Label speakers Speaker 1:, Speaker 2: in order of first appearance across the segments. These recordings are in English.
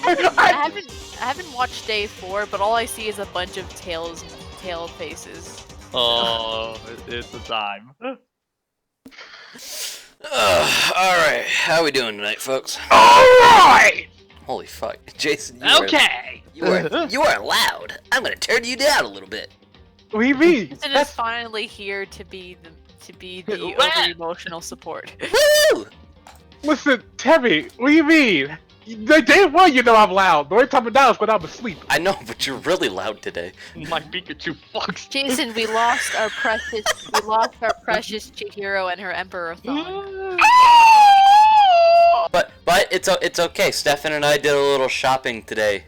Speaker 1: I haven't watched day 4, but all I see is a bunch of tail faces.
Speaker 2: Oh, it's the time.
Speaker 3: Alright, how we doing tonight, folks?
Speaker 4: Alright!
Speaker 3: Holy fuck. Jason,
Speaker 2: Okay!
Speaker 3: you are loud. I'm gonna turn you down a little bit.
Speaker 4: What do you mean?
Speaker 1: Jason is finally here to be the over emotional support.
Speaker 3: Woo!
Speaker 4: Listen, Temmie, what do you mean? Day one, you know I'm loud. The only time I'm down is when I'm asleep.
Speaker 3: I know, but you're really loud today.
Speaker 2: My Pikachu fucks.
Speaker 1: Jason, we lost our precious Chihiro and her Emperor Thong.
Speaker 3: But it's okay. Stefan and I did a little shopping today,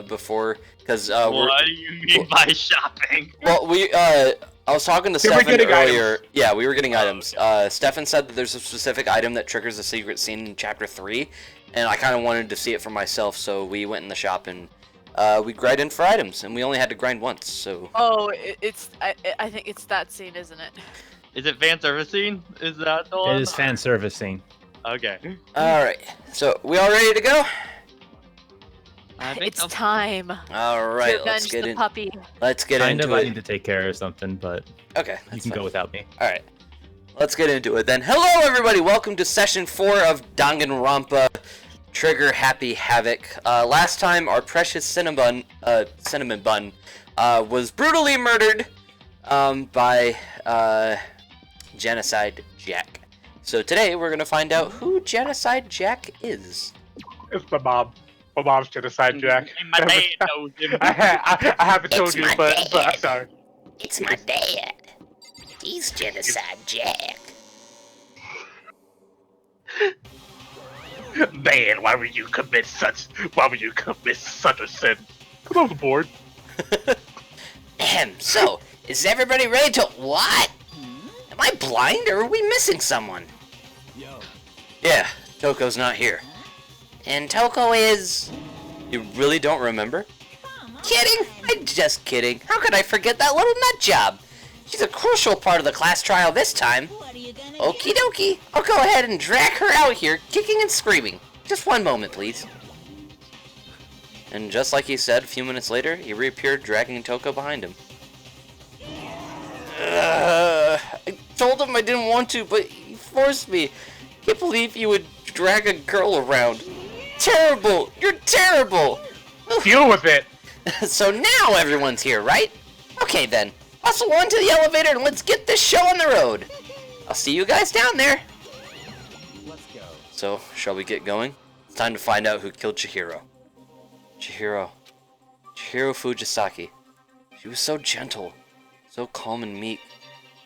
Speaker 3: before, because
Speaker 2: What do you mean by shopping?
Speaker 3: Well, I was talking to Stefan earlier.
Speaker 4: Items.
Speaker 3: Yeah, we were getting items. Stefan said that there's a specific item that triggers a secret scene in Chapter 3, and I kind of wanted to see it for myself, so we went in the shop and we grinded for items, and we only had to grind once, so...
Speaker 1: Oh, I think it's that scene, isn't it?
Speaker 2: Is it fan servicing? Is that the one?
Speaker 5: It is fan servicing.
Speaker 2: Okay.
Speaker 3: Alright, so we all ready to go?
Speaker 2: I think
Speaker 1: It's
Speaker 2: so.
Speaker 1: time.
Speaker 3: Alright,
Speaker 1: to
Speaker 3: let's
Speaker 1: avenge
Speaker 3: get
Speaker 1: the
Speaker 3: in.
Speaker 1: puppy.
Speaker 3: Let's get
Speaker 5: Kind
Speaker 3: into
Speaker 5: of, I
Speaker 3: it.
Speaker 5: need to take care of something, but
Speaker 3: Okay,
Speaker 5: you
Speaker 3: that's
Speaker 5: can
Speaker 3: fine.
Speaker 5: go without me.
Speaker 3: Alright, let's get into it then. Hello everybody, welcome to Session 4 of Danganronpa Trigger Happy Havoc. Last time our precious cinnamon bun was brutally murdered by Genocide Jack. So today we're gonna find out who Genocide Jack is.
Speaker 4: It's my mom. My mom's genocide, Jack.
Speaker 2: And my dad knows him.
Speaker 4: I haven't told
Speaker 3: It's
Speaker 4: you,
Speaker 3: my
Speaker 4: but
Speaker 3: dad.
Speaker 4: I'm sorry.
Speaker 3: It's my dad. He's Genocide Jack.
Speaker 4: Man, why would you commit such a sin? Because I was bored.
Speaker 3: So, is everybody ready to what? Am I blind or are we missing someone? Yeah, Toko's not here. And Toko is... You really don't remember? Kidding? I'm just kidding. How could I forget that little nut job? She's a crucial part of the class trial this time. Okie dokie. I'll go ahead and drag her out here, kicking and screaming. Just one moment, please. And just like he said, a few minutes later, he reappeared, dragging Toko behind him. I told him I didn't want to, but he forced me. Can't believe you would drag a girl around. Terrible! You're terrible!
Speaker 4: Deal with it.
Speaker 3: So now everyone's here, right? Okay then. Hustle on to the elevator and let's get this show on the road. I'll see you guys down there.
Speaker 5: Let's go.
Speaker 3: So, shall we get going? It's time to find out who killed Chihiro. Chihiro Fujisaki. She was so gentle, so calm and meek.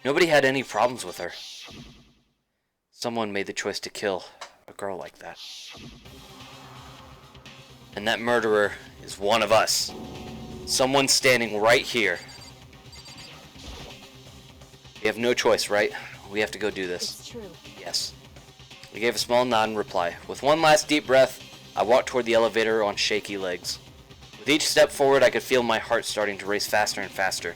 Speaker 3: Nobody had any problems with her. Someone made the choice to kill a girl like that. And that murderer is one of us. Someone standing right here. We have no choice, right? We have to go do this.
Speaker 1: It's true.
Speaker 3: Yes. I gave a small nod in reply. With one last deep breath, I walked toward the elevator on shaky legs. With each step forward, I could feel my heart starting to race faster and faster.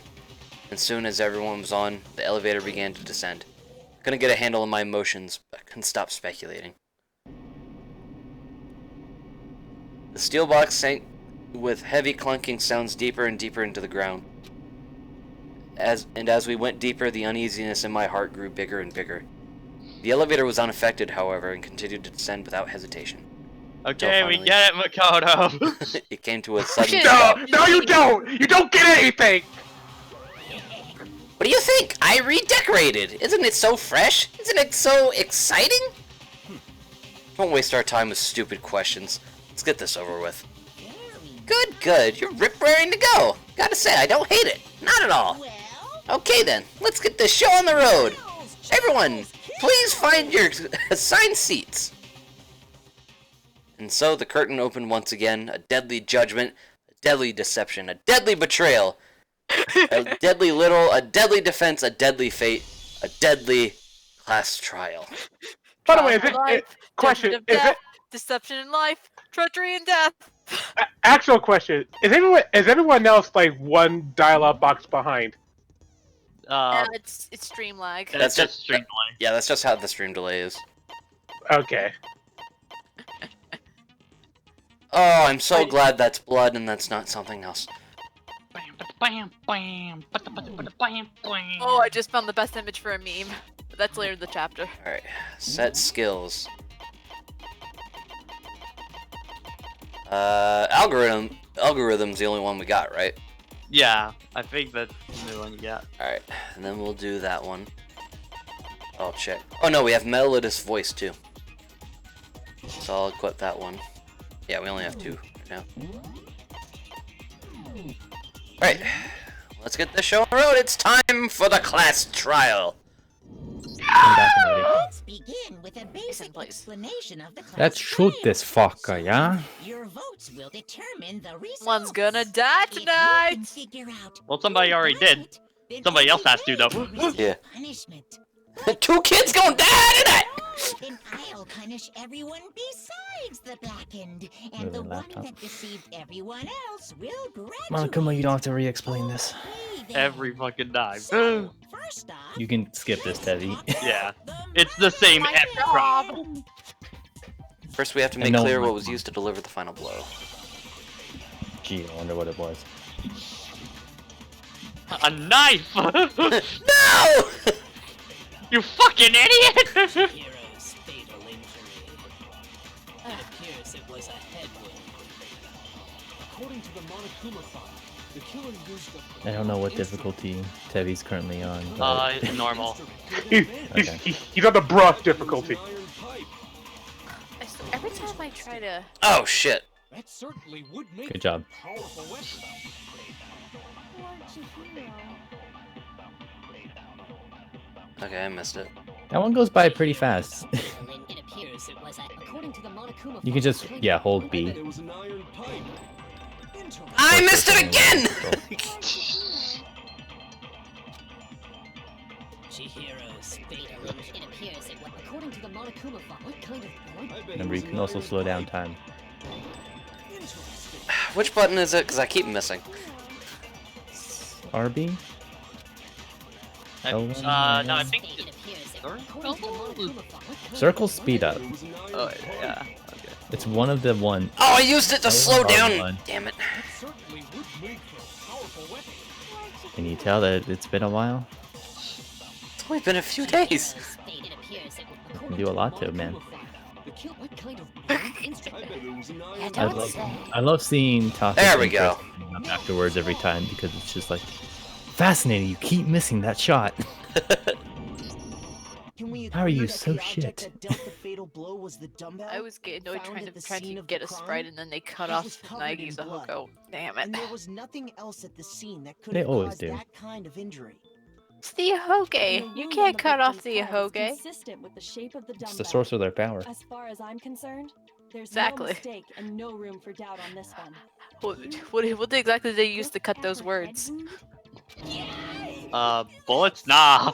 Speaker 3: And soon as everyone was on, the elevator began to descend. I couldn't get a handle on my emotions, but I couldn't stop speculating. The steel box sank with heavy clunking sounds deeper and deeper into the ground. As we went deeper, the uneasiness in my heart grew bigger and bigger. The elevator was unaffected, however, and continued to descend without hesitation.
Speaker 2: Okay,
Speaker 3: Until
Speaker 2: we
Speaker 3: finally-
Speaker 2: get it, Makoto.
Speaker 3: It came to a sudden
Speaker 1: Shit.
Speaker 3: stop.
Speaker 4: No, you don't. You don't get anything.
Speaker 3: What do you think? I redecorated. Isn't it so fresh? Isn't it so exciting? Don't waste our time with stupid questions. Let's get this over with. Good, good. You're rip-raring to go. Gotta say, I don't hate it. Not at all. Okay then, let's get this show on the road. Everyone, please find your assigned seats. And so the curtain opened once again. A deadly judgment, a deadly deception, a deadly betrayal, a deadly little, a deadly defense, a deadly fate, a deadly class trial.
Speaker 4: By the way,
Speaker 1: Trial of life,
Speaker 4: question?
Speaker 1: judgment of
Speaker 4: Is
Speaker 1: death,
Speaker 4: it
Speaker 1: deception in life, treachery in death.
Speaker 4: actual question? Is everyone else like one dialogue box behind?
Speaker 1: It's stream lag.
Speaker 3: That's
Speaker 2: just
Speaker 3: just-
Speaker 2: stream delay.
Speaker 3: Yeah, that's just how the stream delay is.
Speaker 4: Okay.
Speaker 3: Oh, I'm so glad that's blood and that's not something else.
Speaker 1: Oh, I just found the best image for a meme. But that's later in the chapter.
Speaker 3: Alright, set skills. Algorithm's the only one we got, right?
Speaker 2: Yeah, I think that's the one you got.
Speaker 3: Alright, and then we'll do that one. I'll check. Oh no, we have melodious voice too. So I'll equip that one. Yeah, we only have 2 right now. Alright, let's get this show on the road. It's time for the class trial.
Speaker 5: I'm back and ready.
Speaker 6: Let's begin with a basic explanation of the class.
Speaker 5: Let's shoot this fucker, yeah?
Speaker 6: Your votes will determine the results.
Speaker 1: One's gonna die
Speaker 6: If you
Speaker 1: tonight.
Speaker 6: can figure out
Speaker 2: Well, somebody
Speaker 6: who
Speaker 2: already
Speaker 6: done
Speaker 2: did.
Speaker 6: it, then
Speaker 2: Somebody else
Speaker 6: only
Speaker 2: has to, though.
Speaker 6: they will receive
Speaker 3: Yeah.
Speaker 6: punishment.
Speaker 3: 2 kids gonna die tonight!
Speaker 6: Then I'll punish everyone besides the blackened, and
Speaker 5: Move
Speaker 6: the
Speaker 5: the
Speaker 6: one
Speaker 5: laptop.
Speaker 6: that deceived everyone else will graduate.
Speaker 5: Monokuma, you don't have to re-explain this.
Speaker 6: Okay, then.
Speaker 2: Every fucking time.
Speaker 6: So, first off,
Speaker 5: You can skip this, Tevi.
Speaker 2: Yeah, it's the same
Speaker 1: My
Speaker 2: every
Speaker 1: job.
Speaker 3: First, we have to
Speaker 5: And
Speaker 3: make
Speaker 5: no
Speaker 3: clear
Speaker 5: one-
Speaker 3: what was used to deliver the final blow.
Speaker 5: Gee, I wonder what it was.
Speaker 2: A knife!
Speaker 3: No!
Speaker 2: You fucking idiot!
Speaker 7: Hero's fatal injury. It appears it was a head wound.
Speaker 8: According to the Monokuma file, the killer used a
Speaker 5: I don't know what difficulty Tevi's currently on, but
Speaker 2: Normal.
Speaker 4: He's on the bruh difficulty.
Speaker 1: Every time I try to...
Speaker 3: Oh shit.
Speaker 8: That certainly would make
Speaker 5: good job.
Speaker 8: a powerful weapon.
Speaker 3: Okay, I missed it.
Speaker 5: That one goes by pretty fast.
Speaker 7: It appears it was a...
Speaker 8: According to the Monokuma
Speaker 5: You can just, yeah, hold B.
Speaker 8: it was an iron pipe. Interesting.
Speaker 3: I missed it again!
Speaker 7: Chihiro's fatal injury. It appears it was...
Speaker 8: According to the Monokuma file, what kind of blood?
Speaker 5: Remember, you can also slow down time.
Speaker 8: Interesting.
Speaker 3: Which button is it? Because I keep missing.
Speaker 5: RB?
Speaker 2: No, I think
Speaker 7: It appears it
Speaker 8: According to the Monokuma file, what kind
Speaker 5: Circle speed up.
Speaker 8: it was an iron
Speaker 2: Oh,
Speaker 8: pipe.
Speaker 2: yeah. Okay.
Speaker 5: It's one of the one.
Speaker 3: Oh, I used it to
Speaker 5: Oh,
Speaker 3: slow
Speaker 5: hard
Speaker 3: down.
Speaker 5: one.
Speaker 3: Damn it.
Speaker 8: That certainly would make for a powerful weapon.
Speaker 5: Can you tell that it's been a while?
Speaker 3: It's only been a few days.
Speaker 7: Chihiro's fate. It appears it was...
Speaker 5: You can do a lot to it, man.
Speaker 8: The kill, what kind of blood instrument? I bet it was an iron
Speaker 1: Don't
Speaker 5: I love,
Speaker 1: say.
Speaker 5: I love seeing Tasha's
Speaker 3: There we go.
Speaker 5: interest coming up afterwards every time because it's just like fascinating. You keep missing that shot. How are you so shit?
Speaker 1: I always get annoyed trying to get a sprite and then they cut off Nagi's Ahoko. Damn it.
Speaker 9: And there was nothing else at the scene that could
Speaker 5: They
Speaker 9: have
Speaker 5: always
Speaker 9: caused
Speaker 5: do.
Speaker 9: that kind of injury.
Speaker 1: It's the Ahoge. You can't cut off the Ahoge.
Speaker 10: Consistent with the shape of the
Speaker 5: It's the
Speaker 10: dumbbell.
Speaker 5: source of their power.
Speaker 10: As far as I'm concerned, there's
Speaker 1: Exactly.
Speaker 10: no mistake and no room for doubt on this one.
Speaker 1: What exactly did they use to cut those words?
Speaker 2: Bullets? Nah.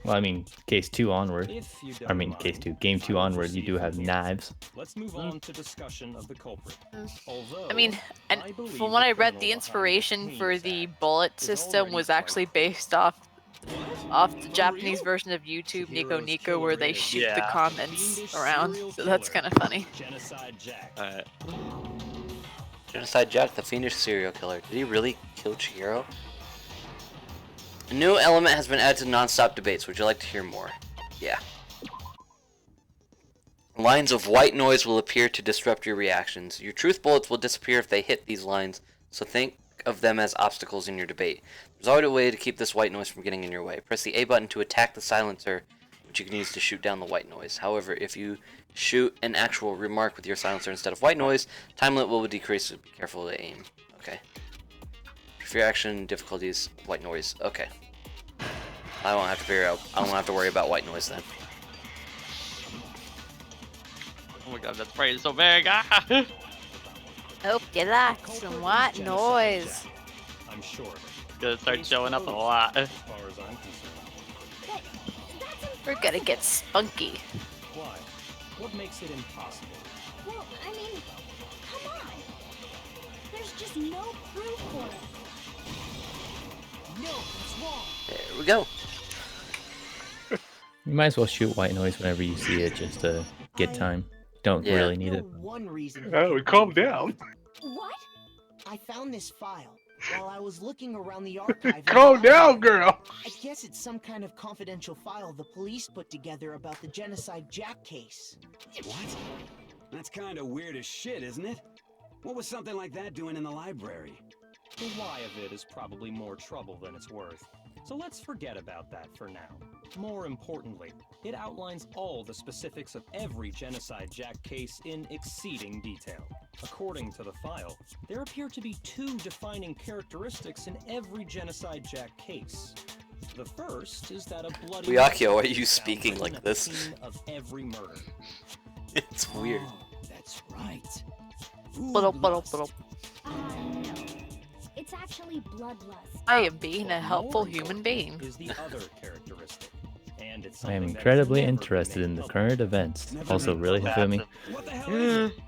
Speaker 5: Well, I mean, case 2 onward.
Speaker 8: If you don't
Speaker 5: I mean,
Speaker 8: mind,
Speaker 5: case 2. Game 2 onward, you do have knives.
Speaker 8: Let's move on to discussion of the culprit. Although,
Speaker 1: I mean, and
Speaker 8: I believe
Speaker 1: from what I
Speaker 8: the
Speaker 1: read,
Speaker 8: criminal
Speaker 1: the
Speaker 8: behind
Speaker 1: inspiration
Speaker 8: the
Speaker 1: for
Speaker 8: heinous
Speaker 1: the
Speaker 8: act
Speaker 1: bullet
Speaker 8: is
Speaker 1: system
Speaker 8: already
Speaker 1: was
Speaker 8: quite
Speaker 1: actually
Speaker 8: clear.
Speaker 1: based off the Japanese version of YouTube, Nico
Speaker 8: Chihiro's
Speaker 1: Nico, where they
Speaker 8: killer
Speaker 1: shoot
Speaker 2: is
Speaker 1: the
Speaker 2: Yeah.
Speaker 1: comments
Speaker 8: fiendish
Speaker 1: around.
Speaker 8: serial
Speaker 1: So that's
Speaker 8: killer.
Speaker 1: kind of funny.
Speaker 8: Genocide Jack.
Speaker 2: Alright.
Speaker 3: Genocide Jack, the fiendish serial killer. Did he really kill Chihiro? A new element has been added to non-stop debates. Would you like to hear more? Yeah. Lines of white noise will appear to disrupt your reactions. Your truth bullets will disappear if they hit these lines, so think of them as obstacles in your debate. There's always a way to keep this white noise from getting in your way. Press the A button to attack the silencer, which you can use to shoot down the white noise. However, if you shoot an actual remark with your silencer instead of white noise, time limit will decrease, so be careful to aim. Okay. For your action difficulties, white noise. Okay. I won't have to figure out. I won't have to worry about white noise then.
Speaker 2: Oh my god, that spray is so big. Ah!
Speaker 1: Hope you like some white noise.
Speaker 8: I'm sure of it.
Speaker 2: Gonna start showing up a lot.
Speaker 8: As far as I'm concerned.
Speaker 1: We're gonna get spunky.
Speaker 8: Why? What makes it impossible?
Speaker 10: Well, I mean, come on. There's just no proof for it.
Speaker 9: No, it's wrong.
Speaker 3: There we go.
Speaker 5: You might as well shoot white noise whenever you see it just to get time. Don't
Speaker 3: Yeah.
Speaker 5: really need
Speaker 9: No
Speaker 5: it.
Speaker 9: one reason.
Speaker 4: Oh, calm down.
Speaker 10: What?
Speaker 9: I found this file while I was looking around the archive.
Speaker 4: Calm down, girl.
Speaker 9: I guess it's some kind of confidential file the police put together about the Genocide Jack case.
Speaker 11: What? That's kind of weird as shit, isn't it? What was something like that doing in the library?
Speaker 8: The why of it is probably more trouble than it's worth. So let's forget about that for now. More importantly, it outlines all the specifics of every Genocide Jack case in exceeding detail. According to the file, there appear to be 2 defining characteristics in every Genocide Jack case. The first is that a bloody...
Speaker 3: Ryakyo, are you
Speaker 8: found
Speaker 3: speaking
Speaker 8: written
Speaker 3: like
Speaker 8: at the
Speaker 3: this?
Speaker 8: scene of every murder.
Speaker 3: It's weird.
Speaker 11: Oh, that's right.
Speaker 10: No. It's actually bloodlust.
Speaker 1: I am being a
Speaker 8: But
Speaker 1: helpful
Speaker 8: more
Speaker 1: human
Speaker 8: important
Speaker 1: being.
Speaker 8: is the other characteristic. And it's
Speaker 5: I am
Speaker 8: something that has
Speaker 5: incredibly
Speaker 8: never been
Speaker 5: interested
Speaker 8: made
Speaker 5: in the
Speaker 8: public.
Speaker 5: current events.
Speaker 11: Never
Speaker 5: Also,
Speaker 11: been
Speaker 5: really, you feel me?
Speaker 11: What the hell is it?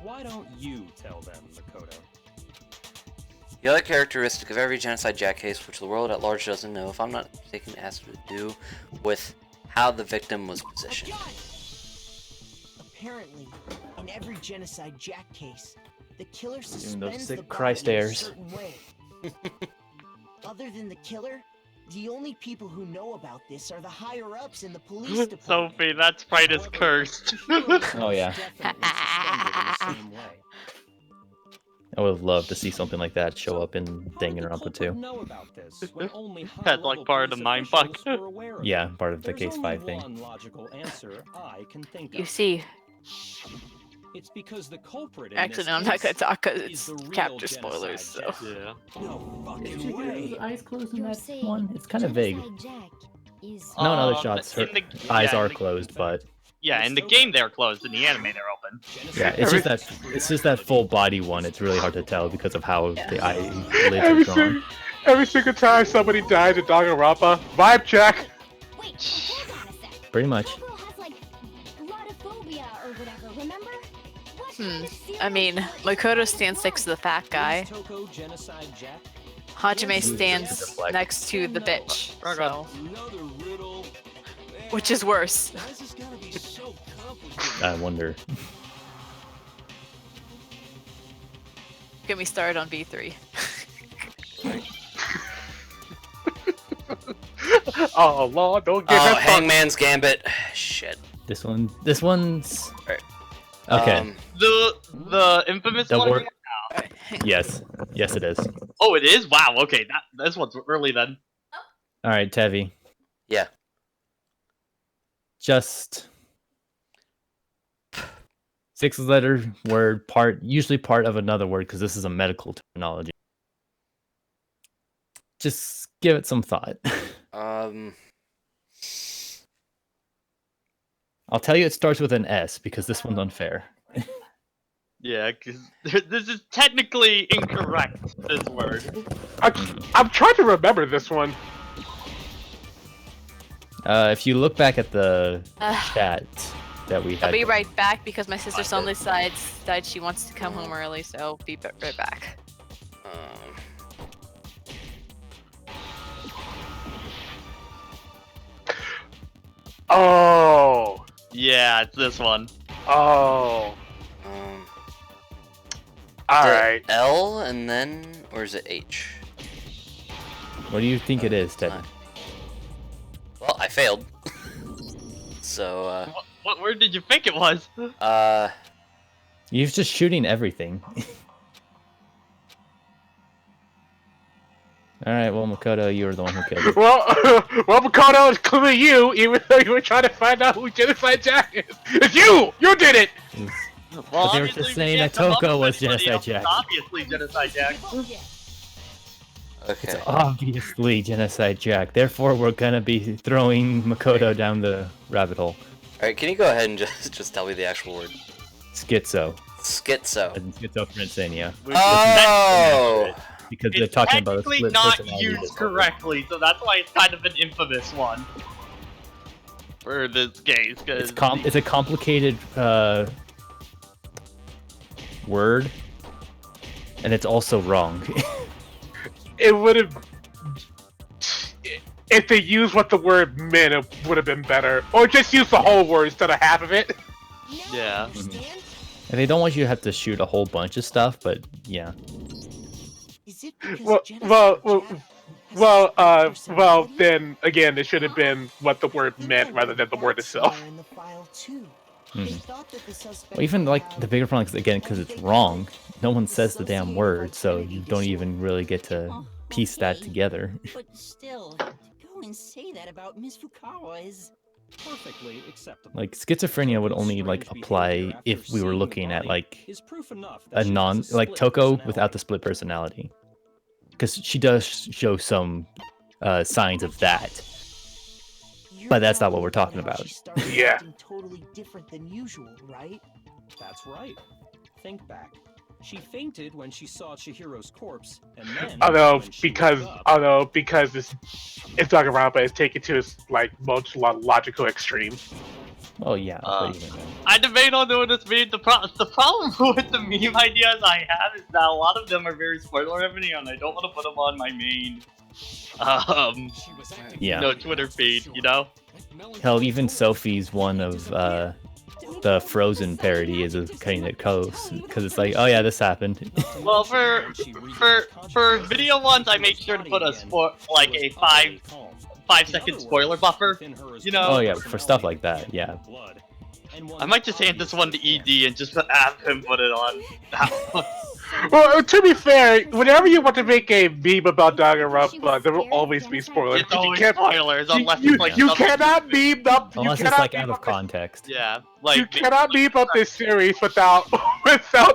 Speaker 8: Why don't you tell them, Makoto?
Speaker 3: The other characteristic of every Genocide Jack case, which the world at large doesn't know, if I'm not mistaken, has to do with how the victim was positioned.
Speaker 9: Apparently, in every Genocide Jack case, the killer
Speaker 5: those
Speaker 9: suspends
Speaker 5: sick
Speaker 9: the
Speaker 5: Christ
Speaker 9: body in a
Speaker 5: airs.
Speaker 9: certain way. Other than the killer, the only people who know about this are the higher-ups in the police department.
Speaker 2: Sophie, that sprite is cursed.
Speaker 5: Oh, yeah.
Speaker 8: Definitely suspended in the same way.
Speaker 5: I would love to see something like that show up in
Speaker 8: How did the
Speaker 5: Danganronpa
Speaker 8: culprit
Speaker 5: 2.
Speaker 8: know about this when only
Speaker 2: That's like
Speaker 8: high-level
Speaker 2: part of the
Speaker 8: police
Speaker 2: mind
Speaker 8: officials
Speaker 2: fuck.
Speaker 8: were aware of
Speaker 5: Yeah,
Speaker 8: it?
Speaker 5: part of the
Speaker 8: There's
Speaker 5: Case
Speaker 8: only
Speaker 5: 5 thing.
Speaker 8: one logical answer I can think
Speaker 1: You
Speaker 8: of.
Speaker 1: see,
Speaker 8: It's because the culprit in
Speaker 1: actually,
Speaker 8: this
Speaker 1: no, I'm not gonna
Speaker 8: case
Speaker 1: talk because
Speaker 8: is
Speaker 1: it's
Speaker 8: the real
Speaker 1: chapter
Speaker 8: genocide
Speaker 1: spoilers, so.
Speaker 8: Jack.
Speaker 2: Yeah.
Speaker 11: No
Speaker 5: Did
Speaker 11: fucking
Speaker 5: you get
Speaker 11: way.
Speaker 5: his eyes closed in
Speaker 10: You're
Speaker 5: that
Speaker 10: saying
Speaker 5: one? It's kind of vague.
Speaker 10: Genocide Jack is
Speaker 5: No, in other
Speaker 2: Um,
Speaker 5: shots,
Speaker 2: in
Speaker 5: her
Speaker 2: the-
Speaker 5: eyes
Speaker 2: yeah,
Speaker 5: are
Speaker 2: in the-
Speaker 5: closed, but
Speaker 2: Yeah, in the game they're closed, in the anime they're open.
Speaker 5: yeah, it's just that full body one. It's really hard to tell because of how the eyelids are
Speaker 4: Every,
Speaker 5: drawn.
Speaker 4: every single time somebody dies in Danganronpa, vibe check.
Speaker 10: Wait, hold on a sec.
Speaker 5: Pretty much.
Speaker 10: That girl has like blotophobia or whatever, remember? What kind of serial
Speaker 1: I mean,
Speaker 10: killer
Speaker 1: Makoto
Speaker 10: is
Speaker 1: stands
Speaker 10: that?
Speaker 1: next to the fat guy.
Speaker 8: Is Toko Genocide Jack?
Speaker 1: Hajime
Speaker 8: Yes,
Speaker 1: stands
Speaker 8: yes.
Speaker 1: next to the bitch, so.
Speaker 11: Another riddle.
Speaker 1: Which is worse.
Speaker 11: Why is this gotta be so complicated?
Speaker 5: I wonder.
Speaker 1: Get me started on B3.
Speaker 4: Oh Lord, don't get
Speaker 3: Oh,
Speaker 4: that started.
Speaker 3: Hangman's Gambit. Shit.
Speaker 5: This one's
Speaker 3: Alright.
Speaker 5: okay.
Speaker 2: The infamous
Speaker 5: The
Speaker 2: one?
Speaker 5: wor- Yes, yes, it is.
Speaker 2: Oh, it is? Wow, okay, this one's early then.
Speaker 5: All right, Tevi.
Speaker 3: Yeah.
Speaker 5: Just 6-letter word, usually part of another word, because this is a medical terminology. Just give it some thought. I'll tell you it starts with an S because this one's unfair.
Speaker 2: Yeah, because this is technically incorrect, this word.
Speaker 4: I'm trying to remember this one.
Speaker 5: If you look back at the chat that we had.
Speaker 1: I'll be right back because my sister
Speaker 5: Find
Speaker 1: suddenly
Speaker 5: it.
Speaker 1: died. She wants to come home early, so I'll be right back.
Speaker 4: Oh.
Speaker 2: Yeah, it's this one.
Speaker 4: Oh. All
Speaker 3: Is it
Speaker 4: right.
Speaker 3: L and then, or is it H?
Speaker 5: What do you think it is, Ted?
Speaker 3: Well, I failed. So,
Speaker 2: What word did you think it was?
Speaker 5: You're just shooting everything. Alright, well, Makoto, you were the one who killed it.
Speaker 4: Well, Makoto, it's clearly you, even though you were trying to find out who Genocide Jack is. It's you! You did it!
Speaker 5: But they were just saying that Toko was Genocide Jack.
Speaker 2: Obviously Genocide Jack.
Speaker 3: Okay.
Speaker 5: It's obviously Genocide Jack. Therefore, we're gonna be throwing Makoto down the rabbit hole.
Speaker 3: Alright, can you go ahead and just tell me the actual word?
Speaker 5: Schizo.
Speaker 3: Schizo.
Speaker 5: And schizophrenia.
Speaker 3: Oh!
Speaker 5: Because they're
Speaker 2: It's
Speaker 5: talking about a
Speaker 2: technically
Speaker 5: split
Speaker 2: not
Speaker 5: personality
Speaker 2: used
Speaker 5: disorder.
Speaker 2: correctly, so that's why it's kind of an infamous one. For this case, because...
Speaker 5: It's a complicated word, and it's also wrong.
Speaker 4: It would have... If they used what the word meant, it would have been better. Or just use the whole word instead of half of it.
Speaker 2: Yeah.
Speaker 9: Understand?
Speaker 5: And they don't want you to have to shoot a whole bunch of stuff, but yeah.
Speaker 9: Is it because
Speaker 4: Well,
Speaker 9: Genocide
Speaker 4: well,
Speaker 9: Jack
Speaker 4: well,
Speaker 9: has a split
Speaker 4: well,
Speaker 9: personality?
Speaker 4: then again, it should have been what the word
Speaker 9: I think
Speaker 4: meant
Speaker 9: I
Speaker 4: rather
Speaker 9: read
Speaker 4: than the word
Speaker 9: that
Speaker 4: itself.
Speaker 9: somewhere in the file, too. They
Speaker 5: Mhm.
Speaker 9: thought that the suspect
Speaker 5: Well, even
Speaker 9: might
Speaker 5: like
Speaker 9: have
Speaker 5: the bigger problem is again because it's wrong. No one says the damn
Speaker 9: dissociative
Speaker 5: word, so
Speaker 9: identity
Speaker 5: you don't
Speaker 9: disorder.
Speaker 5: even really get to
Speaker 10: Oh,
Speaker 5: piece that
Speaker 10: okay.
Speaker 5: together.
Speaker 10: But still, to go and say that about Miss Fukawa is...
Speaker 8: Perfectly acceptable.
Speaker 5: Like schizophrenia would
Speaker 8: Toko's
Speaker 5: only like
Speaker 8: strange
Speaker 5: apply
Speaker 8: behavior after
Speaker 5: if we were
Speaker 8: seeing the
Speaker 5: looking at
Speaker 8: body
Speaker 5: like
Speaker 8: is proof enough
Speaker 5: a
Speaker 8: that she has
Speaker 5: non like
Speaker 8: split
Speaker 5: Toko without
Speaker 8: personality.
Speaker 5: the split personality, because she does show some signs of that.
Speaker 9: You're
Speaker 5: But that's not what
Speaker 9: talking
Speaker 5: we're talking
Speaker 9: how
Speaker 5: about.
Speaker 9: she started
Speaker 4: Yeah.
Speaker 9: acting totally different than usual, right?
Speaker 8: That's right. Think back. She fainted when she saw Chihiro's corpse, and then
Speaker 4: Although
Speaker 8: when she
Speaker 4: because
Speaker 8: woke up,
Speaker 4: it's Danganronpa is taken to its like most logical extreme.
Speaker 5: Oh yeah,
Speaker 2: Uh,
Speaker 5: but even then.
Speaker 2: I debate on doing this meme. The problem with the meme ideas I have is that a lot of them are very spoiler heavy, and I don't want to put them on my main,
Speaker 5: Yeah.
Speaker 2: Twitter feed. You know.
Speaker 5: Hell, even Sophie's one of the Frozen parody is a kind of close because it's like, oh yeah, this happened.
Speaker 2: Well, for video ones, I make sure to put a like a 5-second spoiler buffer. You know.
Speaker 5: Oh yeah, for stuff like that, yeah.
Speaker 2: I might just hand this one to ED and just have him put it on.
Speaker 4: Well, to be fair, whenever you want to make a meme about Danganronpa, there will always be spoilers.
Speaker 2: It's always spoilers, unless
Speaker 4: you,
Speaker 2: it's like
Speaker 4: you
Speaker 2: something-
Speaker 4: cannot meme up. You
Speaker 5: Unless it's
Speaker 4: cannot
Speaker 5: like
Speaker 4: meme
Speaker 5: out of
Speaker 4: up this-
Speaker 5: context.
Speaker 2: Yeah, like
Speaker 4: You cannot meme up this series without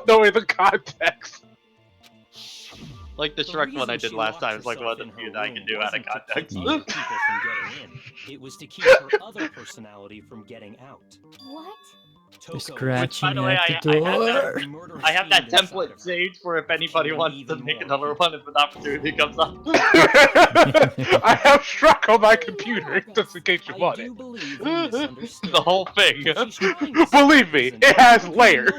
Speaker 4: knowing the context.
Speaker 2: Like the Shrek one I did last time. It's like one of the few that I can do out of context.
Speaker 8: other people from getting in. It was to keep her other personality from getting out.
Speaker 10: What?
Speaker 5: They're
Speaker 8: Toko,
Speaker 5: scratching
Speaker 2: By the way,
Speaker 5: at the door.
Speaker 2: I have that template saved for if anybody wants to make another one if an opportunity comes up.
Speaker 4: I have Shrek on my computer, just in case you want it.
Speaker 2: The whole thing.
Speaker 4: Believe me, it has layers.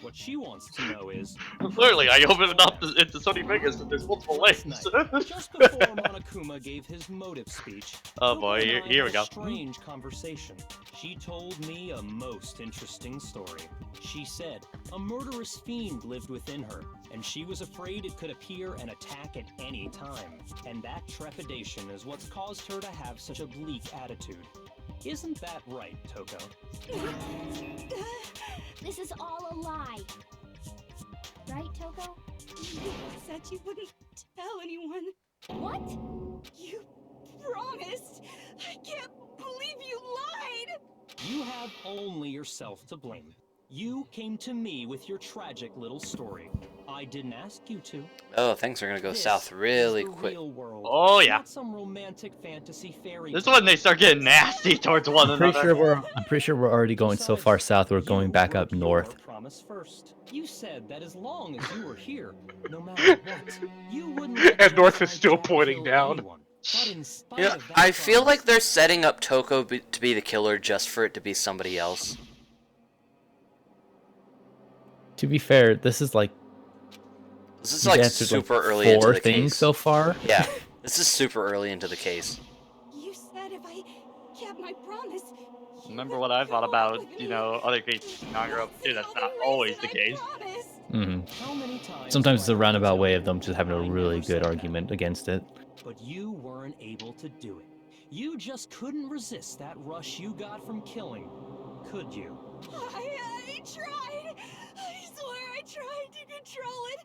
Speaker 8: What she wants to know is
Speaker 2: Clearly, I opened it up into Sony Vegas and there's multiple layers.
Speaker 8: just before Monokuma gave his motive speech.
Speaker 2: Oh boy,
Speaker 8: Toko and I
Speaker 2: here we
Speaker 8: had
Speaker 2: go.
Speaker 8: a strange conversation. She told me a most interesting story. She said a murderous fiend lived within her, and she was afraid it could appear and attack at any time. And that trepidation is what's caused her to have such a bleak attitude. Isn't that right, Toko?
Speaker 10: This is all a lie. Right, Toko?
Speaker 12: You said you wouldn't tell anyone.
Speaker 10: What?
Speaker 12: You promised. I can't believe you lied.
Speaker 8: You have only yourself to blame. You came to me with your tragic little story. I didn't ask you to.
Speaker 3: Oh, things are gonna go
Speaker 8: This
Speaker 3: south really
Speaker 8: is the
Speaker 3: quick.
Speaker 8: real world.
Speaker 2: Oh
Speaker 8: It's
Speaker 2: yeah.
Speaker 8: not some romantic fantasy fairy
Speaker 2: This
Speaker 8: tale.
Speaker 2: one they start getting nasty towards one
Speaker 5: I'm pretty
Speaker 2: another.
Speaker 5: sure we're already going so far south. We're going back up north.
Speaker 8: Promise first. You said that as long as you were here, no matter what, you wouldn't let
Speaker 4: And North is
Speaker 8: Genocide
Speaker 4: still
Speaker 8: Jack
Speaker 4: pointing
Speaker 8: kill
Speaker 4: down.
Speaker 8: anyone. But in spite
Speaker 3: You know,
Speaker 8: of that
Speaker 3: I feel
Speaker 8: promise,
Speaker 3: like they're setting up Toko to be the killer just for it to be somebody else.
Speaker 5: To be fair, this is like
Speaker 3: This is
Speaker 5: you've
Speaker 3: like
Speaker 5: answered,
Speaker 3: super early into
Speaker 5: four
Speaker 3: the
Speaker 5: things
Speaker 3: case.
Speaker 5: so far.
Speaker 3: Yeah, this is super early into the case.
Speaker 12: You said if I kept my promise.
Speaker 2: Remember what I thought about, other cases in Danganronpa too. That's not always the case.
Speaker 5: hmm
Speaker 8: how many times
Speaker 5: Sometimes it's
Speaker 8: do
Speaker 5: a
Speaker 8: I have to
Speaker 5: roundabout
Speaker 8: tell
Speaker 5: way
Speaker 8: you
Speaker 5: of them just having
Speaker 8: I
Speaker 5: a
Speaker 8: never
Speaker 5: really
Speaker 8: said
Speaker 5: good
Speaker 8: that?
Speaker 5: argument against it.
Speaker 8: But you weren't able to do it. You just couldn't resist that rush you got from killing, could you?
Speaker 12: I tried. I swear I tried to control it.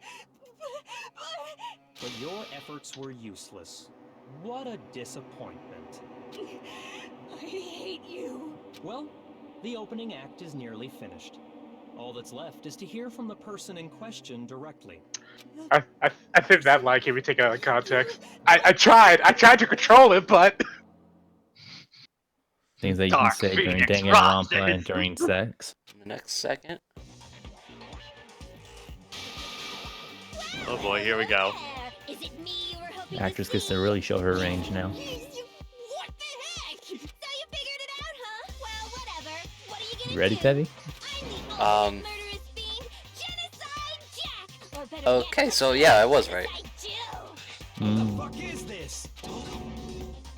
Speaker 8: But your efforts were useless. What a disappointment.
Speaker 12: I hate you.
Speaker 8: Well, the opening act is nearly finished. All that's left is to hear from the person in question directly.
Speaker 4: I think that line can be taken out of context. I tried to control it, but
Speaker 5: Things that you can
Speaker 2: Dark
Speaker 5: say during
Speaker 2: Phoenix
Speaker 5: Danganronpa
Speaker 2: rises.
Speaker 5: and during sex.
Speaker 3: In the next second.
Speaker 2: Oh boy, here we go.
Speaker 10: Is it me you were hoping
Speaker 5: Actress
Speaker 10: to
Speaker 5: gets to
Speaker 10: see?
Speaker 5: really show her range now.
Speaker 10: What the heck? So you figured it out, huh? Well, whatever. What are you gonna
Speaker 5: You ready,
Speaker 10: do?
Speaker 5: Teddy?
Speaker 10: I'm the ultimate murderous fiend, Genocide Jack. Or better
Speaker 3: Okay,
Speaker 10: yet,
Speaker 3: so yeah, I was right.
Speaker 10: Genocide Jill.
Speaker 5: Mm.
Speaker 11: What is this?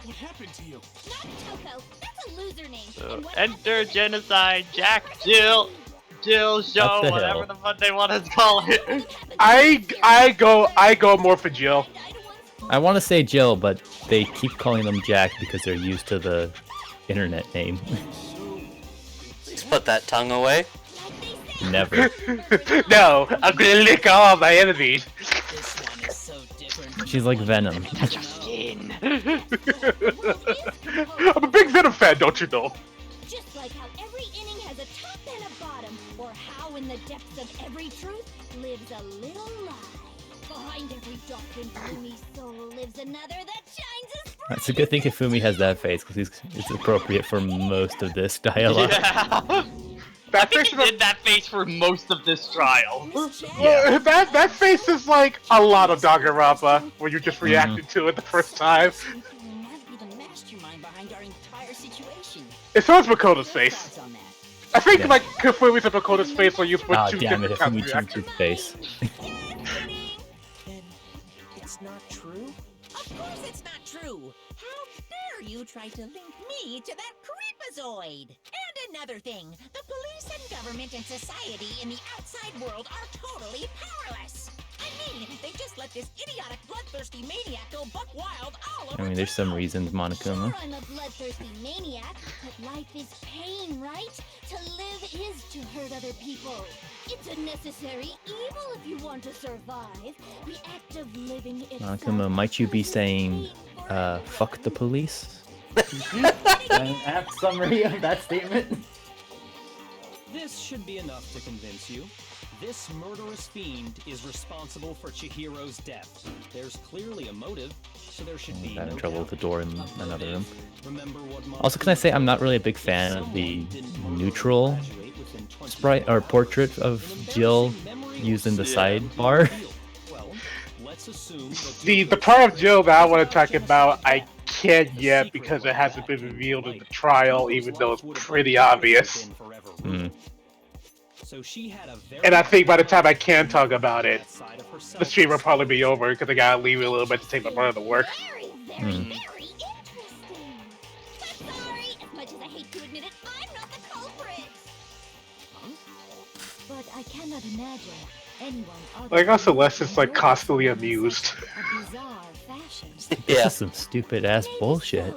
Speaker 12: If
Speaker 13: happened to you?
Speaker 10: Not Toko. That's a loser name.
Speaker 2: So, enter genocide, Jack, Jill, show,
Speaker 5: the
Speaker 2: whatever
Speaker 5: hill.
Speaker 2: the fuck they want to call it.
Speaker 4: I go more for Jill.
Speaker 5: I want to say Jill, but they keep calling them Jack because they're used to the internet name.
Speaker 3: Please put that tongue away.
Speaker 5: Never.
Speaker 4: No, I'm gonna lick all my enemies.
Speaker 7: This one is so different.
Speaker 5: She's like Venom.
Speaker 4: I'm a big Venom fan, don't you know?
Speaker 10: Just like how every inning has a top and a bottom, or how in the depths of every truth lives a little lie. Behind every dark and gloomy soul lives another that shines as bright.
Speaker 5: It's a good thing Kifumi has that face because it's appropriate for most of this dialogue.
Speaker 2: Yeah. I think he did that face for most of this trial.
Speaker 5: Yeah.
Speaker 4: That face is like a lot of Danganronpa, where you just reacted to it the first time.
Speaker 9: might be the mastermind behind our entire situation.
Speaker 4: It's always Makoto's face.
Speaker 9: Thoughts on that?
Speaker 4: I think
Speaker 5: Yeah.
Speaker 4: like Kifumi's and Makoto's face are used for
Speaker 5: Ah,
Speaker 4: two
Speaker 5: damn it,
Speaker 4: different kinds
Speaker 5: Kifumi
Speaker 4: of
Speaker 5: changed
Speaker 4: reactions.
Speaker 5: his face.
Speaker 9: Then it's not true? Of course it's not true! How dare you try to link me to that creepazoid? And another thing, the police and government and society in the outside world are totally powerless! I mean, they just let this idiotic bloodthirsty maniac go buck wild all over
Speaker 5: I mean, there's some reasons, Monokuma.
Speaker 10: Sure, I'm a bloodthirsty maniac, but life is pain, right? To live is to hurt other people. It's a necessary evil if you want to survive. The act of living itself.
Speaker 5: Monokuma, might you be saying, fuck the police?
Speaker 14: An apt summary of that statement.
Speaker 8: This should be enough to convince you. This murderous fiend is responsible for Chihiro's death. There's clearly a motive, so there should be
Speaker 5: Got in
Speaker 8: no
Speaker 5: trouble with the door in another room.
Speaker 8: Remember what
Speaker 5: Also, can I say I'm not really a big fan of the neutral sprite or portrait of Jill used in the sidebar?
Speaker 4: The part of Jill that I want to talk about, I can't yet because it hasn't been revealed in the trial, even though it's pretty obvious.
Speaker 8: So she had a very
Speaker 4: And I think by the time I can talk about it, the stream will probably be over because I gotta leave it a little bit to take my brother to work.
Speaker 10: Very interesting. But sorry, as much as I hate to admit it, I'm not the culprit. But I cannot imagine anyone other
Speaker 4: Like, also,
Speaker 10: than
Speaker 4: Les is like constantly amused.
Speaker 10: a bizarre fashion.
Speaker 5: This is some stupid ass bullshit.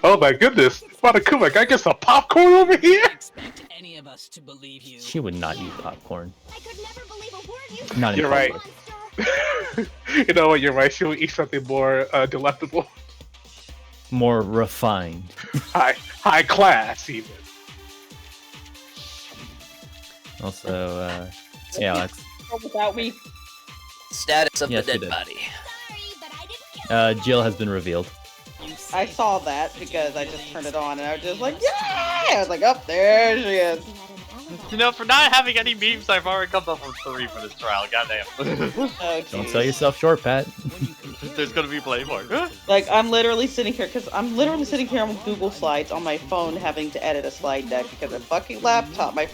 Speaker 4: Oh my goodness! Monokuma, can I get some popcorn over here?
Speaker 7: Expect any of us to believe you.
Speaker 5: She would not eat popcorn.
Speaker 10: I could never believe a word you
Speaker 5: Not in
Speaker 4: You're right.
Speaker 5: public.
Speaker 4: You know what? You're right. She will eat something more delectable,
Speaker 5: More refined.
Speaker 4: high class, even.
Speaker 5: Also, yeah, Alex.
Speaker 15: Without me.
Speaker 3: Status of
Speaker 5: Yes,
Speaker 3: the
Speaker 5: we
Speaker 3: dead
Speaker 5: did.
Speaker 3: body.
Speaker 5: Jill has been revealed.
Speaker 15: I saw that because I just turned it on and I was just like, yeah! I was like, up there she is.
Speaker 2: You know, for not having any memes, I've already come up with 3 for this trial. Goddamn.
Speaker 15: Oh,
Speaker 5: Don't sell yourself short, Pat.
Speaker 2: There's gonna be plenty more.
Speaker 15: Like, I'm literally sitting here, because I'm literally sitting here on Google Slides on my phone having to edit a slide deck because a fucking laptop, my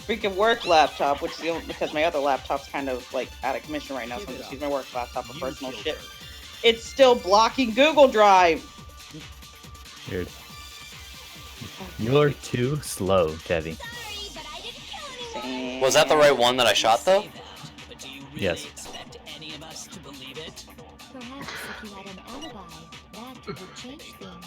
Speaker 15: freaking work laptop, which is the only, because my other laptop's kind of like out of commission right now, so I'm just using my work laptop for personal shit. It's still blocking Google Drive.
Speaker 5: Weird. You're too slow, Tevi.
Speaker 3: Was that the right one that I shot, though?
Speaker 5: Yes.
Speaker 7: Expect any of us to believe it?
Speaker 10: Perhaps if you had an alibi, that would change things.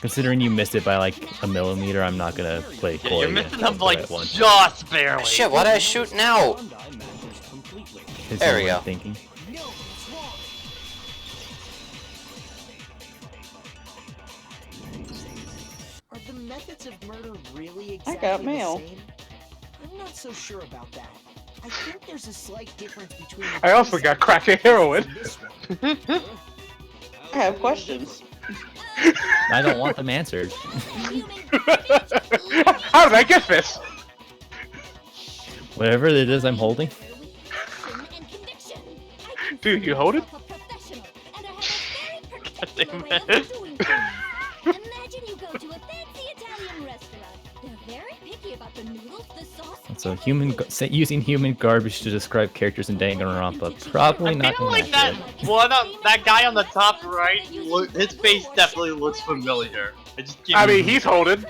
Speaker 5: Considering you missed it by like a millimeter, I'm not gonna play coy.
Speaker 2: You're missing them
Speaker 5: for
Speaker 2: like
Speaker 5: that one.
Speaker 2: just barely.
Speaker 3: Shit, why did I shoot now?
Speaker 5: 'Cause
Speaker 3: There
Speaker 5: you
Speaker 3: we
Speaker 5: weren't
Speaker 3: go.
Speaker 5: Thinking.
Speaker 9: Are the methods of murder really
Speaker 15: I
Speaker 9: exactly
Speaker 15: got
Speaker 9: the
Speaker 15: mail.
Speaker 9: same? I'm not so sure about that. I think there's a slight difference between.
Speaker 4: I also got crack and heroin.
Speaker 15: I have questions.
Speaker 5: I don't want them answered.
Speaker 4: How did I get this?
Speaker 5: Whatever it is I'm holding.
Speaker 4: Dude, you hold it?
Speaker 10: Imagine you go to a fancy Italian restaurant. They're very picky about the noodles, the sauce,
Speaker 5: That's Also, using human garbage to describe characters in Danganronpa, probably not.
Speaker 2: I feel like that guy on the top right, his face definitely looks familiar.
Speaker 4: I mean, he's holding.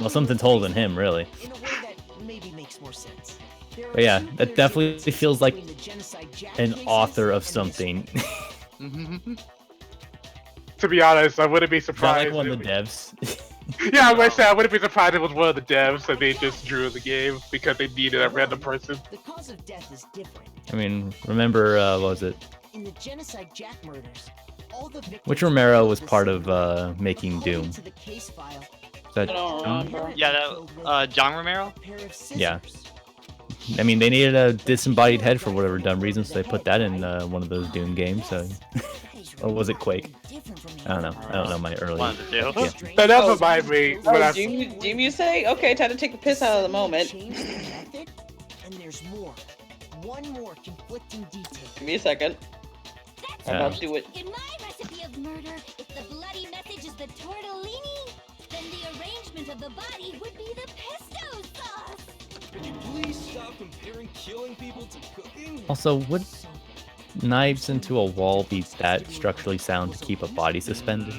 Speaker 5: Well, something's holding him, really.
Speaker 7: In a way that maybe makes more sense.
Speaker 5: But yeah, that definitely feels like an author of something.
Speaker 4: To be honest, I wouldn't be surprised.
Speaker 5: Like one of the devs.
Speaker 4: Yeah, I was say I wouldn't be surprised if it was one of the devs that they just drew the game because they needed a random person.
Speaker 7: The cause of death is different.
Speaker 5: I mean, remember, what was it?
Speaker 7: In the genocide Jack murders, all the victims
Speaker 5: Which Romero was part of making Doom?
Speaker 7: to the case file.
Speaker 5: That
Speaker 2: Yeah, John Romero?
Speaker 5: Yeah. I mean, they needed a disembodied head for whatever dumb reason, so they put that in one of those Doom games. So, or was it Quake? I don't know. I don't know my early.
Speaker 4: Yeah. That does remind me.
Speaker 15: Doom, you say? Okay, time to take the piss out of the moment.
Speaker 7: And there's more. One more conflicting detail.
Speaker 15: Give me a second. I'm about to do it.
Speaker 10: In my recipe of murder, if the bloody message is the tortellini, then the arrangement of the body would be the pesto sauce.
Speaker 13: Could you please stop comparing killing people to cooking?
Speaker 5: Also, would knives into a wall be that structurally sound to keep a body suspended?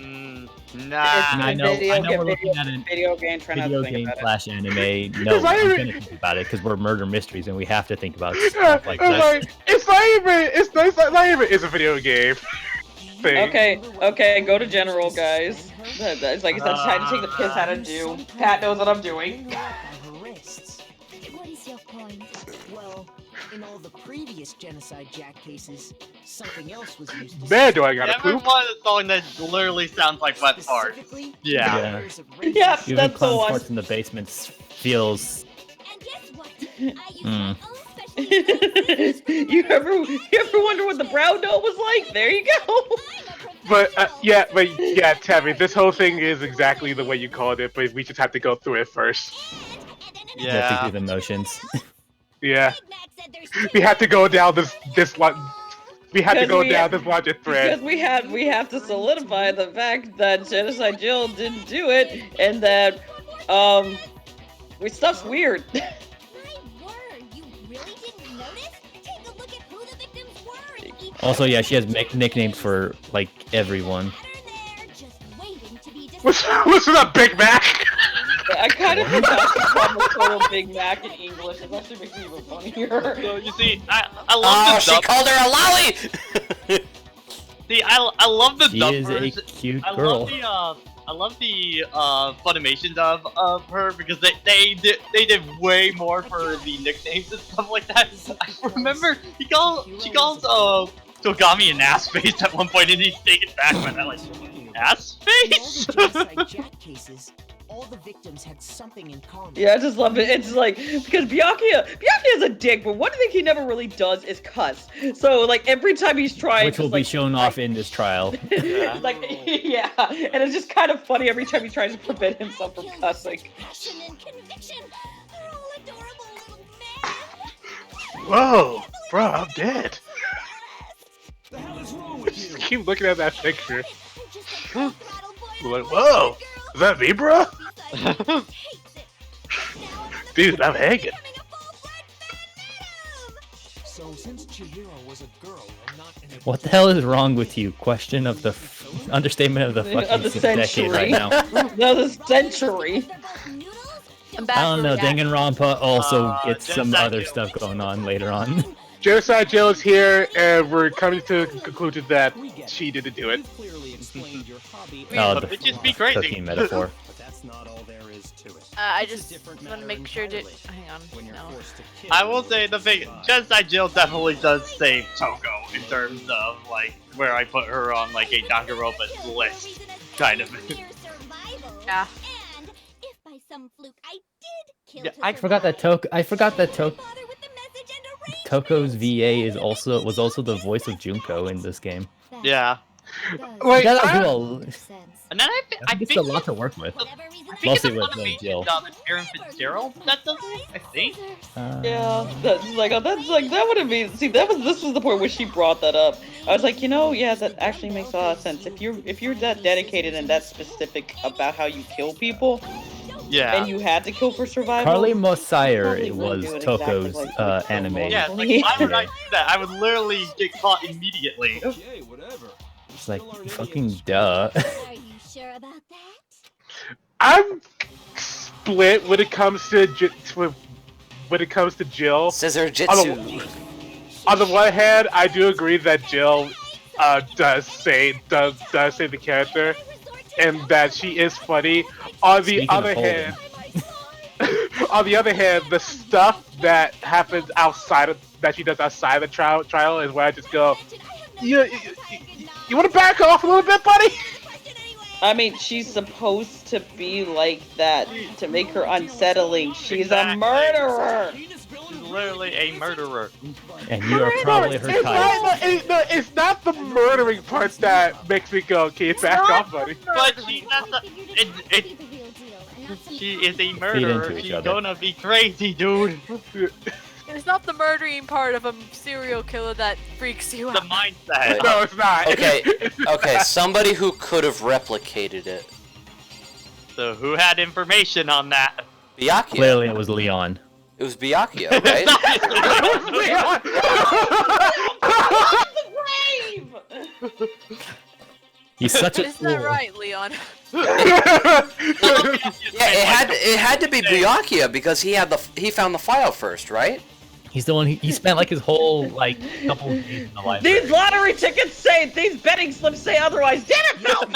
Speaker 2: Nah.
Speaker 5: I know we're looking at a
Speaker 15: video game
Speaker 5: slash anime. No, I'm gonna think about it because we're murder mysteries and we have to think about stuff like that.
Speaker 4: It's a video game. Thing.
Speaker 15: Okay, go to general, guys. It's like it's time to take the piss out of Doom. Pat knows what I'm doing.
Speaker 10: What is your point?
Speaker 7: Well, in all the previous genocide Jack cases, something else was used.
Speaker 4: Man, do I gotta poop?
Speaker 2: Everyone is song that literally sounds like wet fart.
Speaker 5: Yeah.
Speaker 15: Yeah,
Speaker 5: Even
Speaker 15: that's the
Speaker 5: clown
Speaker 15: one.
Speaker 5: farts in the basement feels.
Speaker 15: You ever wonder what the brown note was like? There you go.
Speaker 4: But Tammy, this whole thing is exactly the way you called it, but we just have to go through it first.
Speaker 5: You have to do the motions.
Speaker 4: Yeah. We have to go down this logic thread.
Speaker 15: Because we have to solidify the fact that Genocide Jill didn't do it, and that stuff's weird.
Speaker 5: Also, yeah, she has nicknames for like everyone.
Speaker 4: What's that, Big Mac?
Speaker 15: I kind of forgot to call the total Big Mac in English. It actually makes me even funnier.
Speaker 2: So you see, I love the
Speaker 3: she called her a lolly.
Speaker 2: See, I love the
Speaker 5: She
Speaker 2: dub
Speaker 5: is a
Speaker 2: version.
Speaker 5: cute girl.
Speaker 2: I love the Funimations of her because they did way more for the nicknames and stuff like that. I remember she calls Togami an ass face at one point and he's taken back by that, like, ass face?
Speaker 7: cases, all the victims had something in common.
Speaker 15: Yeah, I just love it. It's like, because Byakuya is a dick, but one thing he never really does is cuss. So, like, every time he's trying
Speaker 5: Which will be shown off in this trial.
Speaker 15: Yeah. Like, yeah, and it's just kind of funny every time he tries to prevent himself from cussing.
Speaker 4: Whoa, bro, I'm dead. The hell is wrong with you? Just keep looking at that picture. Like, whoa, is that me, bro? Dude, I'm hanging.
Speaker 7: So since Chihiro was a girl and not an
Speaker 5: What the hell is wrong with you? Question of the understatement of the fucking decade right now.
Speaker 15: No, the century.
Speaker 5: I don't know. Danganronpa also gets some other stuff going on later on.
Speaker 4: Genocide Jill is here, and we're coming to the conclusion that she didn't do it.
Speaker 5: Oh, the
Speaker 2: Bitches be crazy.
Speaker 5: cooking metaphor.
Speaker 1: I just want to make sure to hang on. No.
Speaker 2: I will say the thing, Genocide Jill definitely does save Toko in terms of like where I put her on like a Danganronpa list, kind of.
Speaker 1: Yeah.
Speaker 2: Yeah,
Speaker 5: I forgot that Toko's VA was also the voice of Junko in this game.
Speaker 2: Yeah.
Speaker 4: Wait,
Speaker 2: and then I think
Speaker 5: it's a lot to work with. Mostly with Jill.
Speaker 2: Aaron Fitzgerald. That does it, I think.
Speaker 15: Yeah, that would have been. See, this was the point where she brought that up. I was like, yeah, that actually makes a lot of sense. If you're that dedicated and that specific about how you kill people,
Speaker 2: Yeah.
Speaker 15: And you had to kill for survival.
Speaker 5: Carly Mosier,
Speaker 15: Probably
Speaker 5: it
Speaker 15: wouldn't
Speaker 5: was
Speaker 15: do it exactly
Speaker 5: Toko's
Speaker 15: like
Speaker 5: anime.
Speaker 2: Yeah, like, why would I do that? I would literally get caught immediately.
Speaker 13: Okay, whatever.
Speaker 5: It's like, fucking duh.
Speaker 10: Are you sure about that?
Speaker 4: I'm split when it comes to Jill.
Speaker 3: Scissor Jitsu.
Speaker 4: On the one hand, I do agree that Jill does save the character, and that she is funny. On the
Speaker 5: Speaking
Speaker 4: other
Speaker 5: of
Speaker 4: hand, the stuff that happens that she does outside the trial is where I just go, you want to back off a little bit, buddy?
Speaker 15: I mean, she's supposed to be like that to make her unsettling. She's a murderer.
Speaker 2: She's literally a murderer.
Speaker 5: And you are probably her type.
Speaker 4: It's not the murdering part that makes me go, okay, back off, buddy.
Speaker 2: But she is a murderer. She's gonna be crazy, dude.
Speaker 1: It's not the murdering part of a serial killer that freaks you out.
Speaker 2: The mindset.
Speaker 4: No, it's not.
Speaker 3: Okay, somebody who could have replicated it.
Speaker 2: So who had information on that?
Speaker 3: Byakuya.
Speaker 5: Clearly it was Leon.
Speaker 3: It was Byakuya, right?
Speaker 5: He's such a
Speaker 1: Isn't that
Speaker 5: fool.
Speaker 1: right, Leon?
Speaker 3: Yeah, it had to be Byakuya because he found the file first, right?
Speaker 5: He's the one. He spent like his whole couple of days in the library.
Speaker 15: These lottery tickets say, these betting slips say otherwise. Damn it, Phil!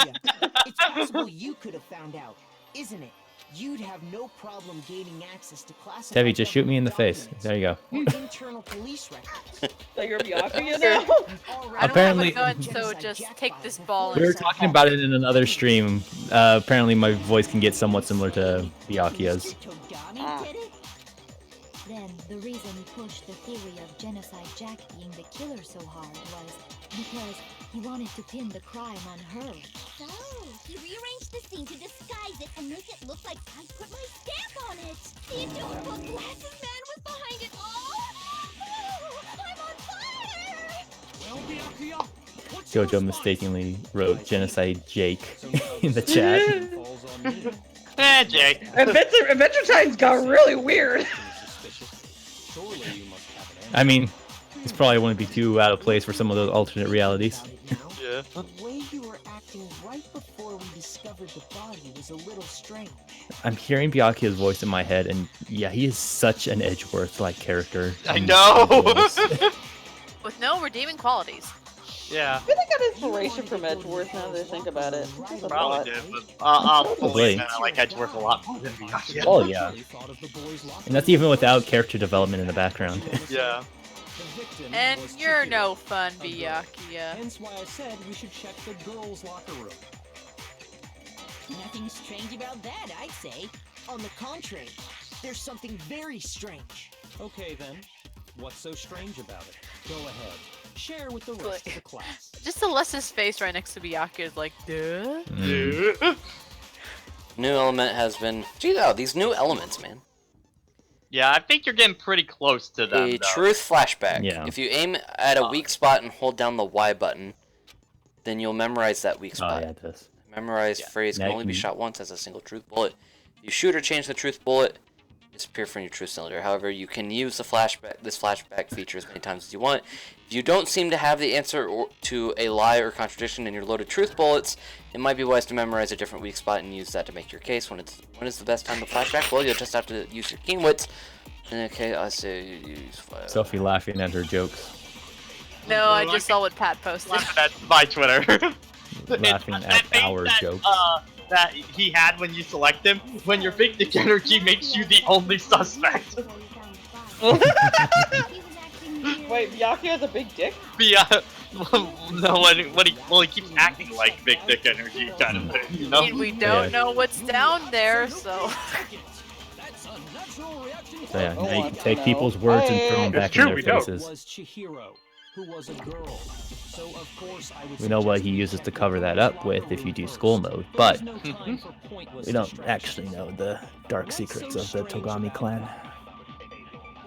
Speaker 16: It's possible you could have found out, isn't it? You'd have no problem gaining access to classified.
Speaker 5: Debbie, just shoot me in the face. There you go.
Speaker 16: Internal police records.
Speaker 15: So you're Byakuya now?
Speaker 5: Apparently,
Speaker 1: I don't have a gun, so just take this ball.
Speaker 5: we were talking about it in another stream. Apparently, my voice can get somewhat similar to Byakuya's.
Speaker 10: Then the reason he pushed the theory of Genocide Jack being the killer so hard was because he wanted to pin the crime on her.
Speaker 12: So, he rearranged the scene to disguise it and make it look like I put my stamp on it. The adorable glasses man was behind it all. I'm on fire!
Speaker 5: Jojo mistakenly wrote Genocide Jake in the chat.
Speaker 2: Jake.
Speaker 15: Adventure Time's got really weird.
Speaker 5: I mean, this probably wouldn't be too out of place for some of those alternate realities.
Speaker 2: Yeah.
Speaker 16: The way you were acting right before we discovered the body was a little strange.
Speaker 5: I'm hearing Byakuya's voice in my head, and yeah, he is such an Edgeworth-like character.
Speaker 2: I know!
Speaker 1: With no redeeming qualities.
Speaker 2: Yeah.
Speaker 15: I feel like I got inspiration from Edgeworth now that I think about it. Just a thought.
Speaker 2: Probably did, but I'll
Speaker 5: Probably.
Speaker 2: believe that I like Edgeworth a lot more than Byakuya.
Speaker 5: Oh yeah, and that's even without character development in the background.
Speaker 2: Yeah.
Speaker 1: And you're no fun, Byakuya.
Speaker 8: Hence why I said we should check the girls' locker room.
Speaker 16: Nothing strange about that, I'd say. On the contrary, there's something very strange.
Speaker 8: Okay then, what's so strange about it? Go ahead, share with the rest of the class.
Speaker 1: Just Alessa's face right next to Byakuya is like, duh.
Speaker 3: New element has been. Gee, oh, these new elements, man.
Speaker 2: Yeah, I think you're getting pretty close to them,
Speaker 3: A
Speaker 2: though.
Speaker 3: truth flashback.
Speaker 5: Yeah.
Speaker 3: If you aim at a weak spot and hold down the Y button, then you'll memorize that weak
Speaker 5: Oh
Speaker 3: spot.
Speaker 5: yeah, this.
Speaker 3: Memorized phrase
Speaker 5: Now
Speaker 3: can
Speaker 5: you
Speaker 3: only be
Speaker 5: can-
Speaker 3: shot once as a single truth bullet. You shoot or change the truth bullet, disappear from your truth cylinder. However, you can use this flashback feature as many times as you want. If you don't seem to have the answer to a lie or contradiction in your loaded truth bullets, it might be wise to memorize a different weak spot and use that to make your case. When is the best time to flashback? Well, you'll just have to use your king wits. Okay, I say you use flash.
Speaker 5: Sophie laughing at her jokes,
Speaker 1: No, I just saw what Pat posted.
Speaker 2: That's my Twitter.
Speaker 5: laughing at our jokes.
Speaker 2: That he had when you select him, when your victim energy makes you the only suspect.
Speaker 15: Wait, Byakuya has a big dick?
Speaker 2: No, he keeps acting like big dick energy kind of thing, you know?
Speaker 1: I mean, we don't know what's down there, so.
Speaker 5: So yeah, now you can take people's words and throw them back in their faces.
Speaker 8: Was Chihiro, who was a girl. So of course I would
Speaker 5: We know what he uses to cover that up with if you do school mode, but we don't actually know the dark secrets of the Togami clan.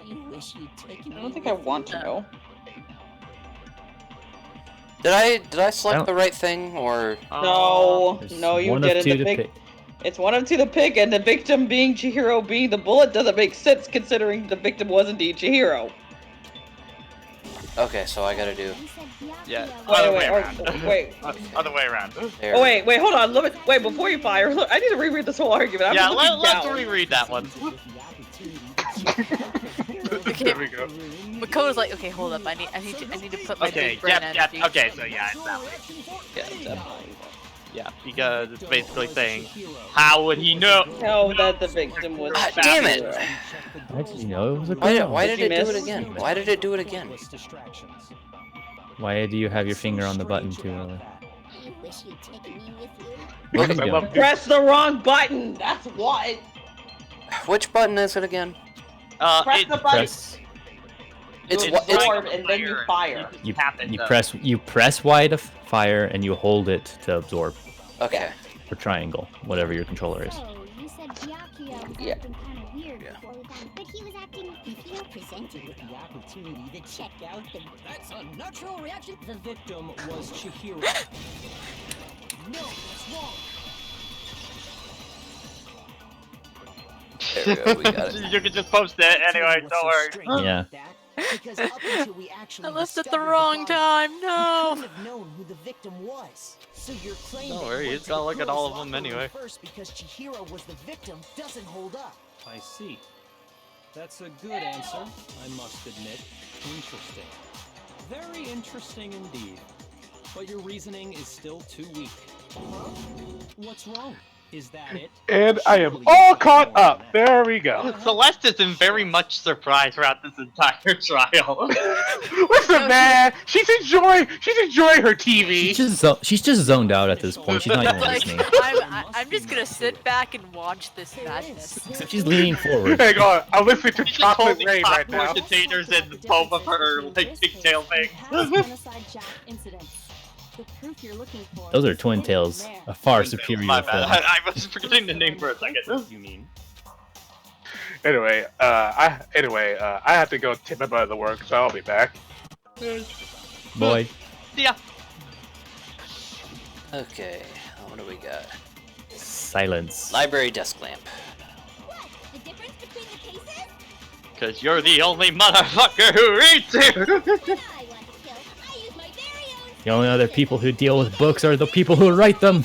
Speaker 15: I don't think I want to know.
Speaker 3: Did I select the right thing or?
Speaker 15: No,
Speaker 5: There's
Speaker 15: no, you
Speaker 5: one of
Speaker 15: didn't.
Speaker 5: two
Speaker 15: The
Speaker 5: to
Speaker 15: big,
Speaker 5: pick.
Speaker 15: It's one of two to pick, and the victim being Chihiro being the bullet doesn't make sense considering the victim was indeed Chihiro.
Speaker 3: Okay, so I gotta do.
Speaker 2: Yeah.
Speaker 15: Other
Speaker 2: way around. Other way around.
Speaker 15: Oh wait, hold on. Wait, before you fire, look, I need to reread this whole argument.
Speaker 2: Yeah, let's reread that one.
Speaker 1: There we go. Makoto's like, okay, hold up. I need to put my big brain energy.
Speaker 2: Okay, so yeah, it's that one.
Speaker 3: Yeah, definitely.
Speaker 2: Yeah, because it's basically saying, how would he know?
Speaker 15: How that the victim was.
Speaker 3: Damn it!
Speaker 5: How did you know it was a
Speaker 3: Why
Speaker 5: girl?
Speaker 3: did it do it again? Why did it do it again?
Speaker 5: Why do you have your finger on the button too early?
Speaker 15: What are you doing? Press the wrong button. That's what.
Speaker 3: Which button is it again?
Speaker 15: Press the button.
Speaker 3: It's
Speaker 15: absorb and then you fire.
Speaker 5: You press Y to fire and you hold it to absorb.
Speaker 3: Okay.
Speaker 5: Or triangle, whatever your controller is.
Speaker 10: You said Byakuya was acting kind of weird before we found, but he was acting. If you are presented with the opportunity to check out the.
Speaker 7: That's a natural reaction. The victim was Chihiro. No, that's wrong.
Speaker 3: There we go, we got it.
Speaker 2: You can just post it anyway, don't worry.
Speaker 5: Yeah.
Speaker 16: Because up until we actually
Speaker 1: I left at the wrong time. No.
Speaker 16: have known who the victim was. So your claim
Speaker 2: Don't
Speaker 16: that
Speaker 2: worry,
Speaker 16: you
Speaker 2: he's
Speaker 16: went
Speaker 2: gotta
Speaker 16: to
Speaker 2: look
Speaker 16: the
Speaker 2: at all
Speaker 16: girls'
Speaker 2: of them
Speaker 16: locker room
Speaker 2: anyway.
Speaker 16: First because Chihiro was the victim doesn't hold up.
Speaker 8: I see. That's a good answer, I must admit. Interesting. Very interesting indeed. But your reasoning is still too weak. Huh? What's wrong? Is that it?
Speaker 4: And I am all caught up. There we go.
Speaker 2: Celeste is in very much surprise throughout this entire trial.
Speaker 4: Listen, man, she's enjoying her TV.
Speaker 5: She's just zoned out at this point. She's not even listening.
Speaker 1: I'm just gonna sit back and watch this madness.
Speaker 5: She's leaning forward.
Speaker 4: Hang on, I'm listening to Chocolate Rain right
Speaker 2: Popcorn
Speaker 4: now.
Speaker 2: containers in the foam of her like pigtail thing.
Speaker 5: Those are Twin Tails, a far superior
Speaker 2: My
Speaker 5: film.
Speaker 2: bad. I was forgetting the name for a second.
Speaker 8: You mean?
Speaker 4: Anyway, I have to go tip my butt to work, so I'll be back.
Speaker 5: Boy.
Speaker 2: Yeah.
Speaker 3: Okay, what do we got?
Speaker 5: Silence.
Speaker 3: Library desk lamp.
Speaker 10: The difference between the cases?
Speaker 2: Because you're the only motherfucker who reads it!
Speaker 5: The only other people who deal with books are the people who write them.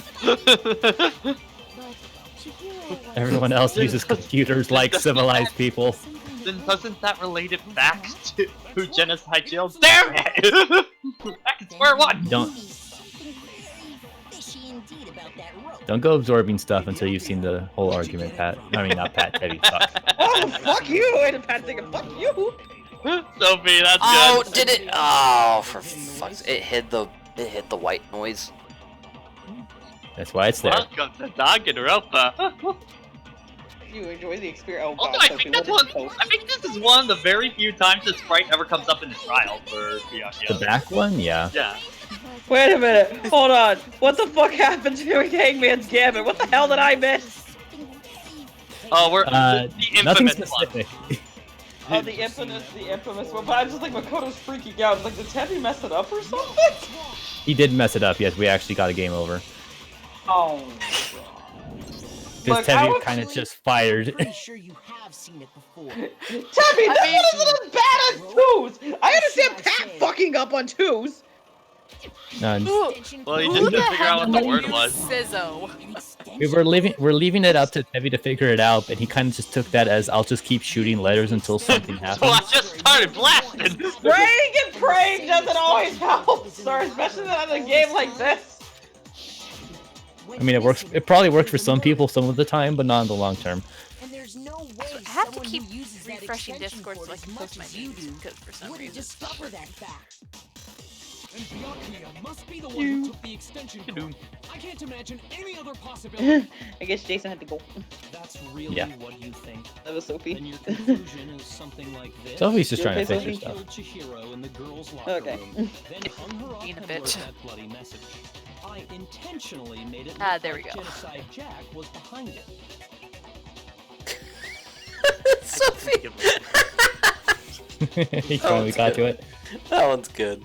Speaker 5: Everyone else uses computers like civilized people.
Speaker 2: Then doesn't that relate it back to who genocide jails? Damn it! Back at square one!
Speaker 5: Don't go absorbing stuff until you've seen the whole argument, Pat. I mean, not Pat, Teddy. Fuck.
Speaker 15: Oh, fuck you! And Pat's thinking, fuck you!
Speaker 2: Sophie, that's
Speaker 3: Oh,
Speaker 2: good.
Speaker 3: did it? Oh, for fuck's sake. It hit the white noise.
Speaker 5: That's why it's there.
Speaker 2: Welcome to Danganronpa.
Speaker 15: You enjoy the experience. Oh,
Speaker 2: Also,
Speaker 15: God,
Speaker 2: I
Speaker 15: Sophie,
Speaker 2: think that's
Speaker 15: what did you
Speaker 2: one.
Speaker 15: post?
Speaker 2: I think this is one of the very few times this sprite ever comes up in the trial for
Speaker 5: The
Speaker 2: Byakuya.
Speaker 5: back one? Yeah.
Speaker 2: Yeah.
Speaker 15: Wait a minute, hold on. What the fuck happened to Hangman's Gambit? What the hell did I miss?
Speaker 2: Oh, we're the
Speaker 5: nothing
Speaker 2: infamous one.
Speaker 5: specific.
Speaker 15: Oh, the infamous one. But I just like Makoto's freaking out. Like, did Teddy mess it up or something?
Speaker 5: He did mess it up. Yes, we actually got a game over.
Speaker 15: Oh.
Speaker 5: Because Teddy kind of just fired.
Speaker 16: Pretty sure you have seen it before.
Speaker 15: Teddy, this one isn't as bad as twos. I understand Pat fucking up on twos.
Speaker 5: None.
Speaker 2: Well, he just didn't figure out what the word was.
Speaker 1: Sizzo.
Speaker 5: We're leaving it up to Tevy to figure it out, but he kind of just took that as I'll just keep shooting letters until something
Speaker 2: So
Speaker 5: happens.
Speaker 2: I just started blasting.
Speaker 15: Praying and praying doesn't always help, sir, especially in a game like this.
Speaker 5: I mean, it works. It probably works for some people some of the time, but not in the long term.
Speaker 16: And there's no way
Speaker 1: I have to
Speaker 16: someone
Speaker 1: keep
Speaker 16: who uses that
Speaker 1: refreshing
Speaker 16: extension
Speaker 1: Discord so
Speaker 16: cord
Speaker 1: I
Speaker 16: as
Speaker 1: can
Speaker 16: much
Speaker 1: post my
Speaker 16: as you
Speaker 1: memes
Speaker 16: do
Speaker 1: because for some
Speaker 16: wouldn't
Speaker 1: reason.
Speaker 16: discover that fact.
Speaker 7: And Byakuya must be the one who took the extension cord. I can't imagine any other possibility.
Speaker 15: I guess Jason had to go.
Speaker 8: That's really
Speaker 5: Yeah.
Speaker 8: what you think.
Speaker 15: That was Sophie.
Speaker 8: And your conclusion is something like this.
Speaker 5: Sophie's just
Speaker 15: You're
Speaker 5: trying to
Speaker 15: okay,
Speaker 5: fix her
Speaker 15: Sophie?
Speaker 5: stuff.
Speaker 8: Killed Chihiro in the girls' locker
Speaker 15: Okay.
Speaker 8: room, then hung her up
Speaker 1: Being a
Speaker 8: and wrote
Speaker 1: bitch.
Speaker 8: that bloody message. I intentionally made it
Speaker 1: Ah,
Speaker 8: look
Speaker 1: there we
Speaker 8: like
Speaker 1: go.
Speaker 8: Genocide Jack was behind it.
Speaker 3: Sophie.
Speaker 5: He finally got to it.
Speaker 3: That one's good.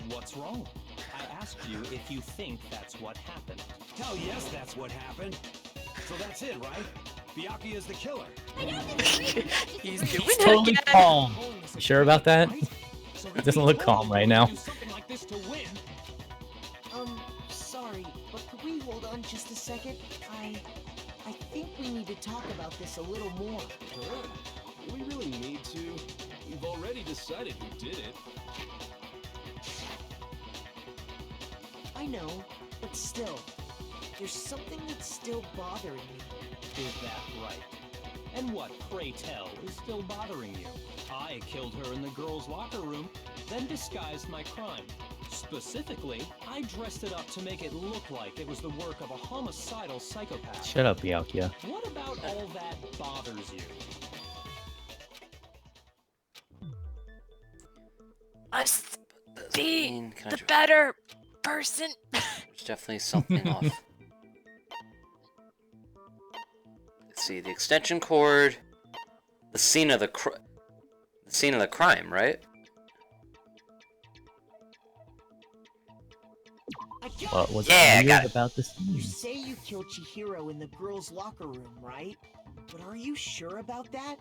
Speaker 8: What's wrong? I asked you if you think that's what happened.
Speaker 11: Hell yes, that's what happened. So that's it, right? Byakuya is the killer.
Speaker 1: He's doing
Speaker 5: Totally
Speaker 1: it again.
Speaker 5: calm. You sure about that? It doesn't look calm right now.
Speaker 16: Sorry, but could we hold on just a second? I think we need to talk about this a little more.
Speaker 13: Sure. Do we really need to? We've already decided who did it.
Speaker 16: I know, but still, there's something that's still bothering me.
Speaker 8: Is that right? And what, pray tell, is still bothering you? I killed her in the girls' locker room, then disguised my crime. Specifically, I dressed it up to make it look like it was the work of a homicidal psychopath.
Speaker 5: Shut up, Byakuya.
Speaker 8: What about all that bothers you?
Speaker 1: Must be the better person.
Speaker 3: There's definitely something off. Let's see, the extension cord, the scene of the crime, right?
Speaker 5: What was
Speaker 3: Yeah, I
Speaker 5: weird
Speaker 3: got it.
Speaker 5: about this
Speaker 16: You
Speaker 5: scene?
Speaker 16: say you killed Chihiro in the girls' locker room, right? But are you sure about that?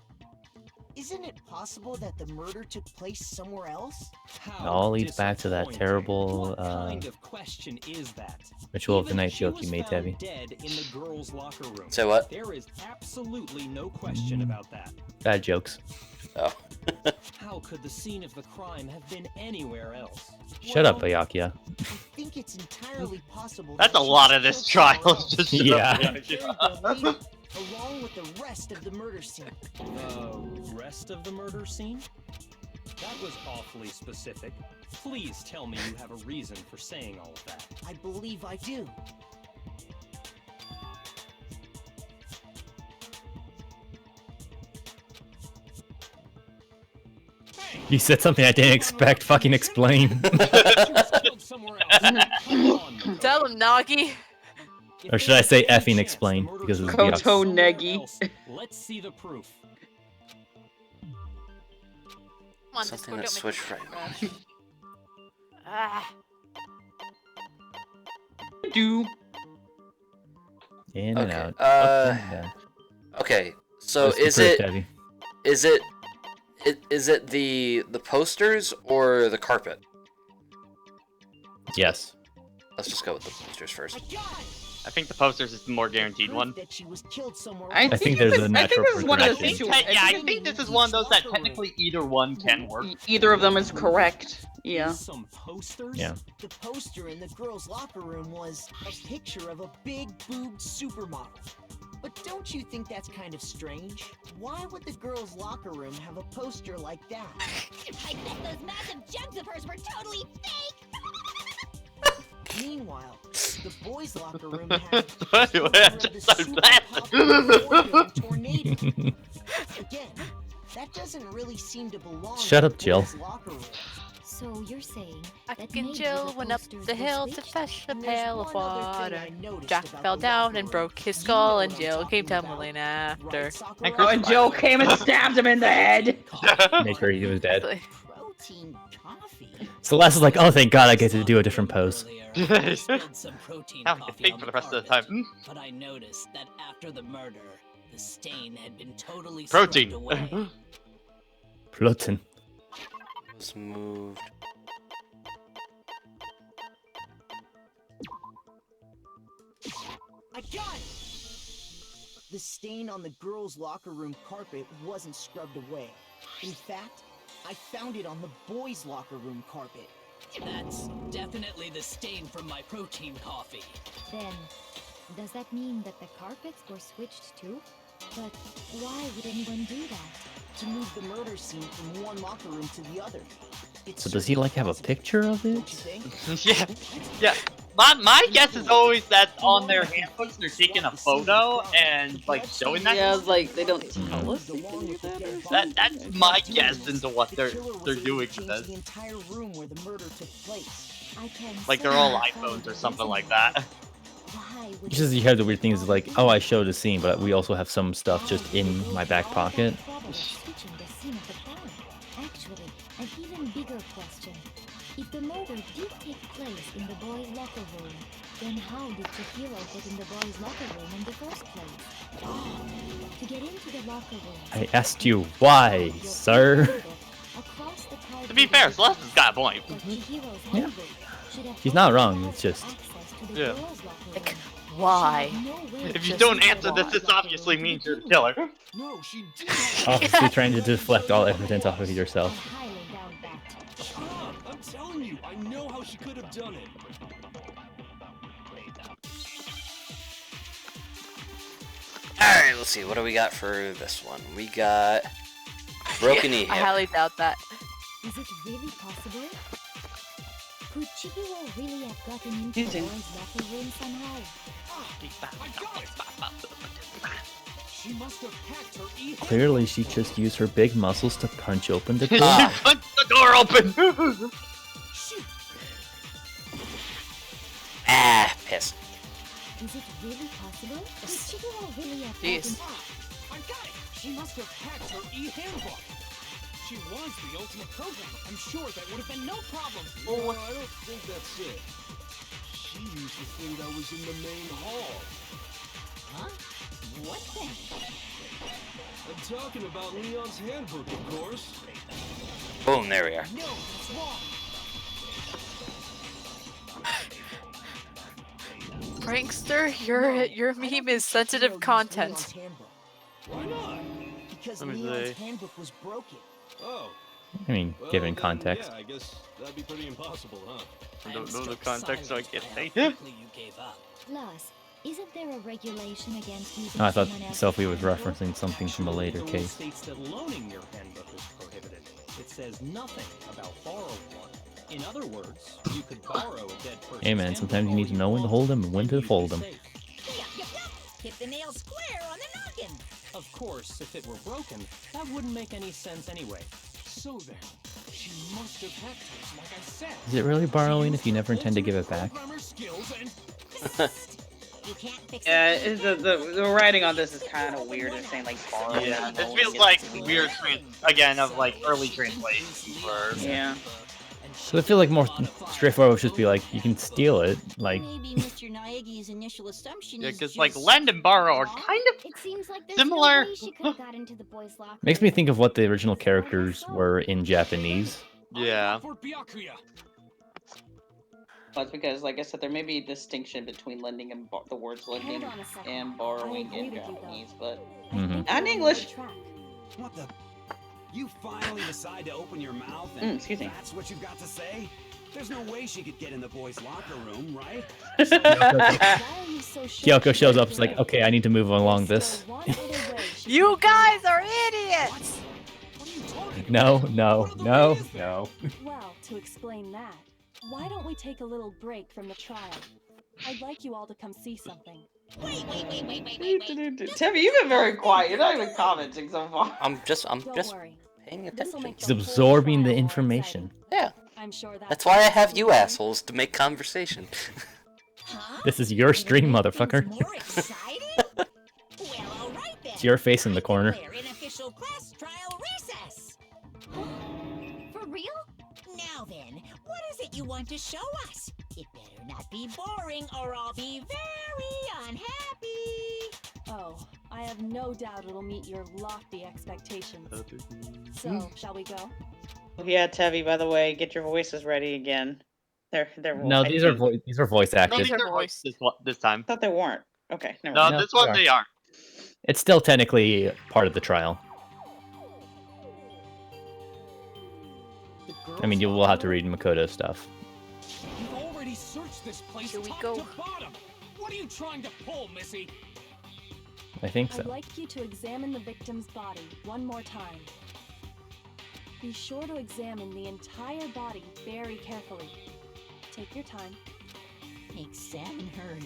Speaker 16: Isn't it possible that the murder took place somewhere else?
Speaker 5: It all leads back to that terrible
Speaker 8: What kind of question is that?
Speaker 5: ritual of the
Speaker 8: Even
Speaker 5: night
Speaker 8: she
Speaker 5: joke
Speaker 8: was
Speaker 5: you made,
Speaker 8: found
Speaker 5: Tevi.
Speaker 8: dead in the girls' locker room.
Speaker 3: So what?
Speaker 8: There is absolutely no question about that.
Speaker 5: Bad jokes.
Speaker 3: Oh.
Speaker 8: How could the scene of the crime have been anywhere else?
Speaker 5: Shut up, Byakuya.
Speaker 16: I think it's entirely possible.
Speaker 2: That's
Speaker 16: that
Speaker 2: a
Speaker 16: she
Speaker 2: lot
Speaker 16: was
Speaker 2: of this
Speaker 16: killed
Speaker 2: trial.
Speaker 16: somewhere
Speaker 2: Just
Speaker 5: Yeah.
Speaker 16: along with the rest of the murder scene.
Speaker 8: Rest of the murder scene? That was awfully specific. Please tell me you have a reason for saying all of that.
Speaker 16: I believe I do.
Speaker 5: You said something I didn't expect. Fucking explain.
Speaker 8: She was killed somewhere else. Come on.
Speaker 1: Tell him, Nagi.
Speaker 5: Or should I say effing explain? Because it was
Speaker 15: Koto
Speaker 5: Byakuya.
Speaker 15: Negi.
Speaker 8: Let's see the proof.
Speaker 1: Come on,
Speaker 3: Something
Speaker 1: Discord,
Speaker 3: that
Speaker 1: don't make
Speaker 3: switched
Speaker 1: me
Speaker 3: right.
Speaker 1: crash. Ah.
Speaker 15: Do.
Speaker 5: In and
Speaker 3: Okay,
Speaker 5: out. Up and down.
Speaker 3: Okay, so
Speaker 5: What's the
Speaker 3: is
Speaker 5: proof,
Speaker 3: it
Speaker 5: Tevi?
Speaker 3: is it the posters or the carpet?
Speaker 5: Yes.
Speaker 3: Let's just go with the posters first.
Speaker 2: I think the posters is the more guaranteed one.
Speaker 16: That she was killed somewhere
Speaker 15: I
Speaker 16: else.
Speaker 15: think
Speaker 5: there's
Speaker 15: this-
Speaker 5: a
Speaker 15: I
Speaker 5: natural
Speaker 15: think this is one of those
Speaker 5: progression.
Speaker 15: situations.
Speaker 2: Yeah, I think this is one of those that technically either one can work.
Speaker 15: Either of them is correct. Yeah.
Speaker 8: Some posters?
Speaker 5: Yeah.
Speaker 16: The poster in the girls' locker room was a picture of a big-boobed supermodel. But don't you think that's kind of strange? Why would the girls' locker room have a poster like that?
Speaker 12: I bet those massive jugs of hers were totally fake!
Speaker 16: Meanwhile, the boys' locker room had
Speaker 2: Anyway,
Speaker 16: a
Speaker 2: I
Speaker 16: picture of the
Speaker 2: just started
Speaker 16: super
Speaker 2: laughing.
Speaker 16: popular tornado. Again, that doesn't really seem to belong
Speaker 5: Shut
Speaker 16: in
Speaker 5: up,
Speaker 16: the
Speaker 5: Jill.
Speaker 16: boys' locker room.
Speaker 10: So you're saying
Speaker 1: I
Speaker 10: that
Speaker 1: and
Speaker 10: maybe
Speaker 1: Jill
Speaker 10: the
Speaker 1: went up
Speaker 10: posters
Speaker 1: the
Speaker 10: were
Speaker 1: hill to
Speaker 10: switched?
Speaker 1: fetch a
Speaker 16: And there's
Speaker 1: pail of
Speaker 16: one other thing
Speaker 1: water.
Speaker 16: I noticed
Speaker 1: Jack
Speaker 16: about
Speaker 1: fell
Speaker 16: the
Speaker 1: down
Speaker 16: locker
Speaker 1: and
Speaker 16: room.
Speaker 1: broke his
Speaker 16: You
Speaker 1: skull,
Speaker 16: know
Speaker 1: and
Speaker 16: what I'm
Speaker 1: Jill came
Speaker 16: talking about,
Speaker 1: tumbling after.
Speaker 16: right, Sakura?
Speaker 15: Oh, and Joe came and stabbed him in the head.
Speaker 5: Make sure he was dead.
Speaker 1: Exactly.
Speaker 16: Protein coffee.
Speaker 5: Celeste is like, oh, thank God I get to do a different pose.
Speaker 17: I spilled some protein
Speaker 2: Now I
Speaker 17: coffee
Speaker 2: think
Speaker 17: on
Speaker 2: for
Speaker 17: the
Speaker 2: the rest of the
Speaker 17: carpet,
Speaker 2: time.
Speaker 17: but I noticed that after the murder, the stain had been totally
Speaker 2: Protein.
Speaker 17: scrubbed away.
Speaker 5: Pluton.
Speaker 3: Was moved.
Speaker 16: I got it! The stain on the girls' locker room carpet wasn't scrubbed away. In fact, I found it on the boys' locker room carpet.
Speaker 17: That's definitely the stain from my protein coffee.
Speaker 10: Then, does that mean that the carpets were switched too? But why would anyone do that?
Speaker 16: To move the murder scene from one locker room to the other. It's
Speaker 5: So does he like have a picture of
Speaker 16: don't you
Speaker 5: it?
Speaker 16: think?
Speaker 2: Yeah, yeah. My guess is always that on their handbooks they're taking a photo and like showing that.
Speaker 15: Yeah, like they don't tell us they can do that or something.
Speaker 2: That's my guess into what they're doing with
Speaker 16: Change
Speaker 2: this.
Speaker 16: the entire room where the murder took place.
Speaker 10: I can
Speaker 2: Like they're all
Speaker 10: say
Speaker 2: iPhones or
Speaker 10: that
Speaker 2: something
Speaker 10: isn't
Speaker 2: like
Speaker 10: it?
Speaker 2: that.
Speaker 10: Why would
Speaker 5: It's just you have the weird things like, oh, I showed a scene, but we also have some stuff just in my back pocket.
Speaker 10: trouble switching the scene of the crime? Actually, an even bigger question. If the murder did take place in the boys' locker room, then how did Chihiro get in the boys' locker room in the first place? To get into the locker room...
Speaker 5: I asked you why, sir.
Speaker 2: To be fair, Celeste's got a point.
Speaker 5: Yeah. She's not wrong, it's just...
Speaker 2: Yeah.
Speaker 1: Like, why?
Speaker 2: If you don't answer this, this obviously means you're the killer.
Speaker 5: Obviously trying to deflect all evidence off of yourself.
Speaker 13: I'm telling you, I know how she could have done it.
Speaker 3: Alright, let's see. What do we got for this one? We got... Broken E.
Speaker 1: I highly doubt that.
Speaker 10: Is it really possible? Could Chihiro really have gotten into the boys' locker room somehow?
Speaker 7: She must have hacked her E.
Speaker 5: Clearly, she just used her big muscles to punch open the
Speaker 2: She
Speaker 5: door.
Speaker 2: punched the door open!
Speaker 3: Ah, piss.
Speaker 10: Is it really possible? Could Chihiro really have
Speaker 1: Jeez.
Speaker 7: I got it! She must have hacked her e-handbook. She was the ultimate programmer. I'm sure that would have been no problem.
Speaker 13: No, I don't think that's it. She used the thing that was in the main hall.
Speaker 9: Huh? What thing?
Speaker 13: I'm talking about Leon's handbook, of course.
Speaker 3: Boom, there we are.
Speaker 9: No, it's wrong.
Speaker 1: Prankster, your meme is sensitive content.
Speaker 13: Why not?
Speaker 16: Because
Speaker 2: Let me
Speaker 16: Leon's
Speaker 2: see.
Speaker 16: handbook was broken.
Speaker 13: Oh.
Speaker 5: I mean,
Speaker 13: Well,
Speaker 5: given
Speaker 13: then,
Speaker 5: context.
Speaker 13: Yeah, I guess that'd be pretty impossible, huh?
Speaker 2: I don't know the context, so I can't say.
Speaker 10: Plus, isn't there a regulation against using
Speaker 5: Oh, I thought
Speaker 10: someone else's
Speaker 5: Sophie was
Speaker 10: handbook?
Speaker 5: referencing something from a later
Speaker 8: The rule
Speaker 5: case.
Speaker 8: states that loaning your handbook is prohibited. It says nothing about borrowing one. In other words, you could borrow a dead person's
Speaker 5: Hey man,
Speaker 8: handbook
Speaker 5: sometimes you
Speaker 8: all
Speaker 5: need to know when to hold them and when to fold them.
Speaker 9: Yep. Hit the nail square on the noggin.
Speaker 8: Of course, if it were broken, that wouldn't make any sense anyway.
Speaker 7: So then, she must have hacked hers, like I said.
Speaker 5: Is it really borrowing if you never intend to give it back?
Speaker 7: Programmer skills and
Speaker 9: You can't fix
Speaker 15: Yeah,
Speaker 9: it.
Speaker 15: the writing on this is kind of weird. It's saying like borrowing.
Speaker 2: Yeah,
Speaker 15: and
Speaker 2: this
Speaker 15: loaning
Speaker 2: feels
Speaker 15: is
Speaker 2: like
Speaker 15: weird.
Speaker 2: weird, again, of like early translations for...
Speaker 15: Yeah.
Speaker 5: So I feel like more straightforward would just be like, you can steal it, like...
Speaker 9: Maybe Mr. Naegi's initial assumption
Speaker 2: Yeah,
Speaker 9: is
Speaker 2: because
Speaker 9: just...
Speaker 2: like lend and borrow are kind of
Speaker 10: It seems like there's
Speaker 2: similar.
Speaker 10: no way she could have got into the boys' locker
Speaker 5: Makes me think of what the original characters were in Japanese.
Speaker 2: Yeah.
Speaker 7: for Byakuya.
Speaker 15: Well, it's because, like I said, there may be a distinction between lending and the words lending
Speaker 10: Hold on a second.
Speaker 15: and borrowing
Speaker 10: I agree
Speaker 15: in
Speaker 10: with you, though.
Speaker 15: Japanese, but
Speaker 5: Mhm.
Speaker 15: not in English.
Speaker 11: What the? You finally decide to open your mouth and
Speaker 15: Excuse me.
Speaker 11: that's what you've got to say? There's no way she could get in the boys' locker room, right?
Speaker 5: Kyoko shows up, is like, okay, I need to move along this.
Speaker 1: You guys are idiots!
Speaker 5: No, no, no, no.
Speaker 18: Well, to explain that, why don't we take a little break from the trial? I'd like you all to come see something.
Speaker 9: Wait.
Speaker 15: Timmy, you've been very quiet. You're not even commenting so far.
Speaker 3: I'm just
Speaker 18: Don't worry.
Speaker 3: paying
Speaker 18: This'll
Speaker 3: attention.
Speaker 18: make
Speaker 5: He's
Speaker 18: the whole
Speaker 5: absorbing the
Speaker 18: trial more
Speaker 5: information.
Speaker 3: Yeah.
Speaker 18: exciting. I'm sure
Speaker 3: That's why I have you assholes to make conversation.
Speaker 5: This is your stream, motherfucker.
Speaker 9: More exciting? Well, all right then.
Speaker 5: It's your face in the corner.
Speaker 9: Declare an official class trial recess.
Speaker 10: For real?
Speaker 9: Now then, what is it you want to show us? It better not be boring or I'll be very unhappy.
Speaker 18: Oh, I have no doubt it'll meet your lofty expectations. So, shall we go?
Speaker 15: Yeah, Tevi, by the way, get your voices ready again. They're
Speaker 5: No,
Speaker 15: I
Speaker 5: these are
Speaker 15: think-
Speaker 5: voice
Speaker 2: No,
Speaker 5: acted.
Speaker 2: these are voiced this time.
Speaker 15: I thought they weren't. Okay, never
Speaker 2: No,
Speaker 15: mind.
Speaker 2: this one they are.
Speaker 5: It's still technically part of the trial. I mean, you will have to read Makoto's stuff.
Speaker 7: You've already searched this place
Speaker 1: Here we
Speaker 7: top
Speaker 1: go.
Speaker 7: to bottom. What are you trying to pull, Missy?
Speaker 5: I think
Speaker 18: I'd
Speaker 5: so.
Speaker 18: like you to examine the victim's body one more time. Be sure to examine the entire body very carefully. Take your time.
Speaker 9: Examine her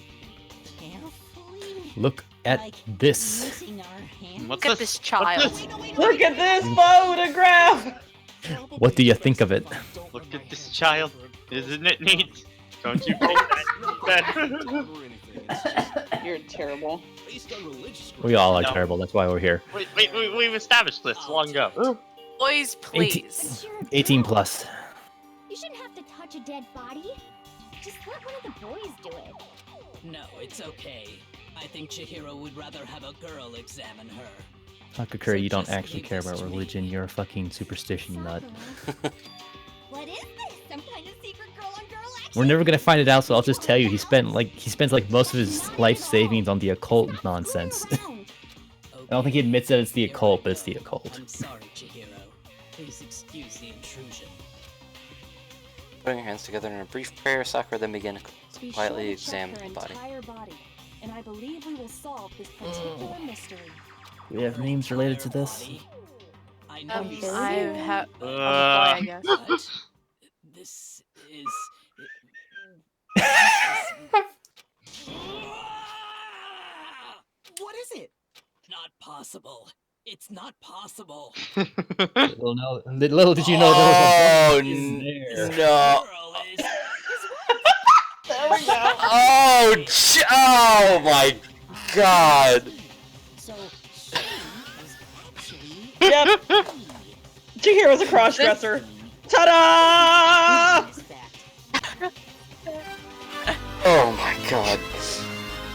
Speaker 9: carefully.
Speaker 5: Look at
Speaker 9: Like
Speaker 5: this.
Speaker 9: using our hands.
Speaker 1: Look at this child.
Speaker 15: Look at this photograph!
Speaker 5: What do you think of it?
Speaker 2: Look at this child. Isn't it neat? Don't you think that?
Speaker 15: You're terrible.
Speaker 5: We all are
Speaker 2: No.
Speaker 5: terrible. That's why we're here.
Speaker 2: Wait, we've established this long ago.
Speaker 1: Boys, please.
Speaker 5: 18 plus.
Speaker 10: You shouldn't have to touch watch a dead body? Just let one of the boys do it.
Speaker 17: No, it's okay. I think Chihiro would rather have a girl examine her.
Speaker 5: Hakakura, you don't actually care about religion. You're a fucking superstition nut.
Speaker 10: What is this? Some kind of secret girl-on-girl action?
Speaker 5: We're never gonna find it out, so I'll just tell you. He spends like most of his life savings on the occult nonsense. I don't think he admits that it's the occult, but it's the occult.
Speaker 17: I'm sorry, Chihiro. Please excuse the intrusion.
Speaker 3: Putting your hands together in a brief prayer, Sakura then began to
Speaker 18: Be
Speaker 3: quietly
Speaker 18: sure to check
Speaker 3: examine
Speaker 18: her
Speaker 3: the body.
Speaker 18: entire body, and I believe we will solve this particular mystery.
Speaker 5: Do we have names related to this?
Speaker 17: I know you
Speaker 1: I have. I guess.
Speaker 17: but this is.
Speaker 16: What is it?
Speaker 17: Not possible. It's not possible.
Speaker 5: Little did you know there was a bomb in there.
Speaker 3: No.
Speaker 15: There we go.
Speaker 3: Oh my god.
Speaker 15: Yep. Chihiro's a crossdresser. Ta-da!
Speaker 3: Oh my god.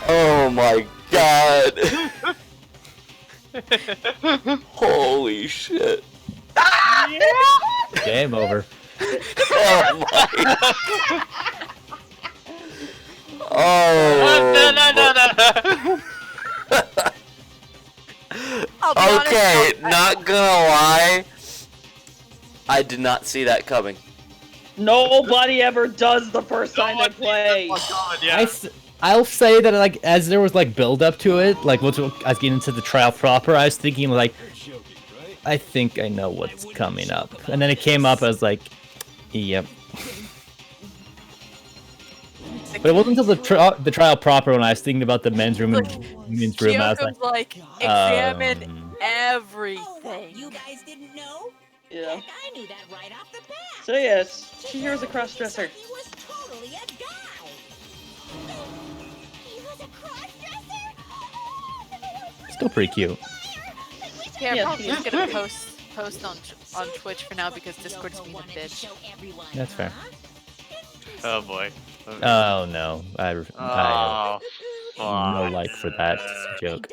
Speaker 3: Oh my god. Holy shit.
Speaker 5: Game over.
Speaker 3: Oh my. Oh. Okay, not gonna lie. I did not see that coming.
Speaker 15: Nobody ever does the first time they play.
Speaker 2: Oh god, yeah.
Speaker 5: I'll say that like as there was like build up to it, like once I was getting into the trial proper, I was thinking like, I think I know what's coming up, and then it came up. I was like, yep. But it wasn't until the trial proper when I was thinking about the men's room and women's room. I was
Speaker 1: Kyoko's like, examine everything.
Speaker 9: You guys didn't know?
Speaker 15: Yeah.
Speaker 9: Heck, I knew that right off the bat.
Speaker 15: So yes, Chihiro's a crossdresser.
Speaker 9: He was totally a guy. He was a crossdresser?
Speaker 5: Still pretty cute.
Speaker 1: Yeah,
Speaker 15: Yeah,
Speaker 1: probably
Speaker 15: she is.
Speaker 1: just gonna post on Twitch for now because Discord's being a bitch.
Speaker 5: That's fair.
Speaker 2: Oh boy.
Speaker 5: Oh no, I have no like for that joke.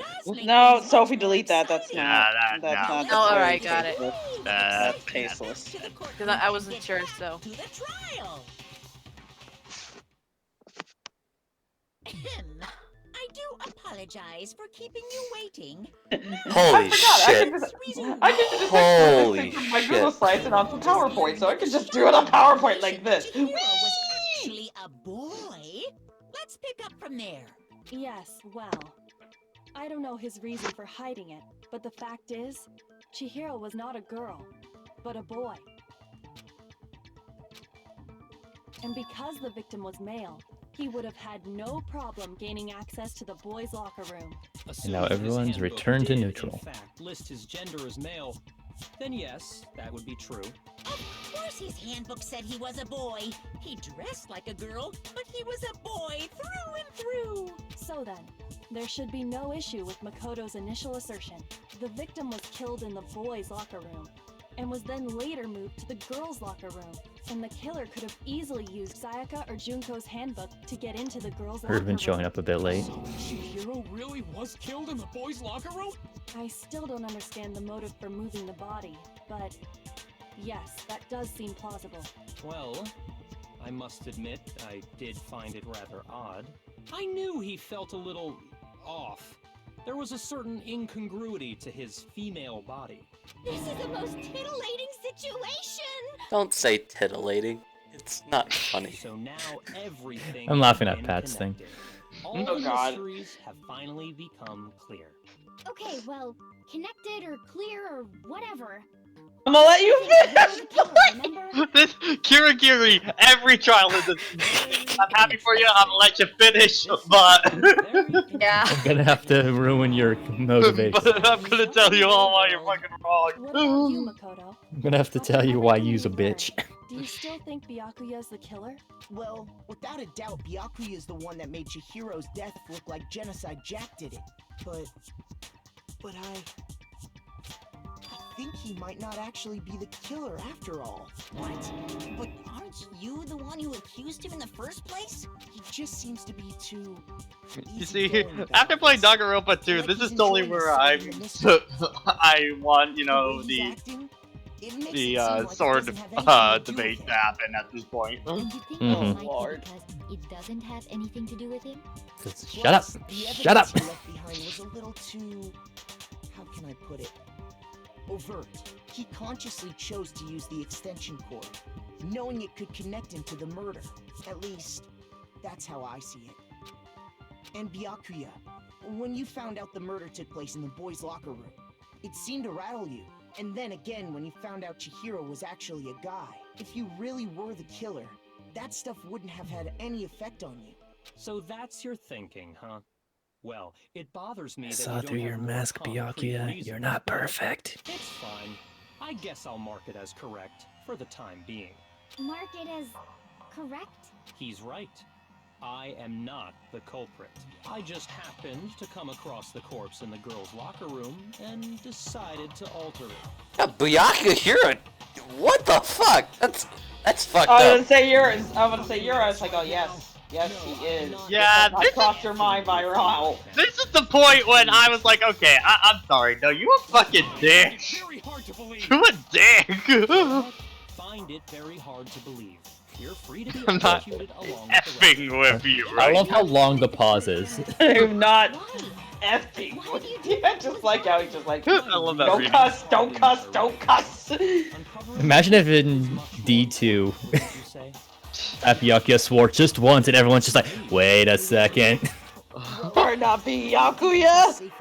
Speaker 15: No, Sophie, delete that. That's not.
Speaker 2: Yeah,
Speaker 15: That's not.
Speaker 1: Oh, alright, got it.
Speaker 15: That's tasteless.
Speaker 1: Because I wasn't sure, so.
Speaker 9: To the trial. I do apologize for keeping you waiting.
Speaker 3: Holy shit.
Speaker 15: I can just
Speaker 3: Holy
Speaker 15: from my
Speaker 3: shit.
Speaker 15: Google Slides and onto PowerPoint, so I can just do it on PowerPoint like this.
Speaker 9: Chihiro was actually a boy. Let's pick up from there.
Speaker 18: Yes, well, I don't know his reason for hiding it, but the fact is, Chihiro was not a girl, but a boy. And because the victim was male, he would have had no problem gaining access to the boys' locker room.
Speaker 5: And now everyone's returned to neutral.
Speaker 8: In fact, list his gender as male, then yes, that would be true.
Speaker 9: Of course his handbook said he was a boy. He dressed like a girl, but he was a boy through and through.
Speaker 18: So then, there should be no issue with Makoto's initial assertion. The victim was killed in the boys' locker room, and was then later moved to the girls' locker room. And the killer could have easily used Sayaka or Junko's handbook to get into the girls' locker room.
Speaker 5: Been showing up a bit late.
Speaker 7: Chihiro really was killed in the boys' locker room?
Speaker 18: I still don't understand the motive for moving the body, but yes, that does seem plausible.
Speaker 8: Well, I must admit, I did find it rather odd. I knew he felt a little off. There was a certain incongruity to his female body.
Speaker 10: This is the most titillating situation!
Speaker 3: Don't say titillating. It's not funny.
Speaker 8: So now everything
Speaker 5: I'm laughing
Speaker 8: has
Speaker 5: at
Speaker 8: been
Speaker 5: Pat's thing.
Speaker 8: connected. All
Speaker 15: Oh,
Speaker 8: the
Speaker 15: God.
Speaker 8: mysteries have finally become clear.
Speaker 10: Okay, well, connected or clear or whatever.
Speaker 15: I'm gonna let you finish.
Speaker 2: This Kirigiri, every trial is a... I'm happy for you, I'm gonna let you finish, but...
Speaker 1: Yeah.
Speaker 5: I'm gonna have to ruin your motivation.
Speaker 2: but I'm gonna tell you all why you're fucking
Speaker 18: What
Speaker 2: wrong.
Speaker 18: about you, Makoto?
Speaker 5: I'm gonna have to tell you why you's a bitch.
Speaker 18: Do you still think Byakuya is the killer?
Speaker 16: Well, without a doubt, Byakuya is the one that made Chihiro's death look like Genocide Jack did it. But I think he might not actually be the killer after all.
Speaker 9: What? But aren't Weren't you the one who accused him in the first place?
Speaker 16: He just seems to be too...
Speaker 2: You see, after playing Danganronpa 2, this is totally where I want, you know, the sword debate to happen at this point.
Speaker 10: And you think that might be because it doesn't have anything to do with him?
Speaker 5: Shut up! Shut up!
Speaker 16: The evidence he left behind was a little too... how can I put it? Overt. He consciously chose to use the extension cord, knowing it could connect him to the murder. At least, that's how I see it. And Byakuya, when you found out the murder took place in the boys' locker room, it seemed to rattle you. And then again, when you found out Chihiro was actually a guy, if you really were the killer, that stuff wouldn't have had any effect on you.
Speaker 8: So that's your thinking, huh? Well, it bothers me
Speaker 5: I
Speaker 8: that
Speaker 5: saw
Speaker 8: you
Speaker 5: through
Speaker 8: don't
Speaker 5: your
Speaker 8: have more
Speaker 5: mask,
Speaker 8: concrete
Speaker 5: Byakuya.
Speaker 8: reason.
Speaker 5: You're not perfect.
Speaker 8: It's fine. I guess I'll mark it as correct for the time being.
Speaker 10: Mark it as correct?
Speaker 8: He's right. I am not the culprit. I just happened to come across the corpse in the girls' locker room and decided to alter it.
Speaker 3: Byakuya, you're a... What the fuck? That's fucked
Speaker 15: I was
Speaker 3: up.
Speaker 15: gonna say yours. I was gonna say yours. I was like, oh yes, yes he is.
Speaker 2: Yeah,
Speaker 15: I crossed your mind by Raul.
Speaker 2: This is the point when I was like, okay, I'm sorry, no, you a fucking dick. You a dick.
Speaker 8: Find it very hard to believe. You're free to be
Speaker 2: I'm not
Speaker 8: executed along
Speaker 2: effing with you,
Speaker 5: I
Speaker 2: right?
Speaker 5: love how long the pause is.
Speaker 15: I'm not effing with you. I just like how he's just like,
Speaker 2: I love that
Speaker 15: don't
Speaker 2: reading.
Speaker 15: cuss, don't cuss, don't cuss.
Speaker 5: Imagine if in D2, Byakuya swore just once and everyone's just like, wait a second.
Speaker 15: Or not Byakuya.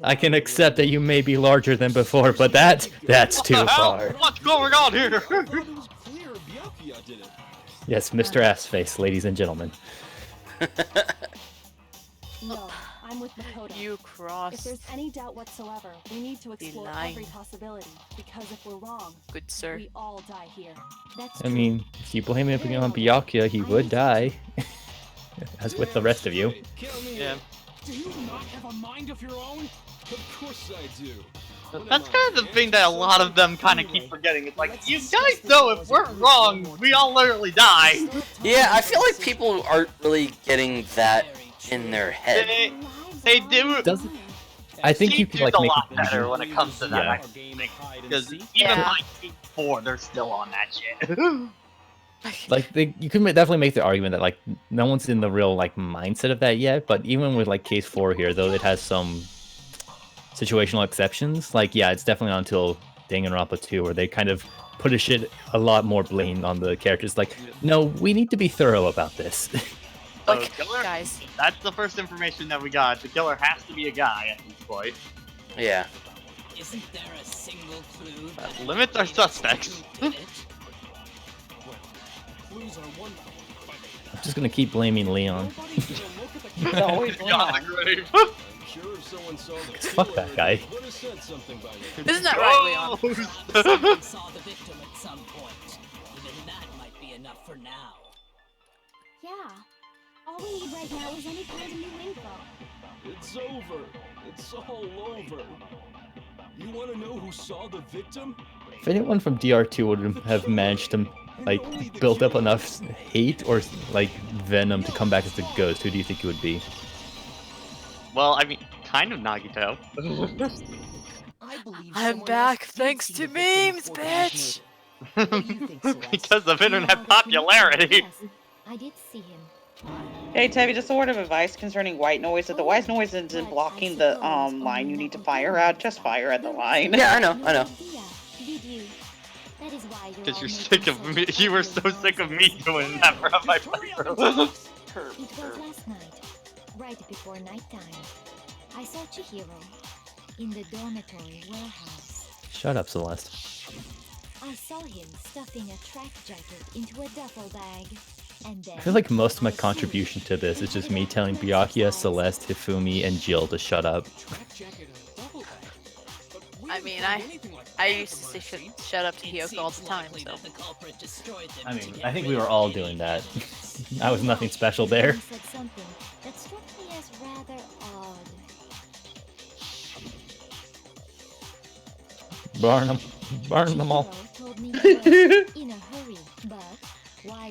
Speaker 5: I can accept that you may be larger than before, but that's too far.
Speaker 2: What's going on here?
Speaker 5: Yes, Mr. Assface, ladies and gentlemen.
Speaker 18: No, I'm with Makoto.
Speaker 1: You
Speaker 18: If
Speaker 1: crossed
Speaker 18: there's any doubt whatsoever, we need to explore
Speaker 1: line.
Speaker 18: every possibility. Because if we're wrong,
Speaker 1: good sir.
Speaker 18: we all die here. That's
Speaker 5: I mean, if you blame everything on Byakuya, he would die. As with the rest of you.
Speaker 2: Yeah.
Speaker 7: Do you not have a mind of your own? Of course I do.
Speaker 2: That's kind of the thing that a lot of them kind of keep forgetting. It's like, you guys know if we're wrong, we all literally die.
Speaker 3: Yeah, I feel like people aren't really getting that in their head.
Speaker 2: They do.
Speaker 5: I think you could like
Speaker 2: a
Speaker 5: make
Speaker 2: lot
Speaker 5: it
Speaker 2: better when it comes to that.
Speaker 5: Yeah.
Speaker 2: I think because even like 4, they're still on that shit.
Speaker 5: Like you can definitely make the argument that like no one's in the real like mindset of that yet. But even with like case 4 here, though it has some situational exceptions. Like yeah, it's definitely not until Danganronpa 2 where they kind of put a lot more blame on the characters. Like no, we need to be thorough about this.
Speaker 2: So killer, guys, that's the first information that we got. The killer has to be a guy at this point.
Speaker 3: Yeah.
Speaker 17: Isn't there a single clue
Speaker 2: That limits our suspects.
Speaker 5: I'm just gonna keep blaming Leon.
Speaker 15: No, he's not.
Speaker 5: Fuck that guy.
Speaker 1: Isn't that right, Leon?
Speaker 17: Someone saw the victim at some point. Even that might be enough for now.
Speaker 10: Yeah. All we need right now is any kind of new info.
Speaker 13: It's over. It's all over. You want to know who saw the victim?
Speaker 5: If anyone from DR2 would have managed to like build up enough hate or like venom to come back as the ghost, who do you think it would be?
Speaker 2: Well, I mean, kind of Nagito.
Speaker 1: I'm back thanks to memes, bitch!
Speaker 2: Because of internet popularity.
Speaker 10: I did see him.
Speaker 15: Hey Tabby, just a word of advice concerning white noise. If the white noise isn't blocking the line you need to fire at, just fire at the line.
Speaker 3: Yeah, I know.
Speaker 10: Did you? That is why you're
Speaker 2: Because
Speaker 10: all
Speaker 2: you're
Speaker 10: making
Speaker 2: sick of
Speaker 10: so
Speaker 2: me.
Speaker 10: much
Speaker 2: You were
Speaker 10: trouble
Speaker 2: so
Speaker 10: in
Speaker 2: sick of
Speaker 10: your
Speaker 2: me
Speaker 10: house.
Speaker 2: doing that for my playthrough.
Speaker 10: It was last night, right before nighttime. I saw Chihiro in the dormitory warehouse.
Speaker 5: Shut up, Celeste.
Speaker 10: I saw him stuffing a track jacket into a duffel bag. And then
Speaker 5: I feel like most of my contribution to this is just me telling Byakuya, Celeste, Hifumi, and Jill to shut up.
Speaker 1: I mean, I used to say shut up to Hiyoko all the time, so.
Speaker 5: I mean, I think we were all doing that. I was nothing special there.
Speaker 10: he said something that struck me as rather odd.
Speaker 5: Burn them all.
Speaker 10: Chihiro told me he was in a hurry, but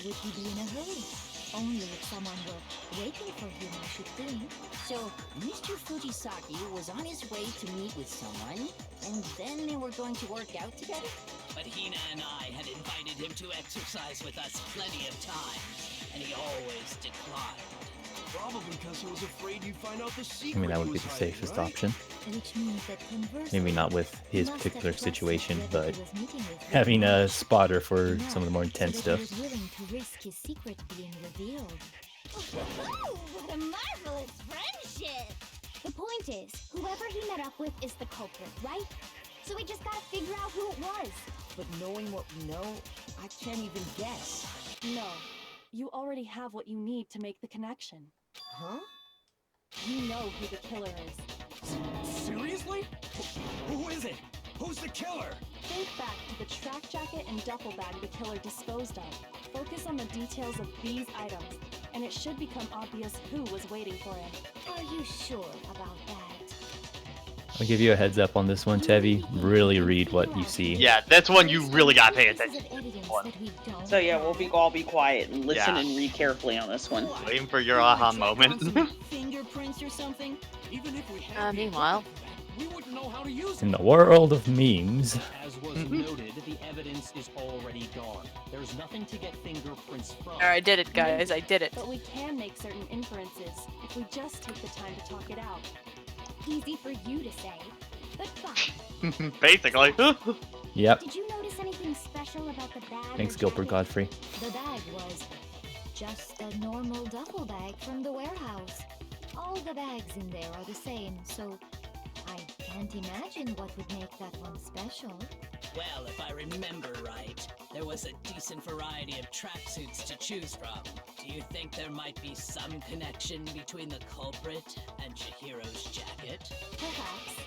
Speaker 6: would he be in a hurry? Only if someone were waiting for him, I should think.
Speaker 9: So, Mr. Fujisaki was on his way to meet with someone, and then they were going to work out together?
Speaker 17: But Hina and I had invited him to exercise with us plenty of times, and he always declined.
Speaker 13: Probably because he was afraid you'd find out the
Speaker 5: I
Speaker 13: secret.
Speaker 5: mean, that would
Speaker 13: he
Speaker 5: be
Speaker 13: was
Speaker 5: the
Speaker 13: hiding,
Speaker 5: safest
Speaker 13: right?
Speaker 5: option.
Speaker 6: Which means that conversely,
Speaker 5: Maybe not with his
Speaker 6: he must
Speaker 5: particular
Speaker 6: have trusted
Speaker 5: situation,
Speaker 6: whoever
Speaker 5: but
Speaker 6: he was meeting with
Speaker 5: having
Speaker 6: very
Speaker 5: a
Speaker 6: much.
Speaker 5: spotter for some of the more
Speaker 6: Enough
Speaker 5: intense
Speaker 6: so that
Speaker 5: stuff.
Speaker 6: he was willing to risk his secret being revealed.
Speaker 12: What a marvelous friendship! The point is, whoever he met up with is the culprit, right? So we just gotta figure out who it was.
Speaker 16: But knowing what we know, I can't even guess.
Speaker 18: No, you already have what you need to make the connection.
Speaker 16: Huh?
Speaker 18: You know who the killer is.
Speaker 11: Seriously? Who is it? Who's the killer?
Speaker 18: Think back to the track jacket and duffel bag the killer disposed of. Focus on the details of these items, and it should become obvious who was waiting for him.
Speaker 6: Are you sure about that?
Speaker 5: I'll give you a heads up on this one, Tevi. Really read what you see.
Speaker 2: Yeah, that's one you really gotta pay attention to.
Speaker 15: So yeah, all be quiet and listen
Speaker 2: Yeah.
Speaker 15: and read carefully on this one.
Speaker 2: Waiting for your aha moment.
Speaker 7: Fingerprints or something? Even if we had
Speaker 1: Meanwhile,
Speaker 7: we wouldn't know how to use
Speaker 5: In
Speaker 7: it.
Speaker 5: the world of memes.
Speaker 8: As was noted, the evidence is already gone. There's nothing to get fingerprints from.
Speaker 1: Alright, I did it, guys. I did it.
Speaker 18: But we can make certain inferences if we just take the time to talk it out.
Speaker 12: Easy for you to say, but fine.
Speaker 2: Basically.
Speaker 5: Yep.
Speaker 12: Did you notice anything special about the bag?
Speaker 5: Thanks,
Speaker 12: or
Speaker 5: Gilbert
Speaker 12: jacket?
Speaker 5: Godfrey.
Speaker 6: The bag was just a normal duffel bag from the warehouse. All the bags in there are the same, so I can't imagine what would make that one special.
Speaker 17: Well, if I remember right, there was a decent variety of tracksuits to choose from. Do you think there might be some connection between the culprit and Chihiro's jacket?
Speaker 18: Perhaps.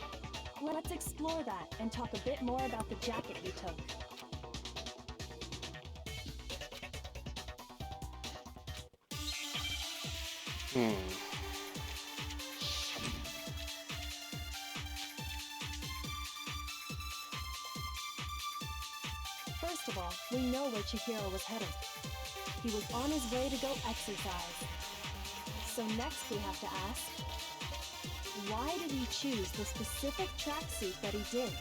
Speaker 18: Let's explore that and talk a bit more about the jacket you took. First of all, we know where Chihiro was headed. He was on his way to go exercise. So next we have to ask, why did he choose the specific tracksuit that he did?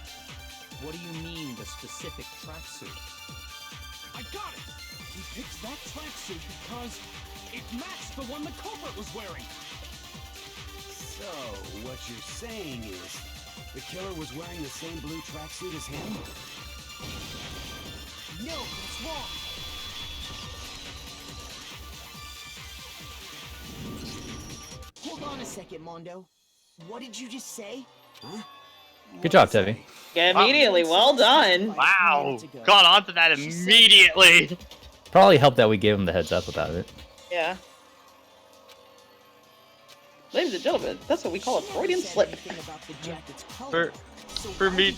Speaker 8: What do you mean, the specific tracksuit?
Speaker 7: I got it! He picked that tracksuit because it matched the one the culprit was wearing.
Speaker 11: So, what you're saying is, the killer was wearing the same blue tracksuit as him?
Speaker 16: No, that's wrong. Hold on a second, Mondo. What did you just say?
Speaker 11: Huh?
Speaker 5: Good job, Tevi.
Speaker 15: Yeah, immediately, well done.
Speaker 2: Wow. Got onto that immediately.
Speaker 5: Probably helped that we gave him the heads up about it.
Speaker 15: Yeah. Ladies and gentlemen, that's what we call a Freudian slip.
Speaker 2: For me,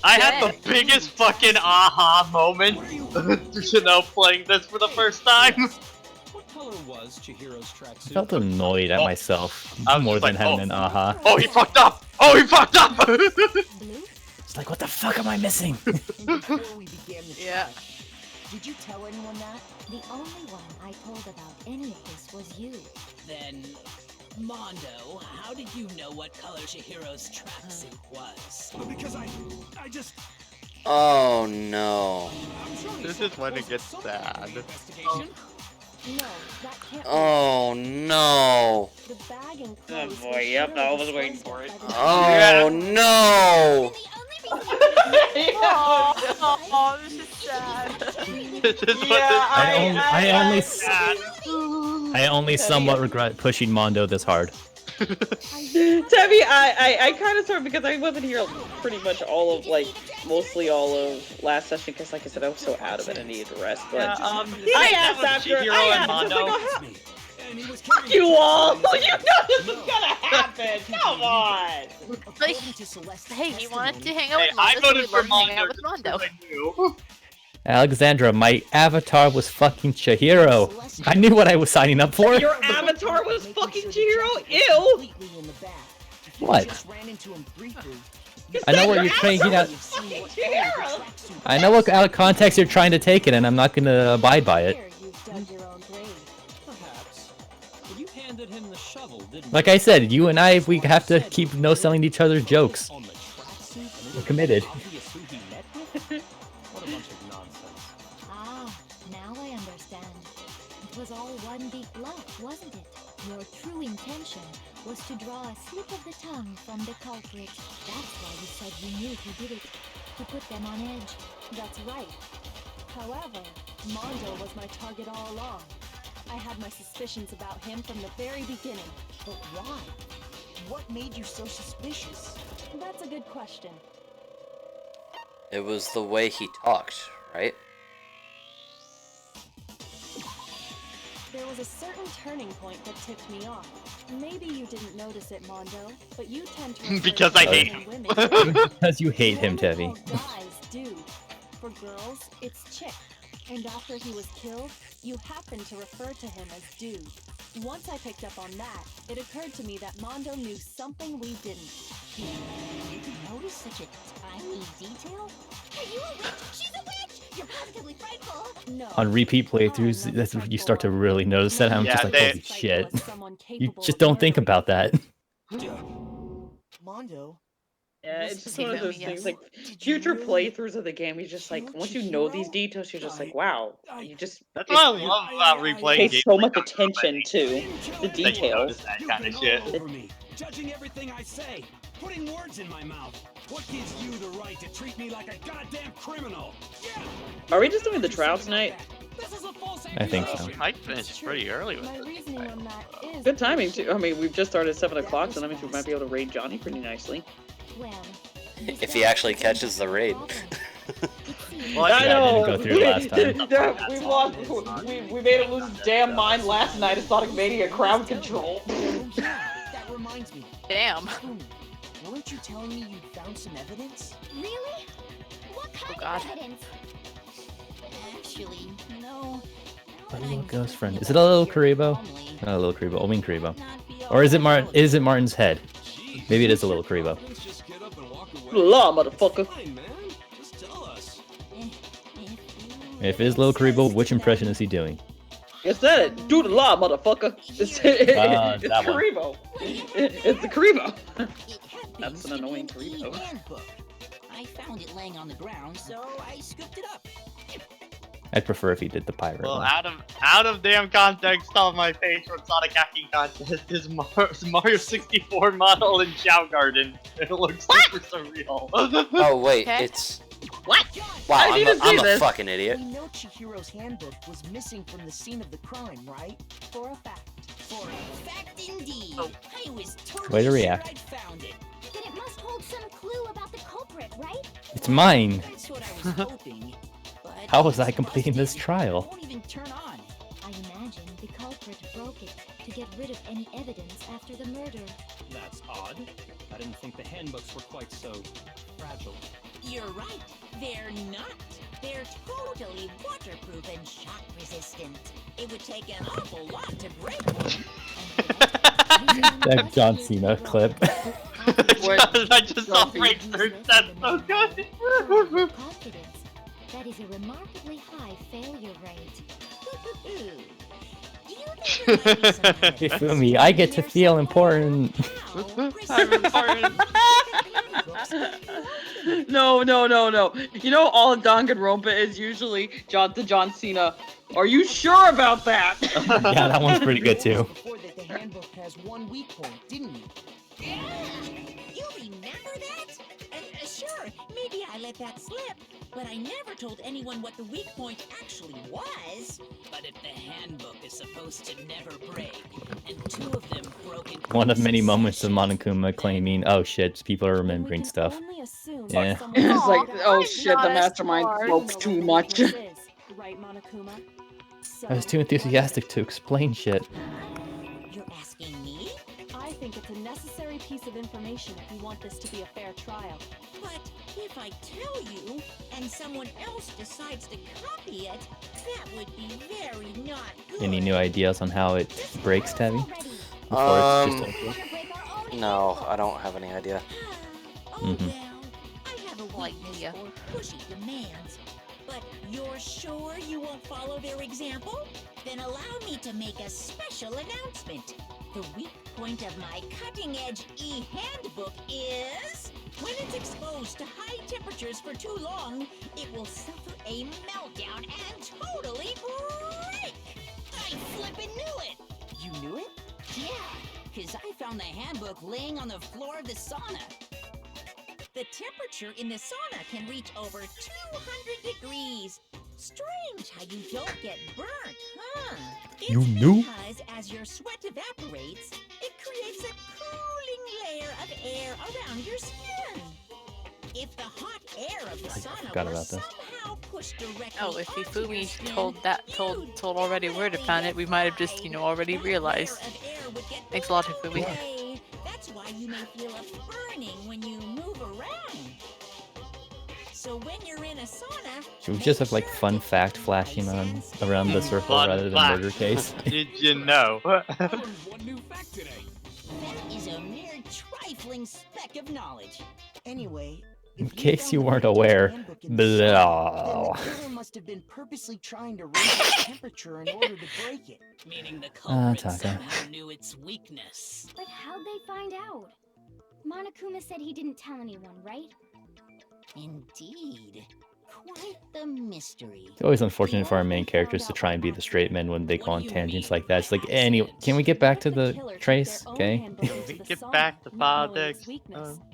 Speaker 2: I had the biggest fucking aha moment, you know, playing this for the first time.
Speaker 8: What color was Chihiro's
Speaker 5: I
Speaker 8: tracksuit?
Speaker 5: felt annoyed at myself
Speaker 2: I was
Speaker 5: more
Speaker 2: just
Speaker 5: than
Speaker 2: like,
Speaker 5: having
Speaker 2: oh.
Speaker 5: an aha.
Speaker 2: Oh, he fucked up! Oh, he fucked up!
Speaker 5: It's like, what the fuck am I missing?
Speaker 16: Before we began the
Speaker 1: Yeah.
Speaker 16: trial, did you tell anyone that?
Speaker 6: The only one I told about any of this was you.
Speaker 17: Then, Mondo, how did you know what color Chihiro's tracksuit was?
Speaker 11: Because I just...
Speaker 3: Oh no.
Speaker 2: This is when it gets sad.
Speaker 18: No, that can't be.
Speaker 3: Oh no.
Speaker 18: The bag and
Speaker 15: Oh
Speaker 18: clothes
Speaker 15: boy,
Speaker 18: were
Speaker 15: yep, I
Speaker 18: surely
Speaker 15: was waiting
Speaker 18: disposed
Speaker 15: for it.
Speaker 18: of by the
Speaker 3: Oh no.
Speaker 1: Oh, this is sad.
Speaker 2: This is what
Speaker 5: I only somewhat regret pushing Mondo this hard.
Speaker 15: Tevi, I kind of sort of, because I wasn't here pretty much all of, like, mostly all of last session, because like I said, I was so out of it, I needed to rest, but I asked after, fuck you all! You know this was gonna happen! Come on!
Speaker 1: Like, hey, he wanted to hang out with
Speaker 2: I
Speaker 1: Mondo, so we
Speaker 2: voted for
Speaker 1: let him hang out
Speaker 2: Mondo
Speaker 1: with
Speaker 2: just
Speaker 1: Mondo.
Speaker 5: Alexandra, my avatar was fucking Chihiro. I knew what I was signing up for.
Speaker 15: Your avatar was fucking Chihiro? Ew!
Speaker 5: What? I know what you're trying to get. I know what out of context you're trying to take it, and I'm not gonna abide by it. Like I said, you and I, we have to keep no-selling each other's jokes. We're committed.
Speaker 6: Ah, now I understand. It was all one big bluff, wasn't it? Your true intention was to draw a slip of the tongue from the culprit. That's why you said you knew who did it, to put them on edge.
Speaker 18: That's right. However, Mondo was my target all along. I had my suspicions about him from the very beginning.
Speaker 16: But why? What made you so suspicious?
Speaker 18: That's a good question.
Speaker 3: It was the way he talked, right?
Speaker 18: There was a certain turning point that tipped me off. Maybe you didn't notice it, Mondo, but you tend to
Speaker 2: because I hate him.
Speaker 5: Because you hate him, Tevi.
Speaker 18: Guys do. For girls, it's chick. And after he was killed, you happened to refer to him as dude. Once I picked up on that, it occurred to me that Mondo knew something we didn't.
Speaker 9: You can notice such a tiny detail?
Speaker 12: Are you a witch? She's a witch! You're positively frightful!
Speaker 18: No.
Speaker 5: On repeat playthroughs, that's when you start to really notice that. I'm just like, holy shit. You just don't think about that.
Speaker 16: Mondo?
Speaker 15: Yeah, it's just one of those things, like, future playthroughs of the game, you're just like, once you know these details, you're just like, wow. You just...
Speaker 2: That's what I love about replaying
Speaker 15: pay
Speaker 2: games.
Speaker 15: so much attention to the details.
Speaker 2: That kind of shit.
Speaker 7: Judging everything I say, putting words in my mouth. What gives you the right to treat me like a goddamn criminal? Yeah.
Speaker 15: Are we just doing the trial tonight?
Speaker 5: I think so.
Speaker 2: I finished pretty early with this.
Speaker 15: Good timing, too. I mean, we've just started at 7 o'clock, so that means we might be able to raid Johnny pretty nicely.
Speaker 3: If he actually catches the raid.
Speaker 15: Well, I know.
Speaker 5: Didn't go through last time.
Speaker 15: We lost. We made him lose his damn mind last night at Sonic Mania crowd control.
Speaker 16: That reminds me.
Speaker 1: Damn.
Speaker 16: Weren't you telling me you'd found some evidence?
Speaker 12: Really? What kind of evidence?
Speaker 9: Actually, no.
Speaker 5: A little ghost friend. Is it a little Karibo? Not a little Karibo. I mean Karibo. Or is it Martin's head? Maybe it is a little Karibo.
Speaker 15: La, motherfucker.
Speaker 5: If it is little Karibo, which impression is he doing?
Speaker 15: You said it. Do the law, motherfucker. It's Karibo. It's the Karibo. That's an annoying Karibo.
Speaker 9: I found it laying on the ground, so I scooped it up.
Speaker 5: I'd prefer if he did the pirate
Speaker 2: Well,
Speaker 5: one.
Speaker 2: out of damn context on my page for Sonic Hacking Contest is Mario 64 model in Chow Garden. It looks super surreal.
Speaker 3: Oh wait, it's...
Speaker 15: What?
Speaker 3: Wow,
Speaker 15: I didn't see
Speaker 3: I'm a
Speaker 15: this.
Speaker 3: fucking idiot.
Speaker 16: We know Chihiro's handbook was missing from the scene of the crime, right?
Speaker 18: For a fact.
Speaker 9: For a fact indeed. I was totally
Speaker 5: Way to
Speaker 9: sure
Speaker 5: react.
Speaker 9: I'd found it.
Speaker 12: Then it must hold some clue about the culprit, right?
Speaker 5: It's mine.
Speaker 9: That's what I was hoping. But
Speaker 5: How was I completing this trial?
Speaker 9: won't even turn on.
Speaker 6: I imagine the culprit broke it to get rid of any evidence after the murder.
Speaker 8: That's odd. I didn't think the handbooks were quite so fragile.
Speaker 9: You're right. They're not. They're totally waterproof and shock resistant. It would take an awful lot to break one.
Speaker 5: That John Cena clip.
Speaker 2: I just saw Frank's third. That's so good.
Speaker 6: Confidence. That is a remarkably high failure rate.
Speaker 5: You feel me? I get to feel important.
Speaker 15: No. You know, all of Danganronpa is usually the John Cena. Are you sure about that?
Speaker 5: Yeah, that one's pretty good too.
Speaker 16: Before that the handbook has one weak point, didn't you?
Speaker 9: You remember that? Sure, maybe I let that slip, but I never told anyone what the weak point actually was. But if the handbook is supposed to never break, and two of them broke in
Speaker 5: One of many moments of Monokuma claiming, oh shit, people are remembering stuff. Yeah.
Speaker 15: It's like, oh shit, the mastermind smokes too much.
Speaker 18: Right, Monokuma?
Speaker 5: I was too enthusiastic to explain shit.
Speaker 9: You're asking me?
Speaker 18: I think it's a necessary piece of information if you want this to be a fair trial.
Speaker 9: But if I tell you, and someone else decides to copy it, that would be very not good.
Speaker 5: Any new ideas on how it breaks, Tabby? Before it's just over?
Speaker 3: No, I don't have any idea.
Speaker 5: Mm-hmm.
Speaker 9: I have a weakness for pushy demands. But you're sure you won't follow their example? Then allow me to make a special announcement. The weak point of my cutting-edge e-handbook is... when it's exposed to high temperatures for too long, it will suffer a meltdown and totally break! I flippin' knew it!
Speaker 16: You knew it?
Speaker 9: Yeah, because I found the handbook laying on the floor of the sauna. The temperature in the sauna can reach over 200 degrees. Strange how you don't get burnt, huh?
Speaker 5: You knew?
Speaker 9: Because as your sweat evaporates, it creates a cooling layer of air around your skin. If the hot air of the sauna
Speaker 5: forgot
Speaker 9: were
Speaker 5: about this.
Speaker 9: somehow pushed directly
Speaker 1: Oh, if
Speaker 9: onto
Speaker 1: Hifumi
Speaker 9: your skin,
Speaker 1: told already where to find it, we might have just, already realized. Thanks a lot, Hifumi.
Speaker 9: away. That's why you may feel a burning when you move around. So when you're in a sauna,
Speaker 5: Should we just have like fun fact flashing on around the circle
Speaker 2: Fun
Speaker 5: rather than
Speaker 2: fact.
Speaker 5: murder case?
Speaker 2: Did you know?
Speaker 7: One new fact today.
Speaker 9: that is a mere trifling speck of knowledge.
Speaker 16: Anyway,
Speaker 5: In case you weren't aware, blah.
Speaker 16: the killer must have been purposely trying to raise its temperature in order to break it.
Speaker 17: Meaning the culprit
Speaker 5: Taka.
Speaker 17: somehow knew its weakness.
Speaker 10: But how'd they find out? Monokuma said he didn't tell anyone, right?
Speaker 9: Indeed. Quite the mystery.
Speaker 5: It's always unfortunate for our main characters to try and be the straight men when they go on tangents like that. It's like, can we get back to the trace? Okay.
Speaker 2: Get back to politics.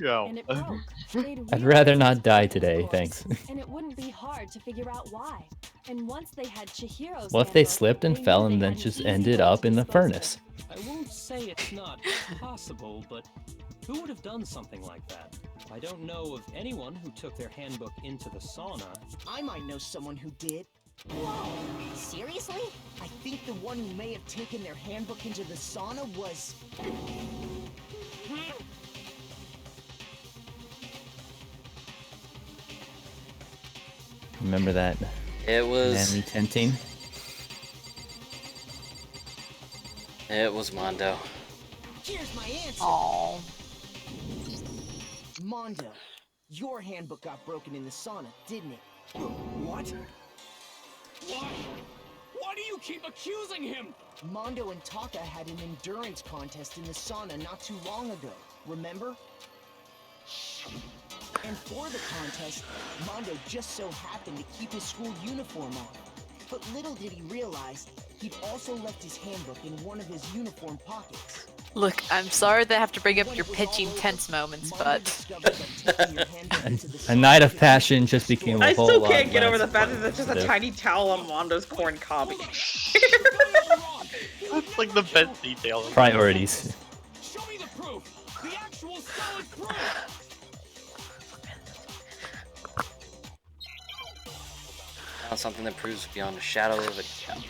Speaker 2: Go.
Speaker 18: And it broke. They'd
Speaker 5: I'd
Speaker 18: realized
Speaker 5: rather not
Speaker 18: its
Speaker 5: die
Speaker 18: purpose,
Speaker 5: today, thanks.
Speaker 18: and it wouldn't be hard to figure out why. And once they had Chihiro's
Speaker 5: What if they
Speaker 18: handbook,
Speaker 5: slipped and
Speaker 18: they
Speaker 5: fell
Speaker 18: knew
Speaker 5: and
Speaker 18: they
Speaker 5: then
Speaker 18: had an
Speaker 5: just
Speaker 18: easy
Speaker 5: ended
Speaker 18: way
Speaker 5: up
Speaker 18: to
Speaker 5: in the
Speaker 18: dispose of
Speaker 5: furnace?
Speaker 8: I won't say it's not possible, but who would have done something like that? I don't know of anyone who took their handbook into the sauna.
Speaker 16: I might know someone who did.
Speaker 9: Whoa! Seriously?
Speaker 16: I think the one who may have taken their handbook into the sauna was...
Speaker 5: Remember that
Speaker 3: It was.
Speaker 5: manly tenting?
Speaker 3: It was Mondo.
Speaker 16: Here's my answer.
Speaker 1: Aww.
Speaker 16: Mondo, your handbook got broken in the sauna, didn't it?
Speaker 7: What? Why? Why do you keep accusing him?
Speaker 16: Mondo and Taka had an endurance contest in the sauna not too long ago, remember? And for the contest, Mondo just so happened to keep his school uniform on. But little did he realize, he'd also left his handbook in one of his uniform pockets.
Speaker 1: Look, I'm sorry that I have to bring up your pitching tense moments, but...
Speaker 5: A night of passion just became a
Speaker 15: I
Speaker 5: whole
Speaker 15: still
Speaker 5: lot
Speaker 15: can't get over
Speaker 5: less
Speaker 15: the fact that that's just a
Speaker 5: positive.
Speaker 15: tiny towel on Mondo's corn cobby.
Speaker 2: That's like the best detail.
Speaker 5: Priorities.
Speaker 7: Show me the proof. The actual solid proof.
Speaker 3: Found something that proves beyond a shadow of a doubt.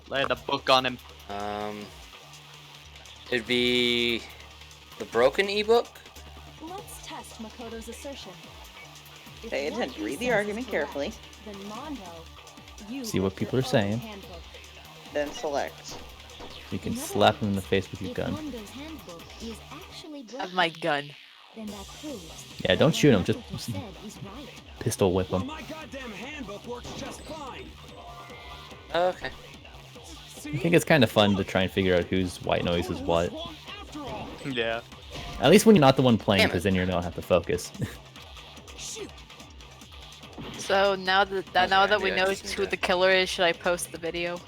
Speaker 2: Lay the book on him.
Speaker 3: It'd be the broken ebook.
Speaker 18: Let's test Makoto's assertion. If
Speaker 15: Pay
Speaker 18: what
Speaker 15: attention.
Speaker 18: he
Speaker 15: Read the
Speaker 18: says
Speaker 15: argument
Speaker 18: is correct,
Speaker 15: carefully.
Speaker 18: Then Mondo, you
Speaker 5: See what
Speaker 18: get
Speaker 5: people
Speaker 18: your
Speaker 5: are saying.
Speaker 18: own handbook.
Speaker 15: Then select.
Speaker 5: You can slap him in the face with your
Speaker 6: If
Speaker 5: gun.
Speaker 6: Mondo's handbook is actually broken,
Speaker 1: Of my gun.
Speaker 6: then that proves
Speaker 5: Yeah, don't
Speaker 6: that
Speaker 5: shoot him,
Speaker 6: what
Speaker 5: just
Speaker 6: Makoto said is right.
Speaker 5: pistol whip
Speaker 7: Well,
Speaker 5: him.
Speaker 7: my goddamn handbook works just fine.
Speaker 3: Okay.
Speaker 5: I think it's kind of fun to try and figure out whose white noise is what.
Speaker 2: Yeah.
Speaker 5: At least when you're not the one playing,
Speaker 3: Damn it.
Speaker 5: because then you don't have to focus.
Speaker 1: So now that we
Speaker 3: maybe I
Speaker 1: know
Speaker 3: just need
Speaker 1: who
Speaker 3: to-
Speaker 1: the killer is, should I post the video?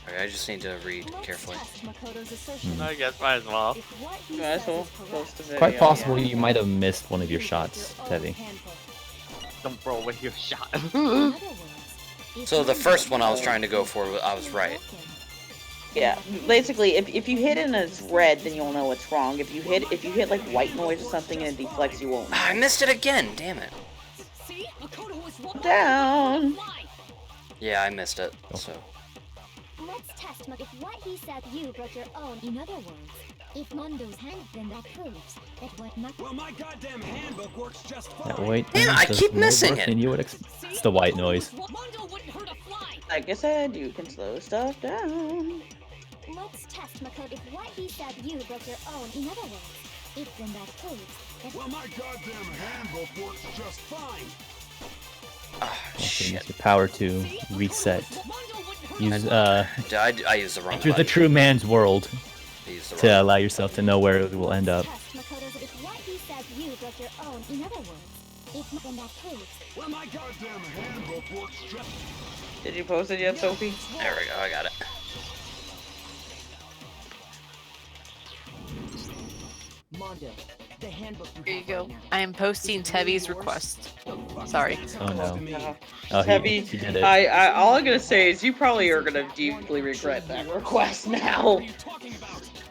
Speaker 3: Alright, I just need to read carefully.
Speaker 18: Test Makoto's assertion.
Speaker 2: I guess might as well.
Speaker 18: If what he
Speaker 15: Might as
Speaker 18: says
Speaker 15: well
Speaker 18: is correct,
Speaker 15: post the video.
Speaker 5: Quite possible
Speaker 15: yeah.
Speaker 5: you might have missed one of your shots,
Speaker 18: your own
Speaker 5: Teddy.
Speaker 18: handbook.
Speaker 2: Don't roll with your shot.
Speaker 6: In other words, if
Speaker 3: So the
Speaker 6: Mondo's
Speaker 3: first one I was
Speaker 6: handbook
Speaker 3: trying to go
Speaker 6: is
Speaker 3: for, I was
Speaker 6: actually
Speaker 3: right.
Speaker 6: broken,
Speaker 15: Yeah, basically, if you hit and it's red, then you'll know it's wrong. If you hit like white noise or something and it deflects, you won't.
Speaker 3: Ah, I missed it again. Damn it.
Speaker 17: See? Makoto was wrong.
Speaker 15: Down.
Speaker 17: Why?
Speaker 3: Yeah, I missed it. So
Speaker 10: let's test If what he said you broke your own.
Speaker 6: In other words, if Mondo's hand, then that proves that what Makoto...
Speaker 7: Well, my goddamn handbook works just fine.
Speaker 5: That white
Speaker 3: Damn,
Speaker 5: noise
Speaker 3: I
Speaker 5: does
Speaker 3: keep
Speaker 5: more
Speaker 3: missing
Speaker 5: work
Speaker 3: it.
Speaker 5: than you would it's the white noise.
Speaker 17: Mondo wouldn't hurt a fly.
Speaker 15: Like I said, you can slow stuff down.
Speaker 10: Let's test Makoto. If what he said you broke your own.
Speaker 6: In other words, if then that proves that...
Speaker 13: Well, my goddamn handbook works just fine.
Speaker 3: ah,
Speaker 5: Okay,
Speaker 3: shit.
Speaker 5: use your power to reset.
Speaker 17: Mondo wouldn't hurt
Speaker 5: Use
Speaker 3: I used the wrong
Speaker 5: enter the
Speaker 3: button.
Speaker 5: true man's world
Speaker 3: I used the
Speaker 5: to
Speaker 3: wrong
Speaker 5: allow yourself to know where it will end up.
Speaker 10: If what he says you broke your own, in other words, it's not in that case.
Speaker 13: Well, my goddamn handbook works just.
Speaker 15: Did you post it yet, Sophie?
Speaker 3: There we go, I got it.
Speaker 16: Mondo, the handbook
Speaker 1: Here you go. I am posting Tevi's request. Sorry.
Speaker 5: Oh no.
Speaker 15: Yeah.
Speaker 5: Oh,
Speaker 15: Heavy.
Speaker 5: he did it.
Speaker 15: All I'm gonna say is you probably are gonna deeply regret that request now.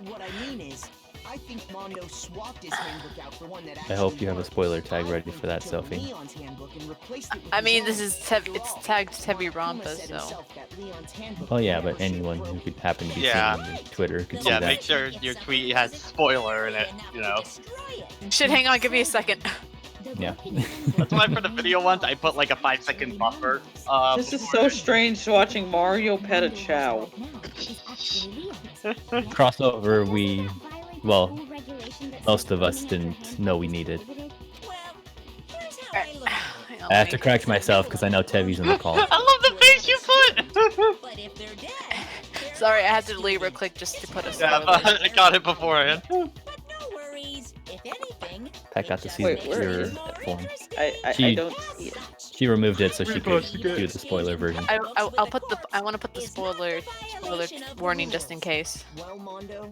Speaker 16: What I mean is, I think Mondo swapped his handbook out for one that
Speaker 5: I hope you have a spoiler tag ready for that, Sophie.
Speaker 16: Leon's handbook and replaced it with
Speaker 1: I mean,
Speaker 16: his
Speaker 1: this
Speaker 16: own.
Speaker 1: is it's tagged Tevi Rampa,
Speaker 16: said
Speaker 1: so.
Speaker 16: himself that Leon's handbook
Speaker 5: Oh yeah,
Speaker 16: never
Speaker 5: but anyone who could happen to be
Speaker 2: Yeah.
Speaker 5: seeing on Twitter could see
Speaker 2: Yeah,
Speaker 5: that.
Speaker 2: make sure your tweet has spoiler in it, you know.
Speaker 1: Shit, hang on, give me a second.
Speaker 5: Yeah.
Speaker 2: That's why for the video ones, I put like a 5-second buffer.
Speaker 15: This is so strange watching Mario pet a Chow.
Speaker 5: Crossover well, most of us didn't know we needed. I have to correct myself because I know Tevi's in the call.
Speaker 2: I love the face you put!
Speaker 1: Sorry, I had to Libra click just to put a
Speaker 2: Yeah,
Speaker 1: spoiler.
Speaker 2: but I got it beforehand.
Speaker 5: Pat got to see
Speaker 15: Wait,
Speaker 5: the
Speaker 15: where
Speaker 5: pure
Speaker 15: is-
Speaker 5: form.
Speaker 15: I don't see it.
Speaker 5: She removed it so she could do the spoiler version.
Speaker 1: I'll put the. I want to put the spoiler warning just in case.
Speaker 16: Well, Mondo,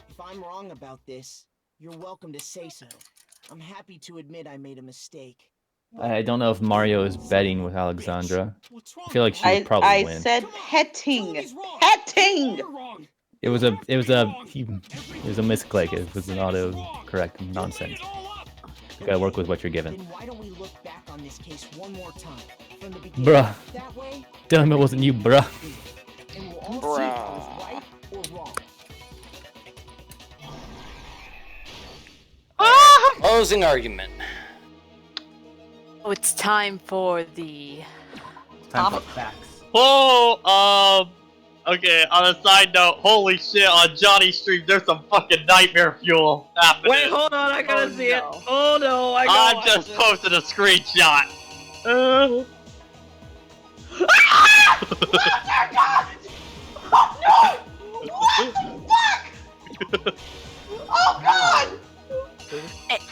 Speaker 16: if I'm wrong about this, you're welcome to say so. I'm happy to admit I made a mistake.
Speaker 5: I don't know if Mario is betting with Alexandra. I feel like she would probably
Speaker 15: I
Speaker 5: win.
Speaker 15: said petting. Petting.
Speaker 5: It was a misclick. It was an auto-correct nonsense. You gotta work with what you're given.
Speaker 16: Then why don't we look back on this case one more time from the beginning?
Speaker 5: Bruh.
Speaker 16: That way,
Speaker 5: Tell him it wasn't you, bruh.
Speaker 16: and we'll all see if I was right or wrong.
Speaker 3: Closing argument.
Speaker 1: Oh, it's time for the.
Speaker 14: Time for facts.
Speaker 2: Oh, okay, on a side note, holy shit, on Johnny's stream, there's some fucking nightmare fuel happening.
Speaker 15: Wait, hold on, I gotta see it. Oh no, I
Speaker 2: I
Speaker 15: gotta
Speaker 2: just
Speaker 15: watch
Speaker 2: posted a screenshot.
Speaker 15: it. Oh my god! Oh no! What the fuck? Oh god!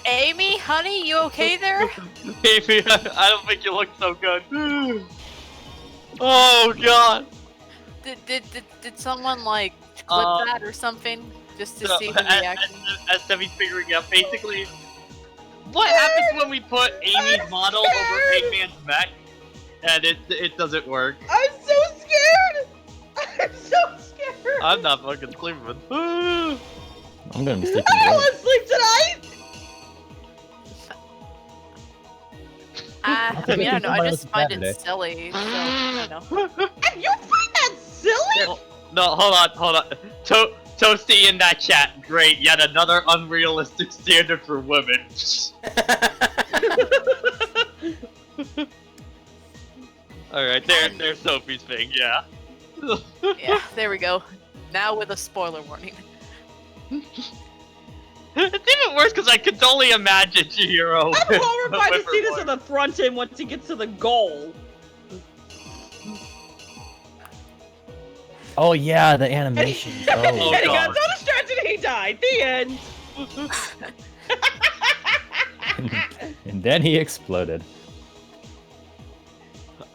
Speaker 1: Amy, honey, you okay there?
Speaker 2: Maybe, I don't think you look so good. Oh god.
Speaker 1: Did someone like clip that or something just to see the reaction?
Speaker 2: As Debbie's figuring out, basically, what happens when we put Amy's model over Eggman's mech, and it doesn't work.
Speaker 15: I'm so scared! I'm so scared!
Speaker 2: I'm not fucking sleeping.
Speaker 5: I'm gonna be sleeping
Speaker 15: I don't
Speaker 5: great.
Speaker 15: want to sleep tonight!
Speaker 1: I mean, I don't know. I just find
Speaker 5: Saturday.
Speaker 1: it silly. So, I don't know.
Speaker 15: And you find that silly?
Speaker 2: No, hold on. Toasty in that chat. Great, yet another unrealistic standard for women. Alright, there's Sophie's thing, yeah.
Speaker 1: Yeah, there we go. Now with a spoiler warning.
Speaker 2: It's even worse because I could only imagine Chihiro.
Speaker 15: I'm horrified to see this in the front end once he gets to the goal.
Speaker 5: Oh yeah, the animation.
Speaker 15: And
Speaker 5: Oh.
Speaker 15: he got so distracted he died. The end.
Speaker 5: And then he exploded.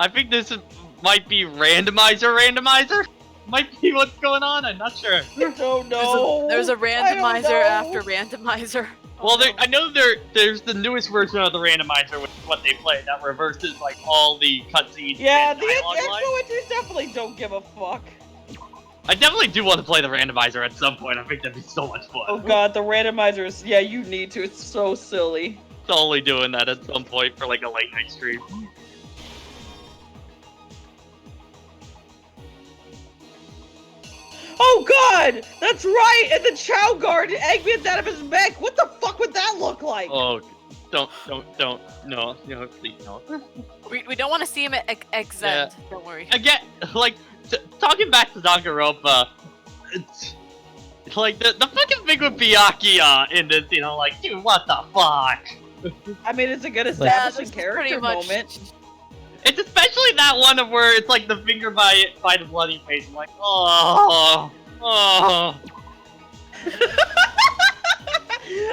Speaker 2: I think this might be randomizer? Might be what's going on, I'm not sure.
Speaker 15: I don't know.
Speaker 1: There's a
Speaker 15: I don't
Speaker 1: randomizer
Speaker 15: know.
Speaker 1: after randomizer.
Speaker 2: Well, I know there's the newest version of the randomizer, which is what they play, that reverses like all the cutscenes.
Speaker 15: Yeah,
Speaker 2: and
Speaker 15: the
Speaker 2: dialogue lines.
Speaker 15: influencers definitely don't give a fuck.
Speaker 2: I definitely do want to play the randomizer at some point. I think that'd be so much fun.
Speaker 15: Oh god, the randomizers. Yeah, you need to. It's so silly.
Speaker 2: Totally doing that at some point for like a late night stream.
Speaker 15: Oh god! That's right! And the Chow Guard Eggman's out of his mech! What the fuck would that look like?
Speaker 2: Oh, don't, no, please, no.
Speaker 1: We don't want to see him at Exend. Don't worry.
Speaker 2: Again, like, talking back to Danganronpa, it's like, the fucking thing with Byakuya in this, like, dude, what the fuck?
Speaker 15: I mean, it's a good
Speaker 1: Yeah,
Speaker 15: establishing
Speaker 1: this is
Speaker 15: character
Speaker 1: pretty much-
Speaker 15: moment.
Speaker 2: It's especially that one of where it's like the finger by the bloody face. I'm like, oh.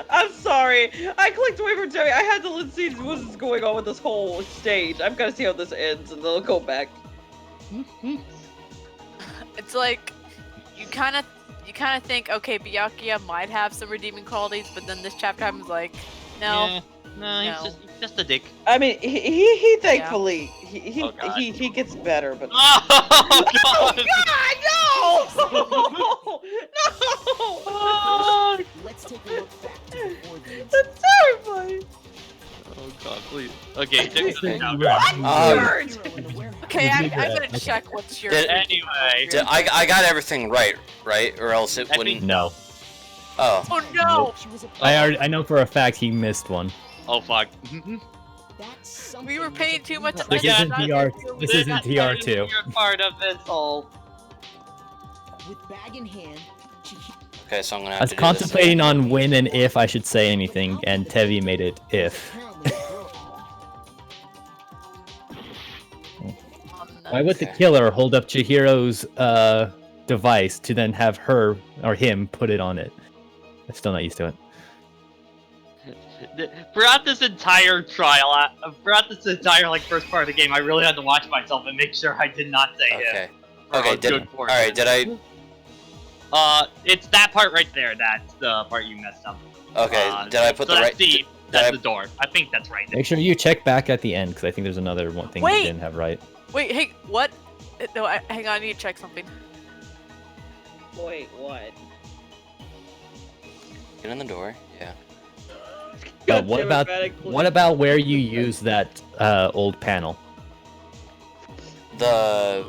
Speaker 15: I'm sorry. I clicked away from Terry. I had to see what's going on with this whole stage. I've got to see how this ends, and then I'll go back.
Speaker 1: It's like you kind of think, okay, Byakuya might have some redeeming qualities, but then this chapter happens like, no.
Speaker 2: Yeah, he's just a dick.
Speaker 15: I mean, he thankfully he gets better, but
Speaker 2: oh god!
Speaker 15: Oh god, no!
Speaker 16: Let's take a look back to before the incident.
Speaker 15: That's terrifying.
Speaker 2: Oh god, please. Okay, check this out.
Speaker 1: Okay, I'm gonna check what's your.
Speaker 2: Anyway,
Speaker 3: I got everything right, or else it wouldn't.
Speaker 5: No.
Speaker 3: Oh.
Speaker 1: Oh no!
Speaker 5: I know for a fact he missed one.
Speaker 2: Oh fuck.
Speaker 1: We were paying too much
Speaker 5: This isn't TR. This isn't TR2.
Speaker 2: Part of this whole.
Speaker 16: With bag in hand,
Speaker 3: Okay, so I'm gonna
Speaker 5: I
Speaker 3: have
Speaker 5: was
Speaker 3: to do
Speaker 5: contemplating on when and if I should say anything, and Tevi made it if. Why would the killer hold up Chihiro's device to then have her or him put it on it? I'm still not used to it.
Speaker 2: Throughout this entire trial, throughout this entire first part of the game, I really had to watch myself and make sure I did not say him.
Speaker 3: Okay, alright, did I...
Speaker 2: It's that part right there, that's the part you messed up.
Speaker 3: Okay, did I put the right...
Speaker 2: That's the door. I think that's right.
Speaker 5: Make sure you check back at the end, because I think there's another one thing you didn't have right.
Speaker 1: Wait, hey, what? No, hang on, I need to check something.
Speaker 15: Wait, what?
Speaker 3: Get in the door, yeah.
Speaker 5: What about where you use that old panel?
Speaker 3: The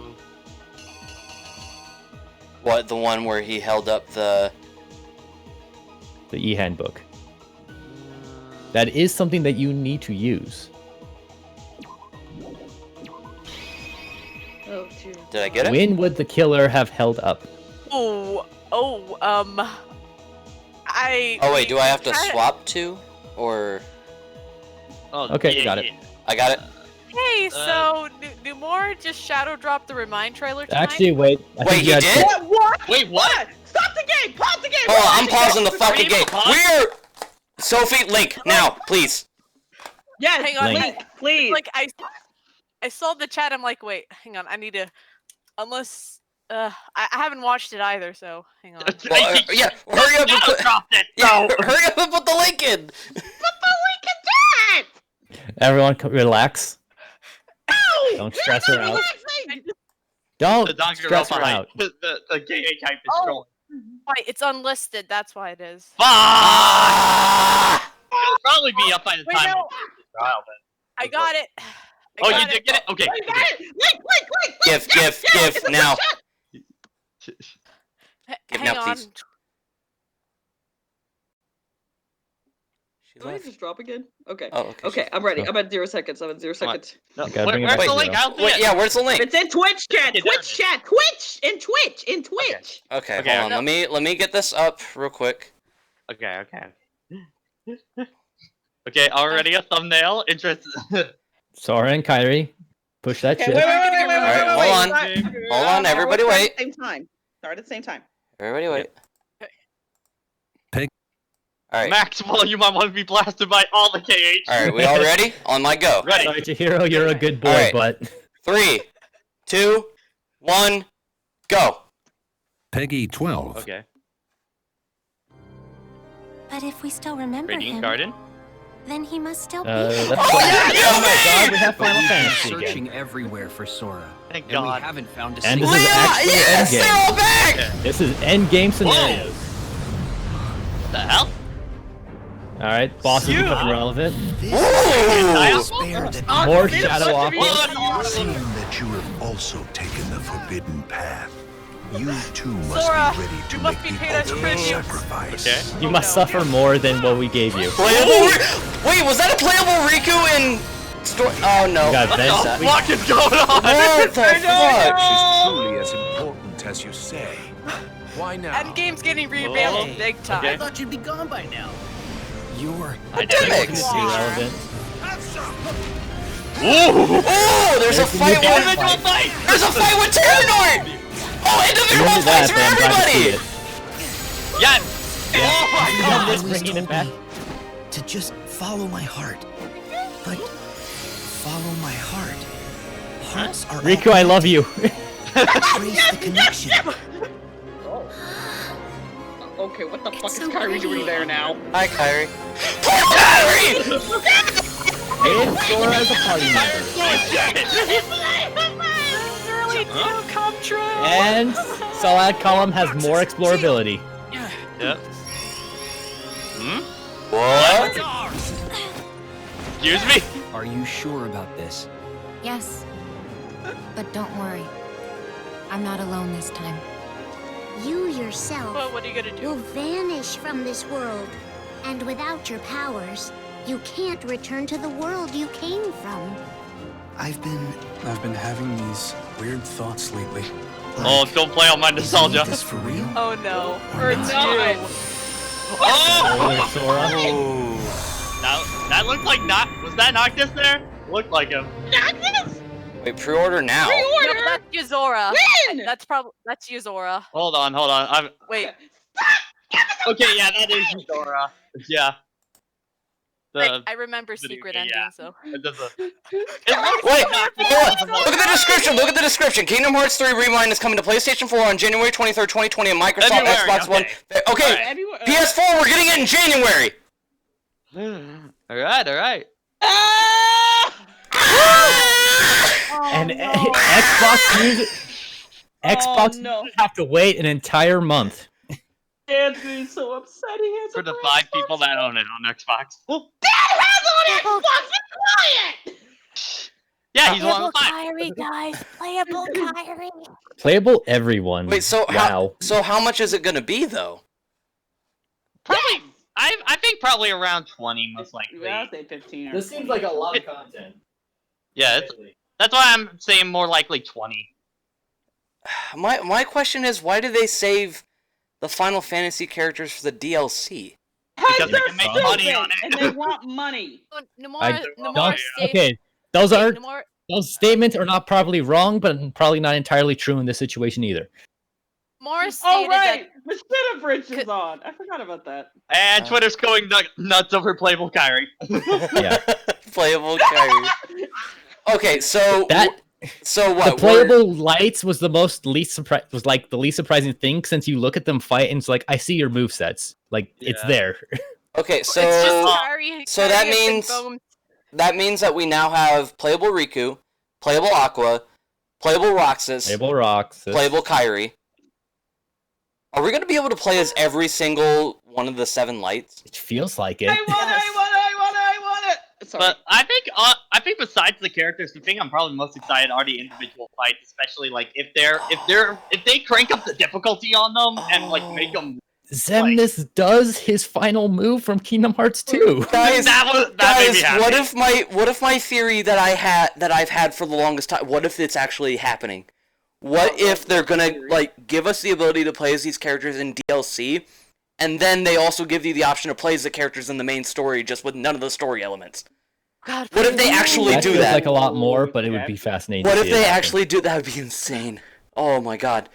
Speaker 3: one where he held up the
Speaker 5: e-handbook. That is something that you need to use.
Speaker 15: Oh, dear.
Speaker 3: Did I get it?
Speaker 5: When would the killer have held up?
Speaker 3: Oh wait, do I have to swap to? Or...
Speaker 2: Oh,
Speaker 5: okay, you got it.
Speaker 3: I got it.
Speaker 1: Hey, so Numore just shadow dropped the Remind trailer tonight?
Speaker 5: Actually, wait.
Speaker 3: Wait, he did?
Speaker 15: What?
Speaker 2: Wait, what?
Speaker 15: Stop the game! Pause the game!
Speaker 3: Hold on, I'm pausing the fucking game. We're... Sophie, Link, now, please.
Speaker 15: Yes,
Speaker 1: hang on,
Speaker 15: Link, please.
Speaker 1: Like, I saw the chat, I'm like, wait, hang on, I need to... Unless... I haven't watched it either, so hang on.
Speaker 3: Well, yeah, hurry up and put... hurry up and put the link in!
Speaker 15: Put the link in chat!
Speaker 5: Everyone, relax.
Speaker 15: Ow!
Speaker 5: Don't stress her out. Don't stress her out.
Speaker 2: The KA type is strong.
Speaker 1: Why, it's unlisted, that's why it is.
Speaker 2: It'll probably be up by the time
Speaker 1: no.
Speaker 2: of the trial, then.
Speaker 1: I got it.
Speaker 2: Oh, you did get it? Okay.
Speaker 15: Oh, you got it! Link!
Speaker 3: Give, now. Give
Speaker 1: Hang
Speaker 3: now,
Speaker 1: on.
Speaker 3: please.
Speaker 15: Did I just drop again? Okay.
Speaker 3: Oh, okay.
Speaker 15: Okay, I'm ready. I'm at 0 seconds. I'm at 0 seconds.
Speaker 2: No,
Speaker 5: gotta bring it
Speaker 2: where's
Speaker 5: back
Speaker 2: the
Speaker 5: to
Speaker 2: link?
Speaker 5: zero.
Speaker 2: I don't see
Speaker 3: Wait,
Speaker 2: it.
Speaker 3: yeah, where's the link?
Speaker 15: It's in Twitch chat.
Speaker 2: Okay,
Speaker 15: Twitch chat. Twitch in Twitch.
Speaker 3: Okay, hold on. Let me get this up real quick.
Speaker 2: Okay. Okay, already a thumbnail. Interesting.
Speaker 5: Sora and Kairi, push that shit.
Speaker 15: Wait.
Speaker 3: Alright, hold on, everybody wait.
Speaker 15: Start at the same time.
Speaker 3: Everybody wait.
Speaker 11: Pig.
Speaker 3: Alright.
Speaker 2: Maxwell, you might want to be blasted by all the KH.
Speaker 3: Alright, we all ready? On my go.
Speaker 2: Ready.
Speaker 5: Sorry, Chihiro, you're a good boy,
Speaker 3: Alright.
Speaker 5: but...
Speaker 3: 3, 2, 1, go!
Speaker 11: Peggy 12.
Speaker 2: Okay.
Speaker 12: But if we still remember
Speaker 2: Radiant
Speaker 12: him,
Speaker 2: Garden.
Speaker 12: then he must still be
Speaker 5: That's
Speaker 12: here.
Speaker 5: oh my god, we have Final Fantasy
Speaker 13: Searching
Speaker 5: again.
Speaker 13: everywhere for Sora.
Speaker 2: Thank
Speaker 13: And
Speaker 2: God.
Speaker 13: we haven't found a
Speaker 5: And
Speaker 13: single
Speaker 5: this is actually
Speaker 3: Yes, they're all back!
Speaker 5: This is endgame scenarios.
Speaker 2: What the hell?
Speaker 5: Alright, bosses become relevant.
Speaker 3: Ooh!
Speaker 5: More Shadow Opera.
Speaker 19: Seeing that you have also taken the forbidden path, you too must
Speaker 1: Sora,
Speaker 19: be ready to
Speaker 1: you
Speaker 19: make
Speaker 1: must be
Speaker 19: the
Speaker 1: paid us
Speaker 19: ultimate
Speaker 1: tribute.
Speaker 19: sacrifice.
Speaker 2: Okay.
Speaker 5: You must suffer more than what we gave you.
Speaker 3: Wait, was that a playable Riku in... Oh no.
Speaker 5: You got
Speaker 2: What
Speaker 5: Venge.
Speaker 2: the fuck is going on?
Speaker 3: What the fuck?
Speaker 19: Is truly as important as you say. Why now?
Speaker 1: Endgame's getting revamped big time.
Speaker 2: Okay.
Speaker 13: I thought you'd be gone by now. You're
Speaker 3: Academics.
Speaker 5: Irrelevant.
Speaker 3: Oh, there's a fight with There's a fight with Terranort! Oh, individual fights for everybody!
Speaker 2: Yes!
Speaker 5: Yeah.
Speaker 2: Oh my god!
Speaker 5: Just bringing it back.
Speaker 20: To just follow my heart. But follow my heart. Hearts are
Speaker 5: Riku, I love you.
Speaker 20: trace the connection.
Speaker 15: Okay, what the fuck is Kyrie doing there now?
Speaker 3: Hi, Kyrie. Poor Kyrie!
Speaker 5: And Sora's a party member.
Speaker 1: Come true.
Speaker 5: And Salad Column has more explorability.
Speaker 2: Yep.
Speaker 3: What?
Speaker 2: Excuse me?
Speaker 20: Are you sure about this?
Speaker 21: Yes. But don't worry. I'm not alone this time.
Speaker 12: You yourself
Speaker 1: Well, what are you gonna do?
Speaker 12: will vanish from this world. And without your powers, you can't return to the world you came from.
Speaker 11: I've been having these weird thoughts lately.
Speaker 2: Oh, don't play on my nostalgia.
Speaker 11: Is this for real?
Speaker 1: Oh no.
Speaker 11: Or
Speaker 1: Or it's
Speaker 11: not?
Speaker 1: you.
Speaker 2: Oh!
Speaker 5: Sora.
Speaker 2: That looked like not. Was that Noctis there? Looked like him.
Speaker 3: Wait, pre-order now.
Speaker 1: No, but that's Yuzora.
Speaker 15: When?
Speaker 1: That's Yuzora.
Speaker 2: Hold on. I'm.
Speaker 1: Wait.
Speaker 2: Okay, yeah, that is Yuzora. Yeah.
Speaker 1: I remember secret ending, so.
Speaker 2: It doesn't.
Speaker 3: Wait, hold on. Look at the description. Look at the description. Kingdom Hearts 3 Rewind is coming to PlayStation 4 on January 23rd, 2020, and Microsoft
Speaker 2: February,
Speaker 3: Xbox One. Okay,
Speaker 2: Right.
Speaker 3: PS4, we're getting it in January.
Speaker 2: All right.
Speaker 5: And Xbox Music. Xbox
Speaker 15: no.
Speaker 5: have to wait an entire month.
Speaker 15: Anthony's so upset. He has
Speaker 2: For the 5 people that own it on Xbox.
Speaker 15: Dad has on Xbox. Be quiet.
Speaker 2: Yeah, he's one of
Speaker 12: Playable
Speaker 2: the 5.
Speaker 12: Kyrie, guys. Playable Kyrie.
Speaker 5: Playable everyone.
Speaker 3: Wait, so
Speaker 5: wow.
Speaker 3: how much is it gonna be though?
Speaker 2: Probably. I think probably around 20, most likely.
Speaker 15: Yeah, I'll say 15. Or
Speaker 14: This seems like a lot of content.
Speaker 2: Yeah, that's why I'm saying more likely 20.
Speaker 3: My question is, why did they save the Final Fantasy characters for the DLC?
Speaker 2: Because they
Speaker 15: they're
Speaker 2: can make
Speaker 15: stupid,
Speaker 2: money on it.
Speaker 15: and they want money.
Speaker 5: Okay, those aren't. Those statements are not probably wrong, but probably not entirely true in this situation either.
Speaker 1: Morris
Speaker 15: Oh
Speaker 1: stated
Speaker 15: right, Machina Bridge is on. I forgot about that.
Speaker 2: And Twitter's going nuts over playable Kyrie.
Speaker 5: Yeah.
Speaker 3: Playable Kyrie. Okay, so
Speaker 5: that.
Speaker 3: So what?
Speaker 5: The playable lights was the least surprising thing, since you look at them fight and it's like, I see your movesets. Like it's there.
Speaker 3: Okay, so
Speaker 1: It's just Kyrie,
Speaker 3: so that
Speaker 1: Kyrie has been
Speaker 3: means
Speaker 1: boned.
Speaker 3: that we now have playable Riku, playable Aqua, playable Roxas, playable Kyrie. Are we gonna be able to play as every single one of the 7 lights?
Speaker 5: It feels like it.
Speaker 15: I want it. Sorry.
Speaker 2: But I think besides the characters, the thing I'm probably most excited are the individual fights, especially like if they crank up the difficulty on them and like make them.
Speaker 5: Xemnas does his final move from Kingdom Hearts 2.
Speaker 3: Guys,
Speaker 2: that made me happy.
Speaker 3: what if my theory that I've had for the longest time, what if it's actually happening? What if they're gonna like give us the ability to play as these characters in DLC, and then they also give you the option to play as the characters in the main story just with none of the story elements?
Speaker 1: God,
Speaker 3: what if they actually do
Speaker 5: feels
Speaker 3: that?
Speaker 5: Like a lot more, but it would be fascinating.
Speaker 3: What
Speaker 5: to
Speaker 3: if
Speaker 5: see it
Speaker 3: they
Speaker 5: happen.
Speaker 3: actually do? That would be insane. Oh my god.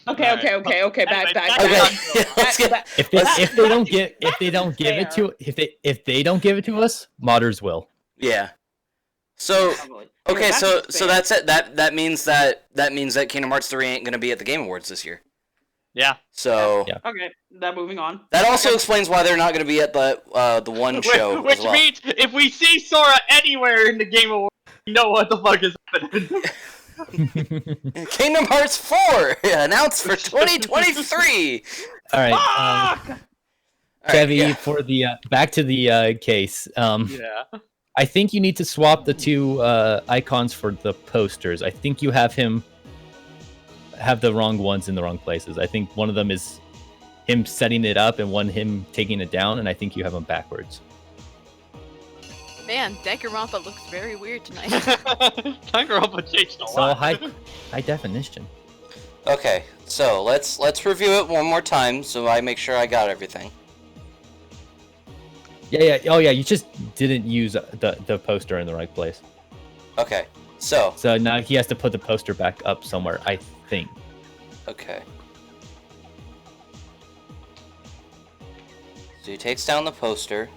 Speaker 15: Okay, back.
Speaker 3: Okay, let's get.
Speaker 5: If they don't give it to us, modders will.
Speaker 3: Yeah. So okay,
Speaker 15: Yeah,
Speaker 3: so that's it. That means that Kingdom Hearts 3 ain't gonna be at the Game Awards this year.
Speaker 2: Yeah.
Speaker 3: So
Speaker 15: Okay, now moving on.
Speaker 3: that also explains why they're not gonna be at the one show
Speaker 2: Which
Speaker 3: as well.
Speaker 2: means if we see Sora anywhere in the Game Awards, you know what the fuck is happening.
Speaker 3: Kingdom Hearts 4 announced for 2023.
Speaker 5: All right, Chevy, for the back to the case.
Speaker 2: Yeah.
Speaker 5: I think you need to swap the 2 icons for the posters. I think you have him have the wrong ones in the wrong places. I think one of them is him setting it up and one him taking it down, and I think you have them backwards.
Speaker 1: Man, Danganronpa looks very weird tonight.
Speaker 2: Danganronpa changed a
Speaker 5: So
Speaker 2: lot.
Speaker 5: high definition.
Speaker 3: Okay, so let's review it one more time so I make sure I got everything.
Speaker 5: Yeah. Oh yeah, you just didn't use the poster in the right place.
Speaker 3: Okay, so.
Speaker 5: So now he has to put the poster back up somewhere, I think.
Speaker 3: Okay. So he takes down the poster.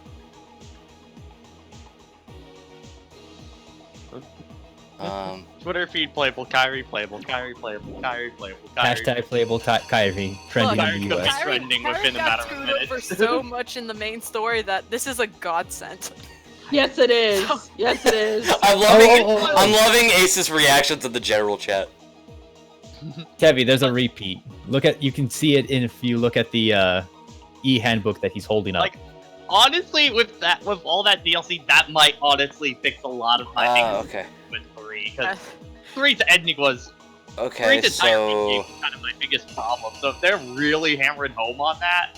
Speaker 2: Twitter feed playable, Kyrie playable, Kyrie playable, Kyrie playable, Kyrie.
Speaker 5: Hashtag playable Kyrie trending
Speaker 2: Kyrie
Speaker 5: in the US.
Speaker 2: trending within a matter of
Speaker 1: screwed
Speaker 2: minutes.
Speaker 1: over so much in the main story that this is a godsend.
Speaker 15: Yes, it is. Yes, it is.
Speaker 3: I'm loving Ace's reaction to the general chat.
Speaker 5: Tevi, there's a repeat. You can see it if you look at the e-handbook that he's holding up.
Speaker 2: Like, honestly, with all that DLC, that might honestly fix a lot of my things with 3. Because 3's ending was...
Speaker 3: Okay,
Speaker 2: 3's entire
Speaker 3: so...
Speaker 2: game was kind of my biggest problem. So if they're really hammering home on that,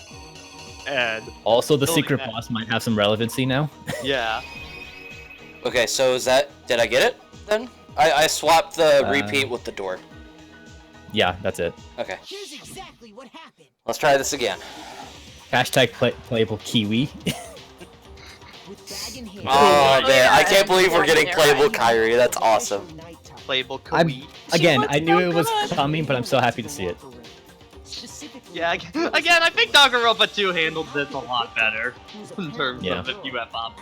Speaker 2: and...
Speaker 5: Also, the secret boss might have some relevancy now.
Speaker 2: Yeah.
Speaker 3: Okay, so is that... Did I get it, then? I swapped the repeat with the door.
Speaker 5: Yeah, that's it.
Speaker 3: Okay.
Speaker 16: Here's exactly what happened.
Speaker 3: Let's try this again.
Speaker 5: Hashtag playable Kiwi.
Speaker 3: Oh, man, I can't believe we're getting playable Kyrie. That's awesome.
Speaker 2: Playable Kyrie.
Speaker 5: Again, I knew it was coming, but I'm so happy to see it.
Speaker 2: Yeah, again, I think Danganronpa 2 handled this a lot better in terms of if you F-up.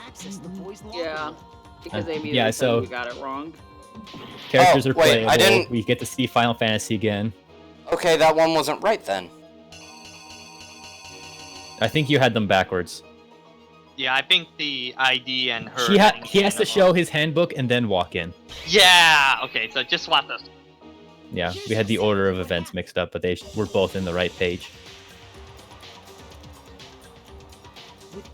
Speaker 15: Yeah, because they
Speaker 5: yeah, so
Speaker 15: we got it wrong.
Speaker 5: Characters are
Speaker 3: wait,
Speaker 5: playable.
Speaker 3: I didn't-
Speaker 5: We get to see Final Fantasy again.
Speaker 3: Okay, that one wasn't right then.
Speaker 5: I think you had them backwards.
Speaker 2: Yeah, I think the ID and her...
Speaker 5: He has to show his handbook and then walk in.
Speaker 2: Yeah! Okay, so just swap those.
Speaker 5: Yeah, we had the order of events mixed up, but they were both in the right page.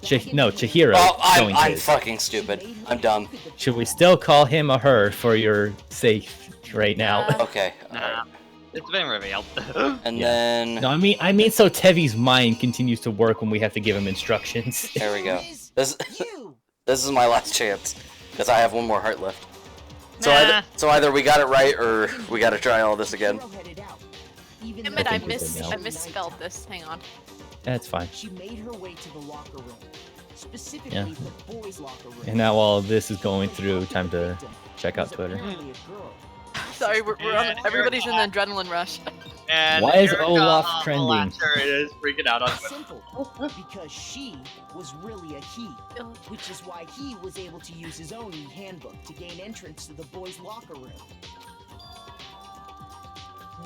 Speaker 5: Chihiro.
Speaker 3: Oh,
Speaker 5: showing
Speaker 3: I'm
Speaker 5: his.
Speaker 3: fucking stupid. I'm dumb.
Speaker 5: Should we still call him a her for your sake right now?
Speaker 3: Okay.
Speaker 2: It's been revealed.
Speaker 3: And then...
Speaker 5: No, I mean so Tevi's mind continues to work when we have to give him instructions.
Speaker 3: There we go. This is my last chance, because I have one more heart left. So either we got it right, or we gotta try all this again.
Speaker 1: Damn it, I misspelled this. Hang on.
Speaker 5: That's fine.
Speaker 16: She made her way to the locker room, specifically
Speaker 5: Yeah.
Speaker 16: the boys' locker room.
Speaker 5: And now while this is going through, time to check out Twitter.
Speaker 1: Sorry, we're on, everybody's in an adrenaline rush.
Speaker 2: And
Speaker 5: Why is
Speaker 2: Erica,
Speaker 5: Olaf trending?
Speaker 2: Latcher is freaking out on Twitter.
Speaker 16: Simple, because she was really a he, which is why he was able to use his own e-handbook to gain entrance to the boys' locker room.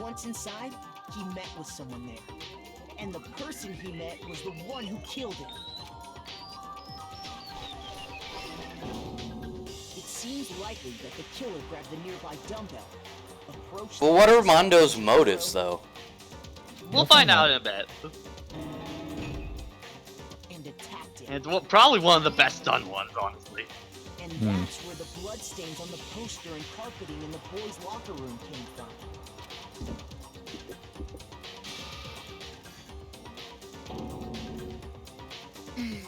Speaker 16: Once inside, he met with someone there, and the person he met was the one who killed him. It seems likely that the killer grabbed the nearby dumbbell, approached...
Speaker 3: Well, what are Mondo's motives, though?
Speaker 2: We'll find out in a bit.
Speaker 16: and attacked him.
Speaker 2: It's probably one of the best done ones, honestly.
Speaker 16: And that's where the bloodstains on the poster and carpeting in the boys' locker room came from.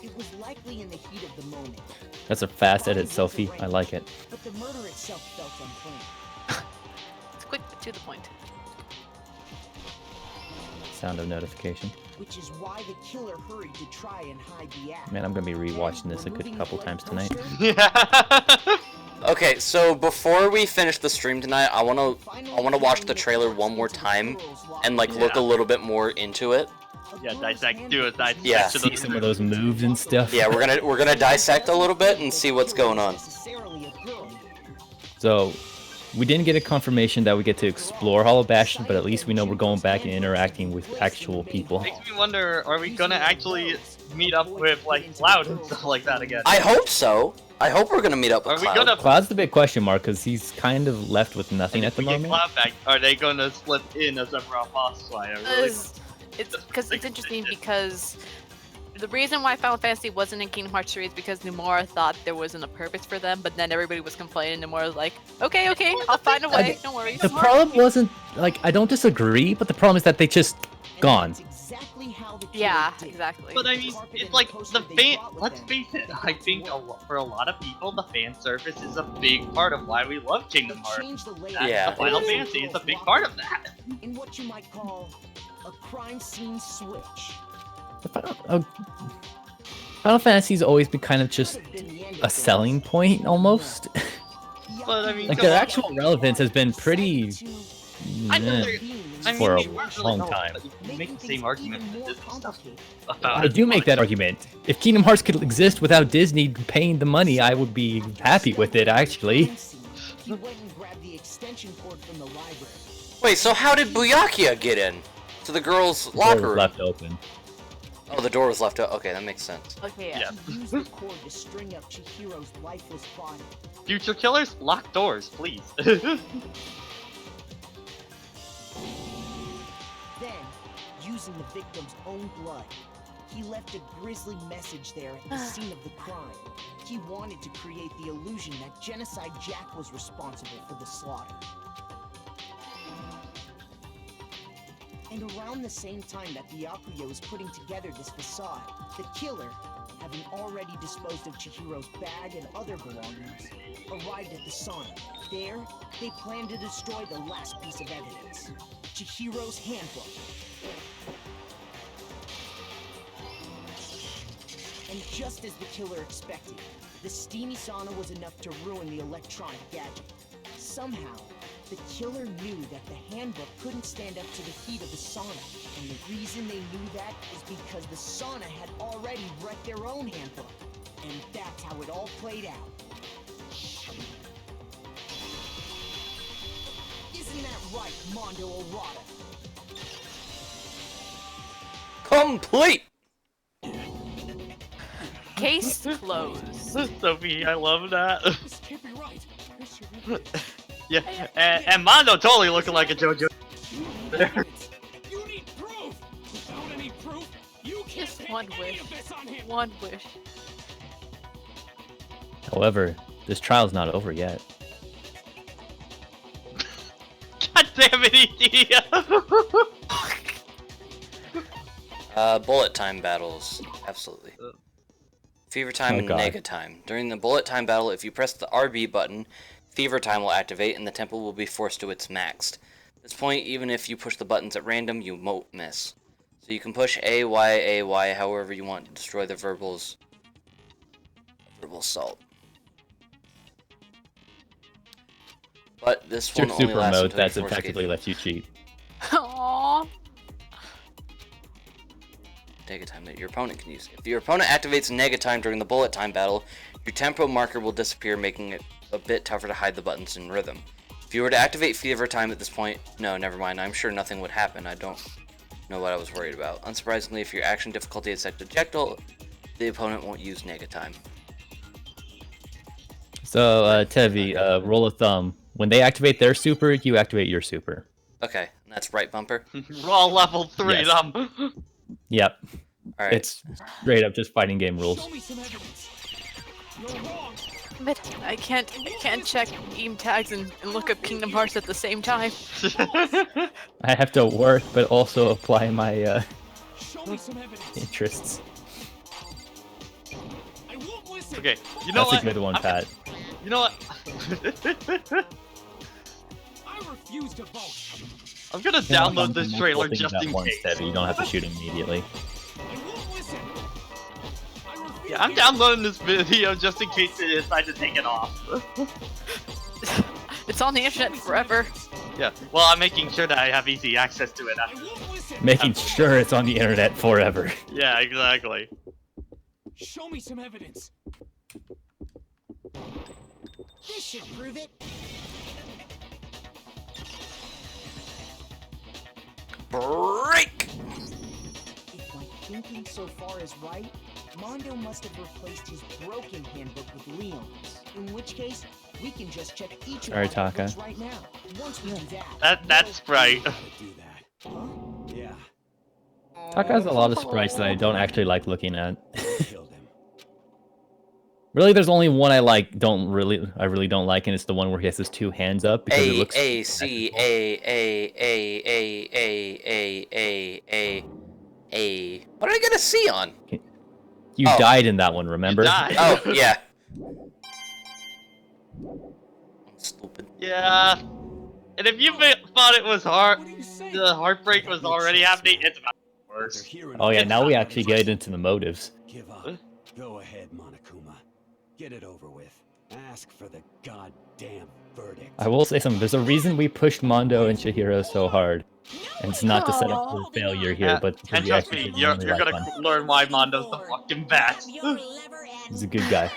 Speaker 16: It was likely in the heat of the moment,
Speaker 5: That's a fast edit selfie. I like it.
Speaker 16: but the murder itself felt unplanned.
Speaker 1: It's quick but to the point.
Speaker 5: Sound of notification.
Speaker 16: Which is why the killer hurried to try and hide the act.
Speaker 5: Man, I'm gonna be rewatching this a good couple times tonight.
Speaker 3: Okay, so before we finish the stream tonight, I wanna watch the trailer one more time and like look a little bit more into it.
Speaker 2: Yeah, do a dissection.
Speaker 3: Yeah.
Speaker 5: See some of those moves and stuff.
Speaker 3: Yeah, we're gonna dissect a little bit and see what's going on.
Speaker 5: So, we didn't get a confirmation that we get to explore Hollow Bastion, but at least we know we're going back and interacting with actual people.
Speaker 2: Makes me wonder, are we gonna actually meet up with like Cloud and stuff like that again?
Speaker 3: I hope so. I hope we're gonna meet up with
Speaker 2: Are we
Speaker 3: Cloud.
Speaker 2: gonna-
Speaker 5: Cloud's the big question mark because he's kind of left with nothing at the
Speaker 2: We get
Speaker 5: moment.
Speaker 2: Cloud back. Are they gonna slip in a Sephiroth boss fight? I really
Speaker 1: It's interesting because the reason why Final Fantasy wasn't in Kingdom Hearts 3 is because Nomura thought there wasn't a purpose for them, but then everybody was complaining. Nomura was like, okay, I'll find a way. Don't worry.
Speaker 5: The problem wasn't, like, I don't disagree, but the problem is that they just gone.
Speaker 1: Yeah, exactly.
Speaker 2: But I mean, it's like the fan. Let's face it. I think for a lot of people, the fan service is a big part of why we love Kingdom Hearts.
Speaker 3: Yeah.
Speaker 2: The Final Fantasy is a big part of that.
Speaker 16: In what you might call a crime scene switch.
Speaker 5: Final Fantasy's always been kind of just a selling point, almost.
Speaker 2: But I mean,
Speaker 5: Like
Speaker 2: come
Speaker 5: their
Speaker 2: on.
Speaker 5: actual relevance has been pretty
Speaker 2: I know
Speaker 5: meh for a long time.
Speaker 2: You make the same argument for Disney stuff about
Speaker 5: I do make that argument. If Kingdom Hearts could exist without Disney paying the money, I would be happy with it, actually.
Speaker 16: He went and grabbed the extension cord from the library.
Speaker 3: Wait, so how did Byakuya get in? To the girls' locker room?
Speaker 5: Left open.
Speaker 3: Oh, the door was left open. Okay, that makes sense.
Speaker 1: Okay, yeah.
Speaker 16: He used the cord to string up Chihiro's lifeless body.
Speaker 2: Future killers, lock doors, please.
Speaker 16: Then, using the victim's own blood, he left a grisly message there at the scene of the crime. He wanted to create the illusion that Genocide Jack was responsible for the slaughter. And around the same time that Byakuya was putting together this facade, the killer, having already disposed of Chihiro's bag and other belongings, arrived at the sauna. There, they planned to destroy the last piece of evidence, Chihiro's handbook. And just as the killer expected, the steamy sauna was enough to ruin the electronic gadget. Somehow, the killer knew that the handbook couldn't stand up to the heat of the sauna, and the reason they knew that is because the sauna had already wrecked their own handbook. And that's how it all played out. Isn't that right, Mondo Orada?
Speaker 3: Complete!
Speaker 1: Case closed.
Speaker 2: Sophie, I love that.
Speaker 7: This can't be right. This should be
Speaker 2: Yeah, and Mondo totally looking like a JoJo.
Speaker 7: You need proof. Without any proof, you can't
Speaker 1: Just
Speaker 7: pin
Speaker 1: one
Speaker 7: any
Speaker 1: wish.
Speaker 7: of this on him.
Speaker 1: One wish.
Speaker 5: However, this trial's not over yet.
Speaker 2: God damn it, ET!
Speaker 3: Bullet time battles. Absolutely. Fever time
Speaker 5: Oh,
Speaker 3: and
Speaker 5: God.
Speaker 3: Nega time. During the bullet time battle, if you press the RB button, fever time will activate and the tempo will be forced to its maxed. At this point, even if you push the buttons at random, you won't miss. So you can push A, however you want to destroy the verbal salt. But this
Speaker 5: It's your
Speaker 3: one only
Speaker 5: super
Speaker 3: lasts
Speaker 5: mode
Speaker 3: until
Speaker 5: that's
Speaker 3: you force
Speaker 5: effectively
Speaker 3: gating.
Speaker 5: lets you cheat.
Speaker 1: Aww.
Speaker 3: Nega time that your opponent can use. If your opponent activates Nega time during the bullet time battle, your tempo marker will disappear, making it a bit tougher to hide the buttons in rhythm. If you were to activate fever time at this point, no, never mind, I'm sure nothing would happen. I don't know what I was worried about. Unsurprisingly, if your action difficulty is set to projectile, the opponent won't use Nega time.
Speaker 5: So, Tevi, roll of thumb. When they activate their super, you activate your super.
Speaker 3: Okay, and that's right bumper.
Speaker 2: We're all level 3,
Speaker 5: Yes. Yep.
Speaker 3: Alright.
Speaker 5: It's straight up just fighting game rules.
Speaker 7: Show me some evidence. You're wrong.
Speaker 1: But I can't check EAM tags and look up Kingdom Hearts at the same time.
Speaker 5: I have to work, but also apply my
Speaker 7: Show me some evidence.
Speaker 5: interests.
Speaker 7: I won't listen.
Speaker 2: Okay, you know
Speaker 5: That's
Speaker 2: what?
Speaker 5: a good one, Pat.
Speaker 2: You know what?
Speaker 7: I refuse to vote.
Speaker 2: I'm gonna
Speaker 5: You know,
Speaker 2: download
Speaker 5: I'm
Speaker 2: this
Speaker 5: multiple
Speaker 2: trailer
Speaker 5: things
Speaker 2: just
Speaker 5: at
Speaker 2: in
Speaker 5: once,
Speaker 2: case.
Speaker 5: Tevi. You don't have to shoot immediately.
Speaker 7: I won't listen. I
Speaker 2: Yeah, I'm downloading this video just in case they decide to take it off.
Speaker 1: It's on the internet forever.
Speaker 2: Yeah, well, I'm making sure that I have easy access to it.
Speaker 5: Making sure it's on the internet forever.
Speaker 2: Yeah, exactly.
Speaker 7: Show me some evidence.
Speaker 16: This should prove it.
Speaker 3: Break!
Speaker 16: If my thinking so far is right, Mondo must have replaced his broken handbook with Leon's. In which case, we can just check each
Speaker 5: Sorry,
Speaker 16: of our
Speaker 5: Taka.
Speaker 16: handbooks right now. Once we do that,
Speaker 2: That's right.
Speaker 11: Yeah.
Speaker 5: Taka has a lot of sprites that I don't actually like looking at. Really, there's only one I really don't like, and it's the one where he has his two hands up because it looks.
Speaker 3: A. What did I get a C on?
Speaker 5: You died in that one, remember?
Speaker 3: Oh, yeah. Stupid.
Speaker 2: Yeah. And if you thought it was hard, the heartbreak was already happening, it's about worse.
Speaker 5: Oh yeah, now we actually get into the motives.
Speaker 11: Give up. Go ahead, Monokuma. Get it over with. Ask for the goddamn verdict.
Speaker 5: I will say something. There's a reason we pushed Mondo and Chihiro so hard. And it's not to set up for failure here, but because
Speaker 2: And
Speaker 5: we
Speaker 2: trust
Speaker 5: actually
Speaker 2: me, you're
Speaker 5: genuinely like
Speaker 2: gonna
Speaker 5: him.
Speaker 2: learn why Mondo's the fucking best.
Speaker 5: He's a good guy.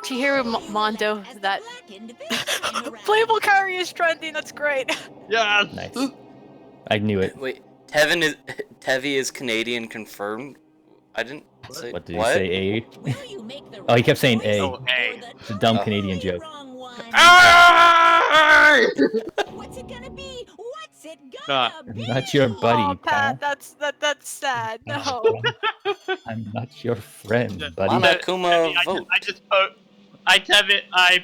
Speaker 1: Chihiro Mondo, that playable curry is trending. That's great.
Speaker 2: Yes.
Speaker 5: Nice. I knew it.
Speaker 3: Wait, Tevi is Canadian confirmed? I didn't say
Speaker 5: What did you say? A? Oh, he kept saying A.
Speaker 2: Oh, A.
Speaker 5: It's a dumb Canadian joke.
Speaker 9: What's it gonna be? What's it
Speaker 2: Nah.
Speaker 5: I'm not your buddy,
Speaker 1: Oh,
Speaker 5: pal.
Speaker 1: Pat, that's sad. No.
Speaker 5: I'm not your friend, buddy.
Speaker 3: Monokuma, vote.
Speaker 2: I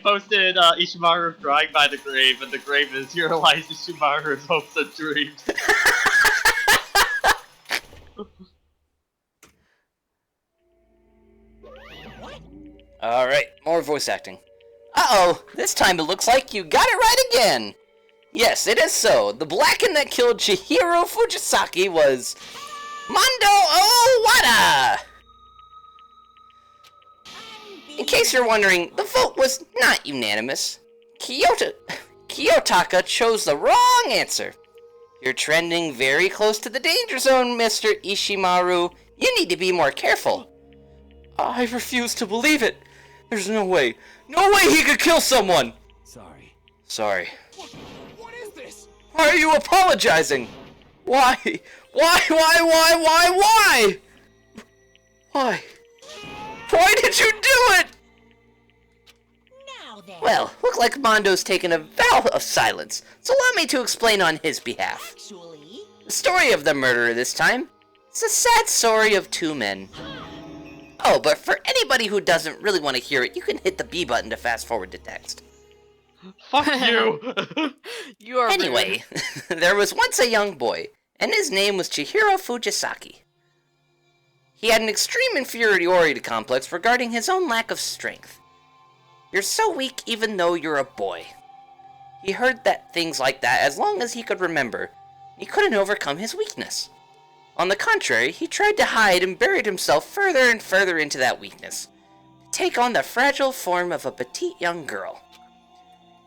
Speaker 2: posted Ishimaru crying by the grave, and the grave is "Here lies Ishimaru's hopes and dreams."
Speaker 3: Alright, more voice acting. Uh-oh, this time it looks like you got it right again! Yes, it is so. The Blacken that killed Chihiro Fujisaki was Mondo Owada! In case you're wondering, the vote was not unanimous. Kiyotaka chose the wrong answer. You're trending very close to the danger zone, Mr. Ishimaru. You need to be more careful. I refuse to believe it. There's no way. No way he could kill someone! Sorry.
Speaker 7: What is this?
Speaker 3: Why are you apologizing? Why? Why? Why did you do it? Well, look like Mondo's taken a vow of silence, so allow me to explain on his behalf. The story of the murderer this time is a sad story of two men. Oh, but for anybody who doesn't really want to hear it, you can hit the B button to fast forward to text.
Speaker 2: Fuck you!
Speaker 1: You are
Speaker 3: Anyway, there was once a young boy, and his name was Chihiro Fujisaki. He had an extreme inferiority complex regarding his own lack of strength. You're so weak even though you're a boy. He heard that things like that as long as he could remember. He couldn't overcome his weakness. On the contrary, he tried to hide and buried himself further and further into that weakness, to take on the fragile form of a petite young girl.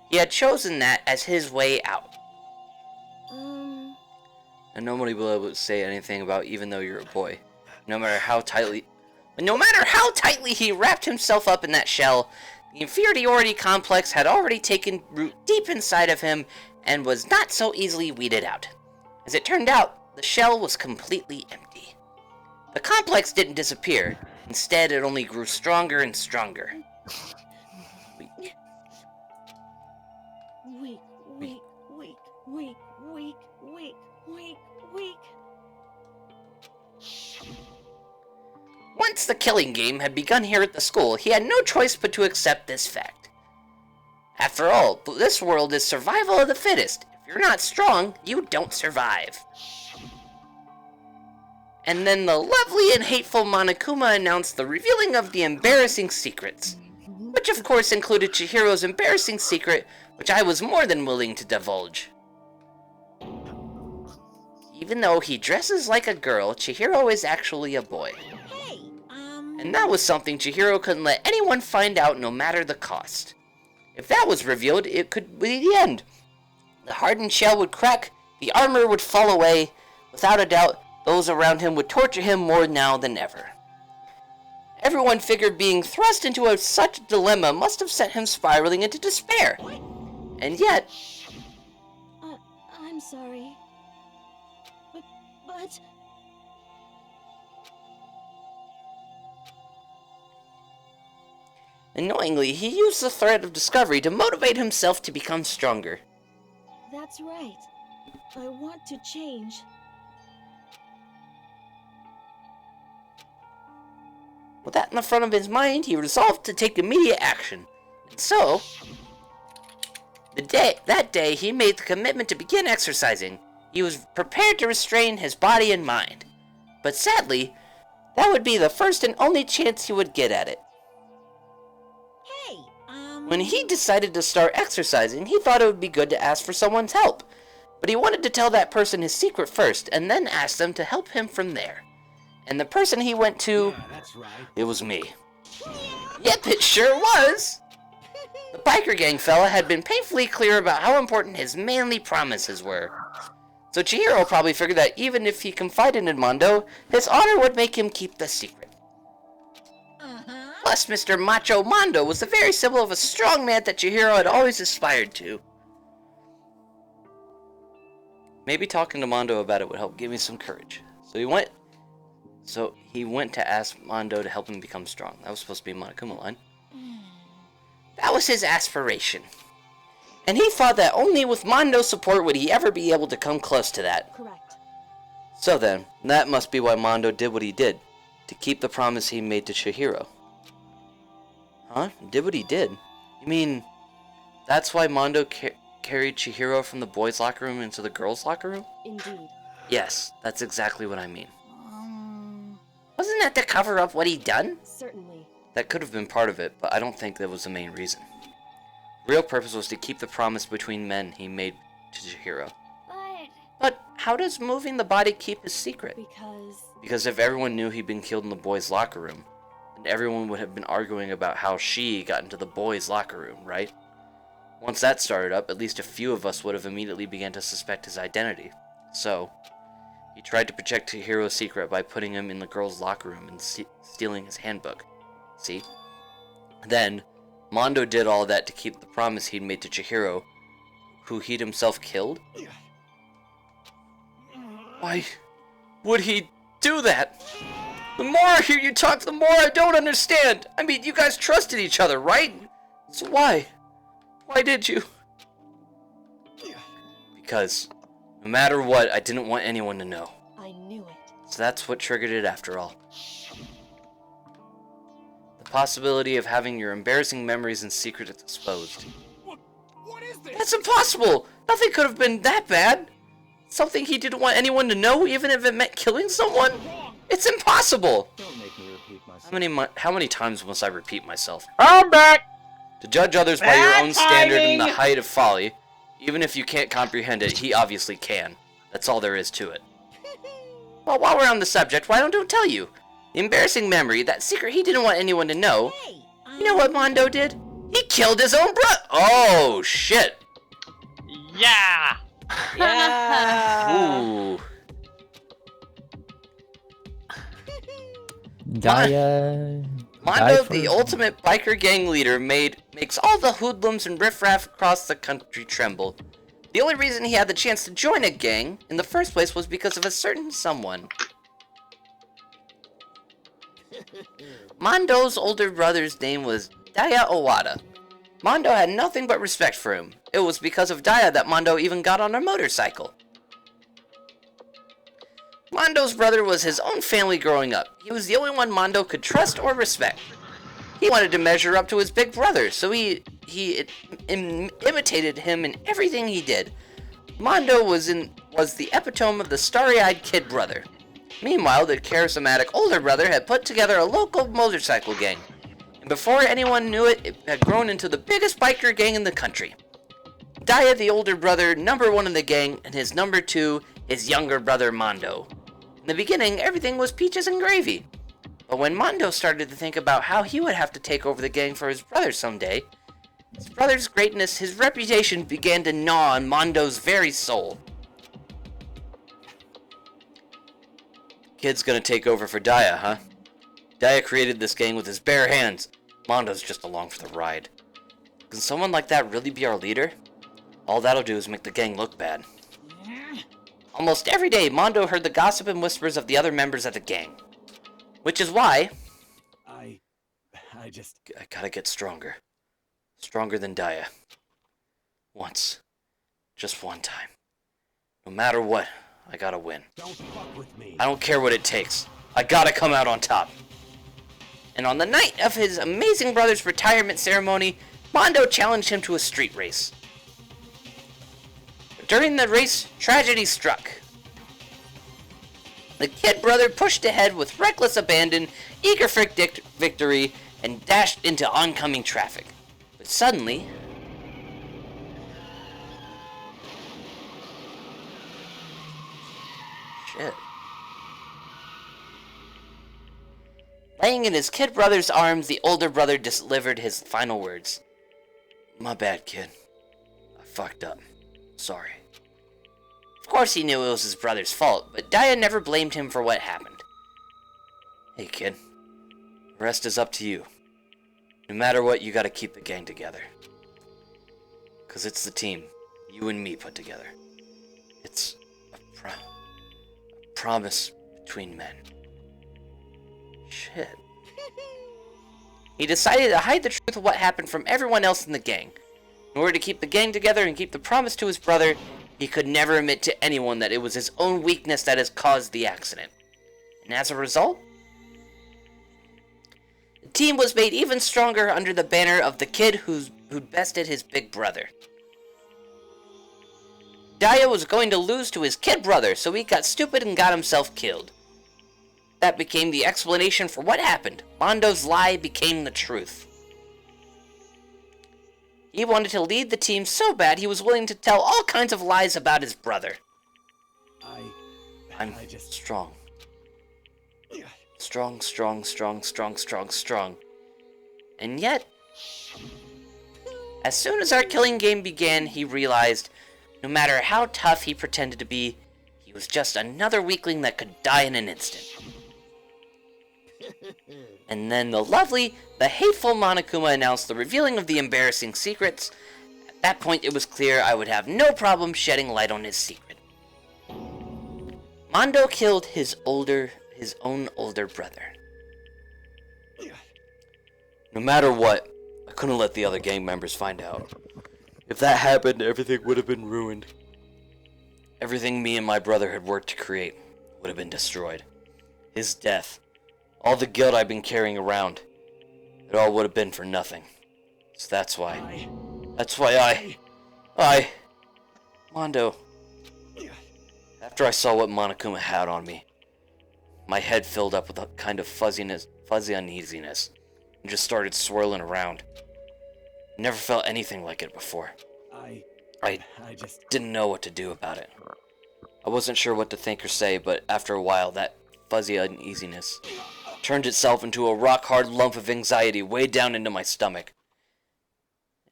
Speaker 3: He had chosen that as his way out. And nobody will be able to say anything about even though you're a boy. No matter how tightly he wrapped himself up in that shell, the inferiority complex had already taken root deep inside of him and was not so easily weeded out. As it turned out, the shell was completely empty. The complex didn't disappear. Instead, it only grew stronger and stronger.
Speaker 18: Weak.
Speaker 3: Once the killing game had begun here at the school, he had no choice but to accept this fact. After all, this world is survival of the fittest. If you're not strong, you don't survive. And then the lovely and hateful Monokuma announced the revealing of the embarrassing secrets, which of course included Chihiro's embarrassing secret, which I was more than willing to divulge. Even though he dresses like a girl, Chihiro is actually a boy. And that was something Chihiro couldn't let anyone find out no matter the cost. If that was revealed, it could be the end. The hardened shell would crack, the armor would fall away. Without a doubt, those around him would torture him more now than ever. Everyone figured being thrust into such a dilemma must have sent him spiraling into despair. And yet...
Speaker 18: I'm sorry. But...
Speaker 3: Annoyingly, he used the threat of discovery to motivate himself to become stronger.
Speaker 18: That's right. I want to change.
Speaker 3: With that in the front of his mind, he resolved to take immediate action. And so, that day, he made the commitment to begin exercising. He was prepared to restrain his body and mind. But sadly, that would be the first and only chance he would get at it. When he decided to start exercising, he thought it would be good to ask for someone's help. But he wanted to tell that person his secret first, and then ask them to help him from there. And the person he went to,
Speaker 11: Yeah, that's right.
Speaker 3: it was me. Yep, it sure was! The biker gang fella had been painfully clear about how important his manly promises were. So Chihiro probably figured that even if he confided in Mondo, his honor would make him keep the secret. Plus, Mr. Macho Mondo was the very symbol of a strong man that Chihiro had always aspired to. Maybe talking to Mondo about it would help give me some courage. So he went to ask Mondo to help him become strong. That was supposed to be a Monokuma line. That was his aspiration. And he thought that only with Mondo's support would he ever be able to come close to that.
Speaker 18: Correct.
Speaker 3: So then, that must be why Mondo did what he did. To keep the promise he made to Chihiro. Huh? Did what he did? You mean, that's why Mondo carried Chihiro from the boys' locker room into the girls' locker room?
Speaker 18: Indeed.
Speaker 3: Yes, that's exactly what I mean. Wasn't that to cover up what he'd done?
Speaker 18: Certainly.
Speaker 3: That could have been part of it, but I don't think that was the main reason. The real purpose was to keep the promise between men he made to Chihiro. But how does moving the body keep his secret? Because if everyone knew he'd been killed in the boys' locker room, then everyone would have been arguing about how she got into the boys' locker room, right? Once that started up, at least a few of us would have immediately begun to suspect his identity. So, he tried to protect Chihiro's secret by putting him in the girls' locker room and stealing his handbook. See? Then, Mondo did all that to keep the promise he'd made to Chihiro, who he'd himself killed? Why would he do that? The more I hear you talk, the more I don't understand. I mean, you guys trusted each other, right? So why? Why did you? Because, no matter what, I didn't want anyone to know.
Speaker 18: I knew it.
Speaker 3: So that's what triggered it after all. The possibility of having your embarrassing memories and secrets exposed.
Speaker 7: What is this?
Speaker 3: That's impossible! Nothing could have been that bad! Something he didn't want anyone to know, even if it meant killing someone? It's impossible!
Speaker 8: Don't make me repeat myself.
Speaker 3: How many times must I repeat myself?
Speaker 5: I'm back!
Speaker 3: To judge others by your own standard and the
Speaker 15: timing!
Speaker 3: height of folly, even if you can't comprehend it, he obviously can. That's all there is to it. Well, while we're on the subject, why don't I tell you? The embarrassing memory, that secret he didn't want anyone to know. You know what Mondo did? He killed his own brother! Oh, shit!
Speaker 2: Yeah!
Speaker 15: Yeah.
Speaker 3: Ooh. Mondo, the ultimate biker gang leader, makes all the hoodlums and riffraff across the country tremble. The only reason he had the chance to join a gang in the first place was because of a certain someone. Mondo's older brother's name was Daya Owada. Mondo had nothing but respect for him. It was because of Daya that Mondo even got on a motorcycle. Mondo's brother was his own family growing up. He was the only one Mondo could trust or respect. He wanted to measure up to his big brother, so he imitated him in everything he did. Mondo was the epitome of the starry-eyed kid brother. Meanwhile, the charismatic older brother had put together a local motorcycle gang. And before anyone knew it, it had grown into the biggest biker gang in the country. Daya, the older brother, number one in the gang, and his number two, his younger brother Mondo. In the beginning, everything was peaches and gravy. But when Mondo started to think about how he would have to take over the gang for his brother someday, his brother's greatness, his reputation began to gnaw on Mondo's very soul. Kid's gonna take over for Daya, huh? Daya created this gang with his bare hands. Mondo's just along for the ride. Can someone like that really be our leader? All that'll do is make the gang look bad. Almost every day, Mondo heard the gossip and whispers of the other members of the gang. Which is why... I gotta get stronger. Stronger than Daya. Once. Just one time. No matter what, I gotta win.
Speaker 11: Don't fuck with me.
Speaker 3: I don't care what it takes. I gotta come out on top. And on the night of his amazing brother's retirement ceremony, Mondo challenged him to a street race. During the race, tragedy struck. The kid brother pushed ahead with reckless abandon, eager for victory, and dashed into oncoming traffic. But suddenly... Shit. Laying in his kid brother's arms, the older brother delivered his final words. My bad, kid. I fucked up. Sorry. Of course he knew it was his brother's fault, but Daya never blamed him for what happened. Hey, kid. The rest is up to you. No matter what, you gotta keep the gang together. 'Cause it's the team you and me put together. It's a promise between men. Shit. He decided to hide the truth of what happened from everyone else in the gang. In order to keep the gang together and keep the promise to his brother, he could never admit to anyone that it was his own weakness that has caused the accident. And as a result, the team was made even stronger under the banner of the kid who'd bested his big brother. Daya was going to lose to his kid brother, so he got stupid and got himself killed. That became the explanation for what happened. Mondo's lie became the truth. He wanted to lead the team so bad he was willing to tell all kinds of lies about his brother. I'm just strong. Strong, strong, strong, strong, strong, strong. And yet, as soon as our killing game began, he realized no matter how tough he pretended to be, he was just another weakling that could die in an instant. And then the hateful Monokuma announced the revealing of the embarrassing secrets. At that point, it was clear I would have no problem shedding light on his secret. Mondo killed his own older brother. No matter what, I couldn't let the other gang members find out. If that happened, everything would have been ruined. Everything me and my brother had worked to create would have been destroyed. His death, all the guilt I've been carrying around, it all would have been for nothing. So that's why Mondo, after I saw what Monokuma had on me, my head filled up with a kind of fuzzy uneasiness, and just started swirling around. Never felt anything like it before. I just didn't know what to do about it. I wasn't sure what to think or say, but after a while, that fuzzy uneasiness turned itself into a rock-hard lump of anxiety way down into my stomach.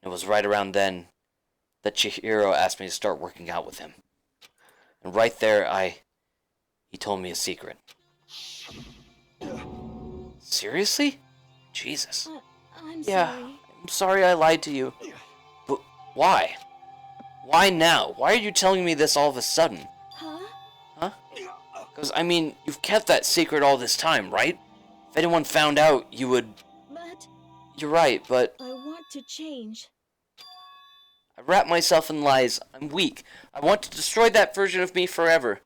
Speaker 3: It was right around then that Chihiro asked me to start working out with him. And right there, he told me a secret. Seriously? Jesus.
Speaker 18: I'm
Speaker 3: Yeah,
Speaker 18: sorry.
Speaker 3: I'm sorry I lied to you. But why? Why now? Why are you telling me this all of a sudden? Huh? Because, I mean, you've kept that secret all this time, right? If anyone found out, you would...
Speaker 18: But...
Speaker 3: You're right, but...
Speaker 18: I want to change.
Speaker 3: I wrap myself in lies. I'm weak. I want to destroy that version of me forever.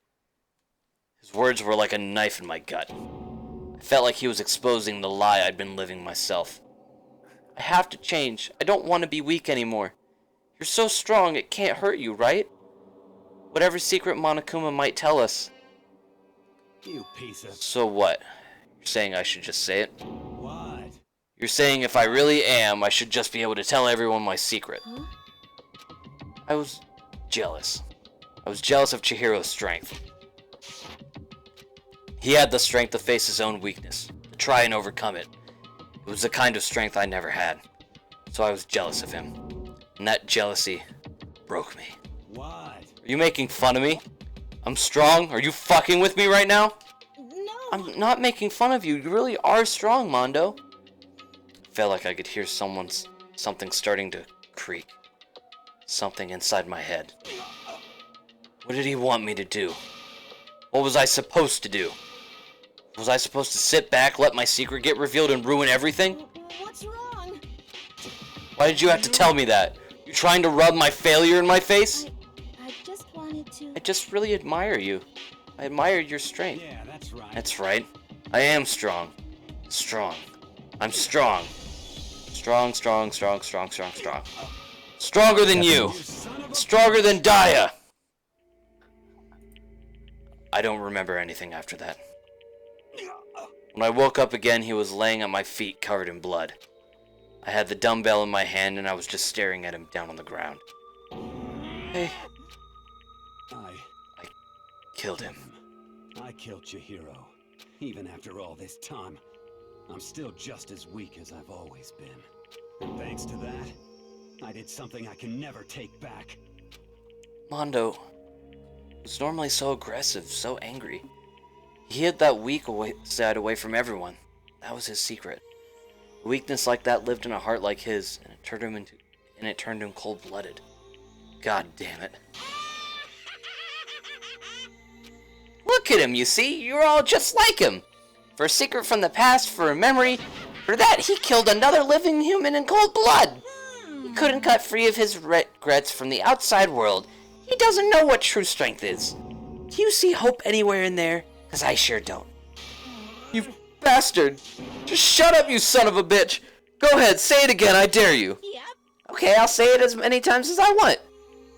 Speaker 3: His words were like a knife in my gut. I felt like he was exposing the lie I'd been living myself. I have to change. I don't want to be weak anymore. You're so strong, it can't hurt you, right? Whatever secret Monokuma might tell us.
Speaker 11: You piece of...
Speaker 3: So what? You're saying I should just say it?
Speaker 11: What?
Speaker 3: You're saying if I really am, I should just be able to tell everyone my secret.
Speaker 18: Huh?
Speaker 3: I was jealous. I was jealous of Chihiro's strength. He had the strength to face his own weakness, to try and overcome it. It was the kind of strength I never had. So I was jealous of him. And that jealousy broke me.
Speaker 11: What?
Speaker 3: Are you making fun of me? I'm strong? Are you fucking with me right now?
Speaker 18: No.
Speaker 3: I'm not making fun of you. You really are strong, Mondo. I felt like I could hear something starting to creak. Something inside my head. What did he want me to do? What was I supposed to do? Was I supposed to sit back, let my secret get revealed, and ruin everything?
Speaker 18: What's wrong?
Speaker 3: Why did you have to tell me that? You trying to rub my failure in my face?
Speaker 18: I just wanted to...
Speaker 3: I just really admire you. I admire your strength.
Speaker 11: Yeah, that's right.
Speaker 3: That's right. I am strong. Strong. I'm strong. Strong, strong, strong, strong, strong, strong. Stronger than you. Stronger than Daya. I don't remember anything after that. When I woke up again, he was laying at my feet covered in blood. I had the dumbbell in my hand and I was just staring at him down on the ground. Hey. I killed him.
Speaker 11: I killed Chihiro, even after all this time. I'm still just as weak as I've always been. And thanks to that, I did something I can never take back.
Speaker 3: Mondo was normally so aggressive, so angry. He hid that weak side away from everyone. That was his secret. A weakness like that lived in a heart like his, and it turned him cold-blooded. God damn it. Look at him, you see? You're all just like him. For a secret from the past, for a memory. For that, he killed another living human in cold blood. He couldn't cut free of his regrets from the outside world. He doesn't know what true strength is. Do you see hope anywhere in there? Because I sure don't. You bastard! Just shut up, you son of a bitch! Go ahead, say it again, I dare you.
Speaker 9: Yep.
Speaker 3: Okay, I'll say it as many times as I want.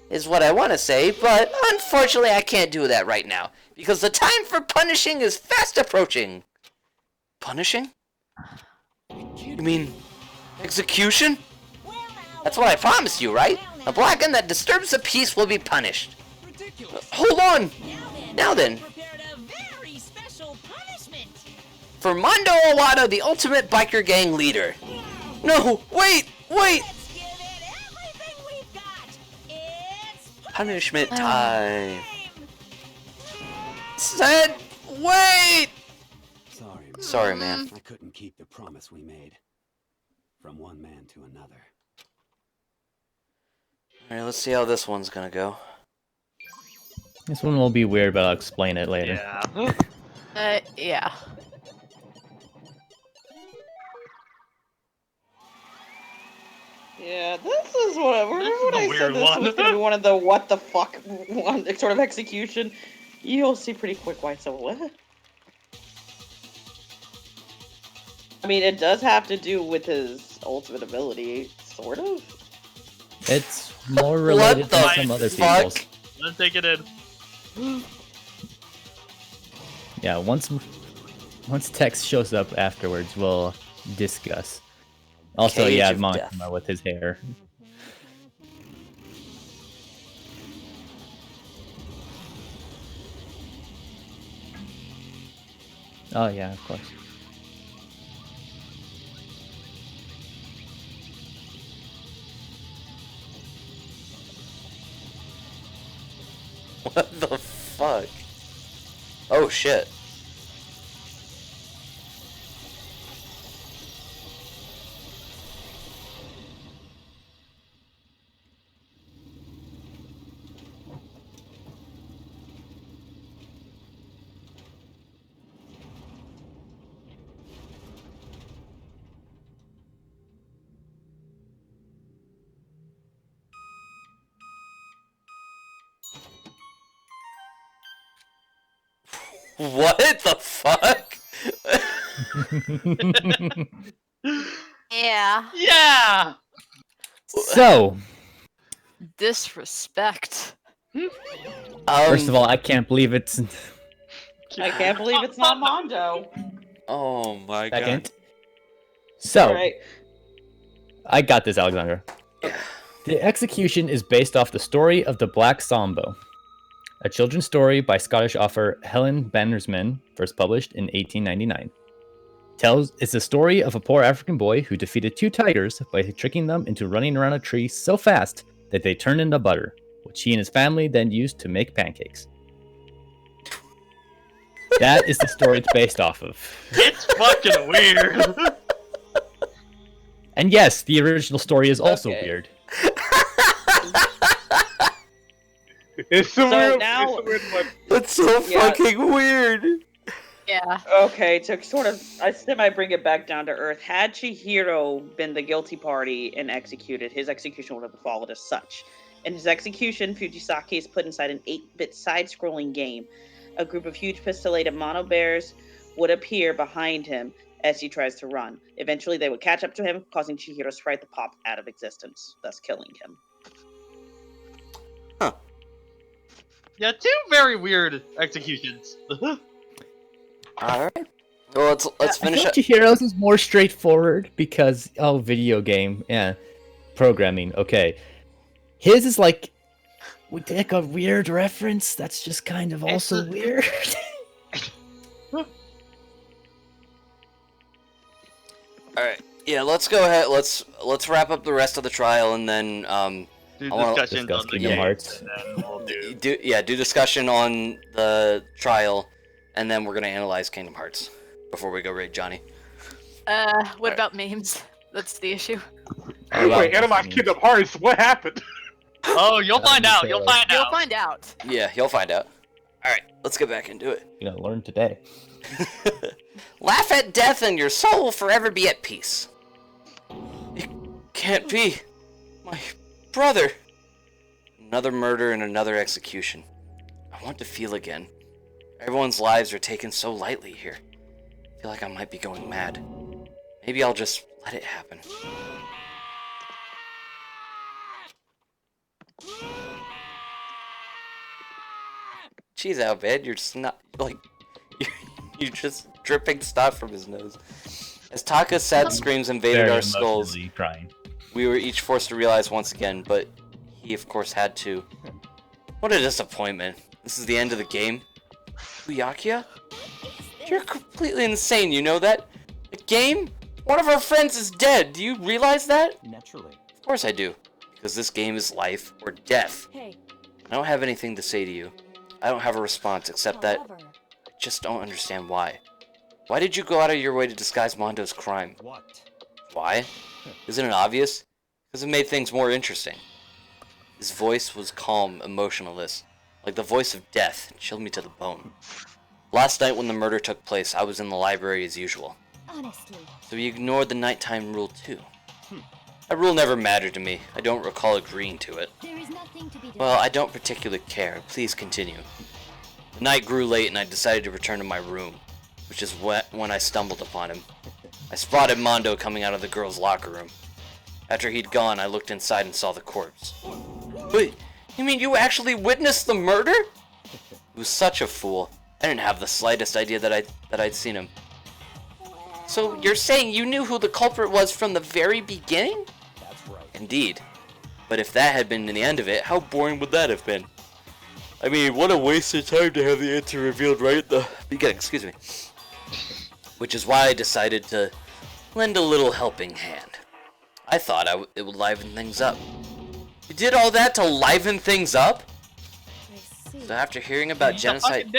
Speaker 3: Is what I want to say, but unfortunately I can't do that right now. Because the time for punishing is fast approaching. Punishing? You mean execution? That's what I promised you, right? A blackened that disturbs the peace will be punished. Hold on! Now then.
Speaker 9: Very special punishment.
Speaker 3: For Mondo Owado, the ultimate biker gang leader. No, wait!
Speaker 9: Let's give it everything we've got. It's
Speaker 3: Punishment time. Said, wait! Sorry, man.
Speaker 11: I couldn't keep the promise we made. From one man to another.
Speaker 3: Alright, let's see how this one's gonna go.
Speaker 5: This one will be weird, but I'll explain it later.
Speaker 2: Yeah.
Speaker 1: Yeah.
Speaker 15: Yeah, this is what. Remember when I said
Speaker 2: weird
Speaker 15: this
Speaker 2: one.
Speaker 15: was gonna be one of the what the fuck one sort of execution? You'll see pretty quick why. So what? I mean, it does have to do with his ultimate ability, sort of.
Speaker 5: It's more related
Speaker 3: What
Speaker 5: to
Speaker 3: the
Speaker 5: some other
Speaker 3: fuck?
Speaker 5: people's.
Speaker 2: Let's take it in.
Speaker 5: Yeah, once Tex shows up afterwards, we'll discuss. Also,
Speaker 3: Cage
Speaker 5: yeah,
Speaker 3: of
Speaker 5: Montana with his hair. Oh yeah, of course.
Speaker 3: What the fuck? Oh shit. What the fuck?
Speaker 1: Yeah.
Speaker 2: Yeah!
Speaker 5: So,
Speaker 1: Disrespect.
Speaker 5: first of all, I can't believe it's
Speaker 15: I can't believe it's not Mondo.
Speaker 3: Oh my god.
Speaker 5: second. So,
Speaker 15: Alright.
Speaker 5: I got this, Alexandra. The execution is based off the story of the Black Sambo, a children's story by Scottish author Helen Bannersman, first published in 1899. It's the story of a poor African boy who defeated two tigers by tricking them into running around a tree so fast that they turned into butter, which he and his family then used to make pancakes. That is the story it's based off of.
Speaker 2: It's fucking weird.
Speaker 5: And yes, the original story is also
Speaker 3: Okay.
Speaker 5: weird.
Speaker 2: It's
Speaker 15: So
Speaker 2: weird.
Speaker 15: now-
Speaker 2: It's a weird one.
Speaker 3: That's so
Speaker 15: Yeah.
Speaker 3: fucking weird.
Speaker 1: Yeah.
Speaker 15: Okay, to sort of, I semi bring it back down to earth. Had Chihiro been the guilty party and executed, his execution would have followed as such. In his execution, Fujisaki is put inside an 8-bit side-scrolling game. A group of huge pistollated mono bears would appear behind him as he tries to run. Eventually, they would catch up to him, causing Chihiro's sprite to pop out of existence, thus killing him.
Speaker 2: Yeah, two very weird executions.
Speaker 3: Alright. Well, let's finish
Speaker 5: I
Speaker 3: up.
Speaker 5: think Chihiro's is more straightforward because, video game, yeah, programming, okay. His is like a weird reference that's just kind of also weird.
Speaker 3: All right. Yeah, let's go ahead. Let's wrap up the rest of the trial, and then
Speaker 2: Do
Speaker 3: I wanna
Speaker 2: discussions
Speaker 5: discuss
Speaker 2: on the
Speaker 5: Kingdom
Speaker 2: games,
Speaker 5: Hearts.
Speaker 2: and then we'll do.
Speaker 3: do discussion on the trial, and then we're gonna analyze Kingdom Hearts before we go raid Johnny.
Speaker 1: What about memes? That's the issue.
Speaker 4: Wait, Analyze Kingdom Hearts, what happened?
Speaker 2: Oh, you'll find out. You'll find out.
Speaker 1: You'll find out.
Speaker 3: Yeah, you'll find out. All right, let's get back into it.
Speaker 5: You're gonna learn today.
Speaker 3: Laugh at death, and your soul will forever be at peace. It can't be. My brother. Another murder and another execution. I want to feel again. Everyone's lives are taken so lightly here. I feel like I might be going mad. Maybe I'll just let it happen. Jeez, Albed, you're just not, like, you're just dripping stuff from his nose. As Taka's sad screams invaded
Speaker 5: Very
Speaker 3: our skulls,
Speaker 5: emotionally crying.
Speaker 3: we were each forced to realize once again, but he of course had to. What a disappointment. This is the end of the game. Byakuya? You're completely insane, you know that? The game? One of our friends is dead, do you realize that?
Speaker 8: Naturally.
Speaker 3: Of course I do. Because this game is life or death.
Speaker 18: Hey,
Speaker 3: I don't have anything to say to you. I don't have a response except that
Speaker 18: however,
Speaker 3: I just don't understand why. Why did you go out of your way to disguise Mondo's crime?
Speaker 8: What?
Speaker 3: Why? Isn't it obvious? Because it made things more interesting. His voice was calm, emotionless, like the voice of death. It chilled me to the bone. Last night when the murder took place, I was in the library as usual.
Speaker 6: Honestly.
Speaker 3: So he ignored the nighttime rule too. That rule never mattered to me. I don't recall agreeing to it.
Speaker 6: There is nothing to be done.
Speaker 3: Well, I don't particularly care. Please continue. The night grew late and I decided to return to my room, which is when I stumbled upon him. I spotted Mondo coming out of the girls' locker room. After he'd gone, I looked inside and saw the corpse. Wait, you mean you actually witnessed the murder? He was such a fool. I didn't have the slightest idea that I'd seen him. So you're saying you knew who the culprit was from the very beginning?
Speaker 8: That's right.
Speaker 3: Indeed. But if that had been the end of it, how boring would that have been? I mean, what a waste of time to have the answer revealed right at the beginning. Excuse me. Which is why I decided to lend a little helping hand. I thought it would liven things up. You did all that to liven things up? So after hearing about genocide...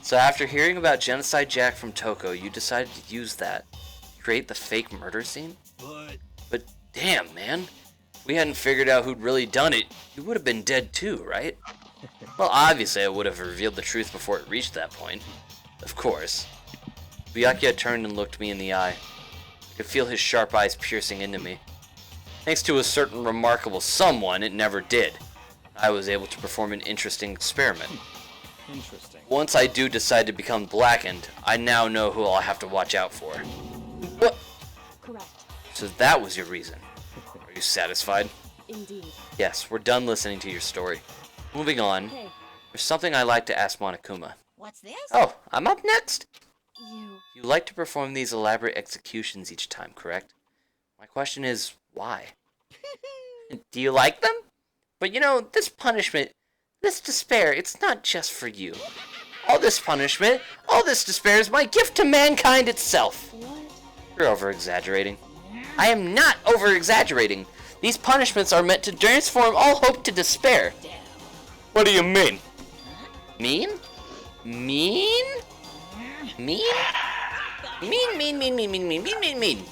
Speaker 3: So after hearing about Genocide Jack from Toko, you decided to use that. Create the fake murder scene? But damn, man. If we hadn't figured out who'd really done it, you would have been dead too, right? Well, obviously I would have revealed the truth before it reached that point. Of course. Byakuya turned and looked me in the eye. I could feel his sharp eyes piercing into me. Thanks to a certain remarkable someone, it never did. I was able to perform an interesting experiment.
Speaker 8: Interesting.
Speaker 3: Once I do decide to become blackened, I now know who I'll have to watch out for. What?
Speaker 18: correct.
Speaker 3: So that was your reason. Are you satisfied?
Speaker 18: Indeed.
Speaker 3: Yes, we're done listening to your story. Moving on,
Speaker 18: Hey,
Speaker 3: there's something I'd like to ask Monokuma.
Speaker 9: What's this?
Speaker 3: Oh, I'm up next!
Speaker 18: you.
Speaker 3: You like to perform these elaborate executions each time, correct? My question is, why? Do you like them? But you know, this punishment, this despair, it's not just for you. All this punishment, all this despair is my gift to mankind itself. You're over-exaggerating. I am not over-exaggerating. These punishments are meant to transform all hope to despair. What do you mean? Mean? Mean? Mean? Mean.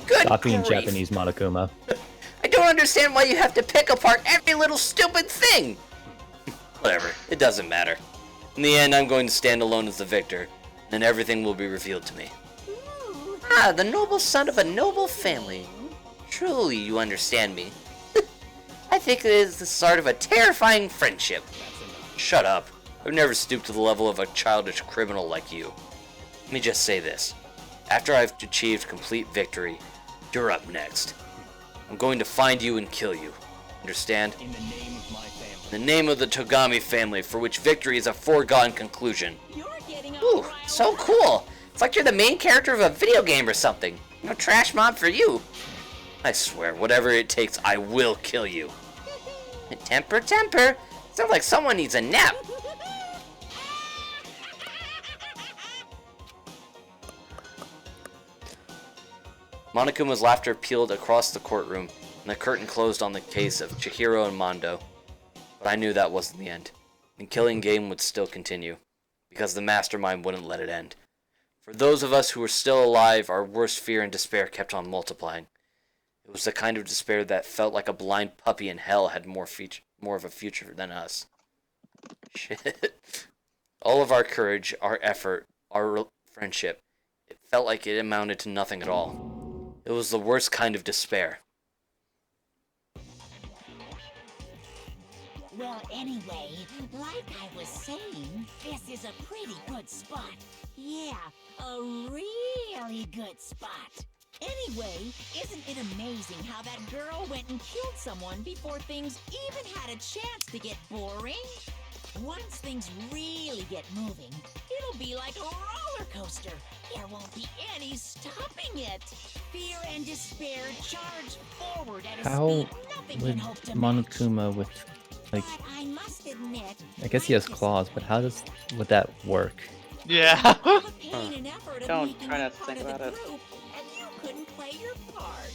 Speaker 3: Good
Speaker 5: Stop being
Speaker 3: grief.
Speaker 5: Japanese, Monokuma.
Speaker 3: I don't understand why you have to pick apart every little stupid thing. Whatever, it doesn't matter. In the end, I'm going to stand alone as the victor, and everything will be revealed to me. Ah, the noble son of a noble family. Truly, you understand me. I think it is the start of a terrifying friendship. Shut up. I've never stooped to the level of a childish criminal like you. Let me just say this. After I've achieved complete victory, you're up next. I'm going to find you and kill you. Understand?
Speaker 8: In the name of my family.
Speaker 3: In the name of the Togami family, for which victory is a foregone conclusion. Ooh, so cool. It's like you're the main character of a video game or something. No trash mob for you. I swear, whatever it takes, I will kill you. Temper. Sounds like someone needs a nap. Monokuma's laughter peeled across the courtroom, and the curtain closed on the case of Chihiro and Mondo. But I knew that wasn't the end. The killing game would still continue, because the mastermind wouldn't let it end. For those of us who were still alive, our worst fear and despair kept on multiplying. It was the kind of despair that felt like a blind puppy in hell had more of a future than us. Shit. All of our courage, our effort, our friendship, it felt like it amounted to nothing at all. It was the worst kind of despair.
Speaker 9: Well, anyway, like I was saying, this is a pretty good spot. Yeah, a really good spot. Anyway, isn't it amazing how that girl went and killed someone before things even had a chance to get boring? Once things really get moving, it'll be like a roller coaster. There won't be any stopping it. Fear and despair charge forward at a
Speaker 5: How
Speaker 9: speed nothing
Speaker 5: would
Speaker 9: can hope to
Speaker 5: Monokuma with, like,
Speaker 9: I must admit,
Speaker 5: I guess he has claws, but how would that work?
Speaker 2: Yeah.
Speaker 15: Don't try not to think about it.
Speaker 9: and you couldn't play your part.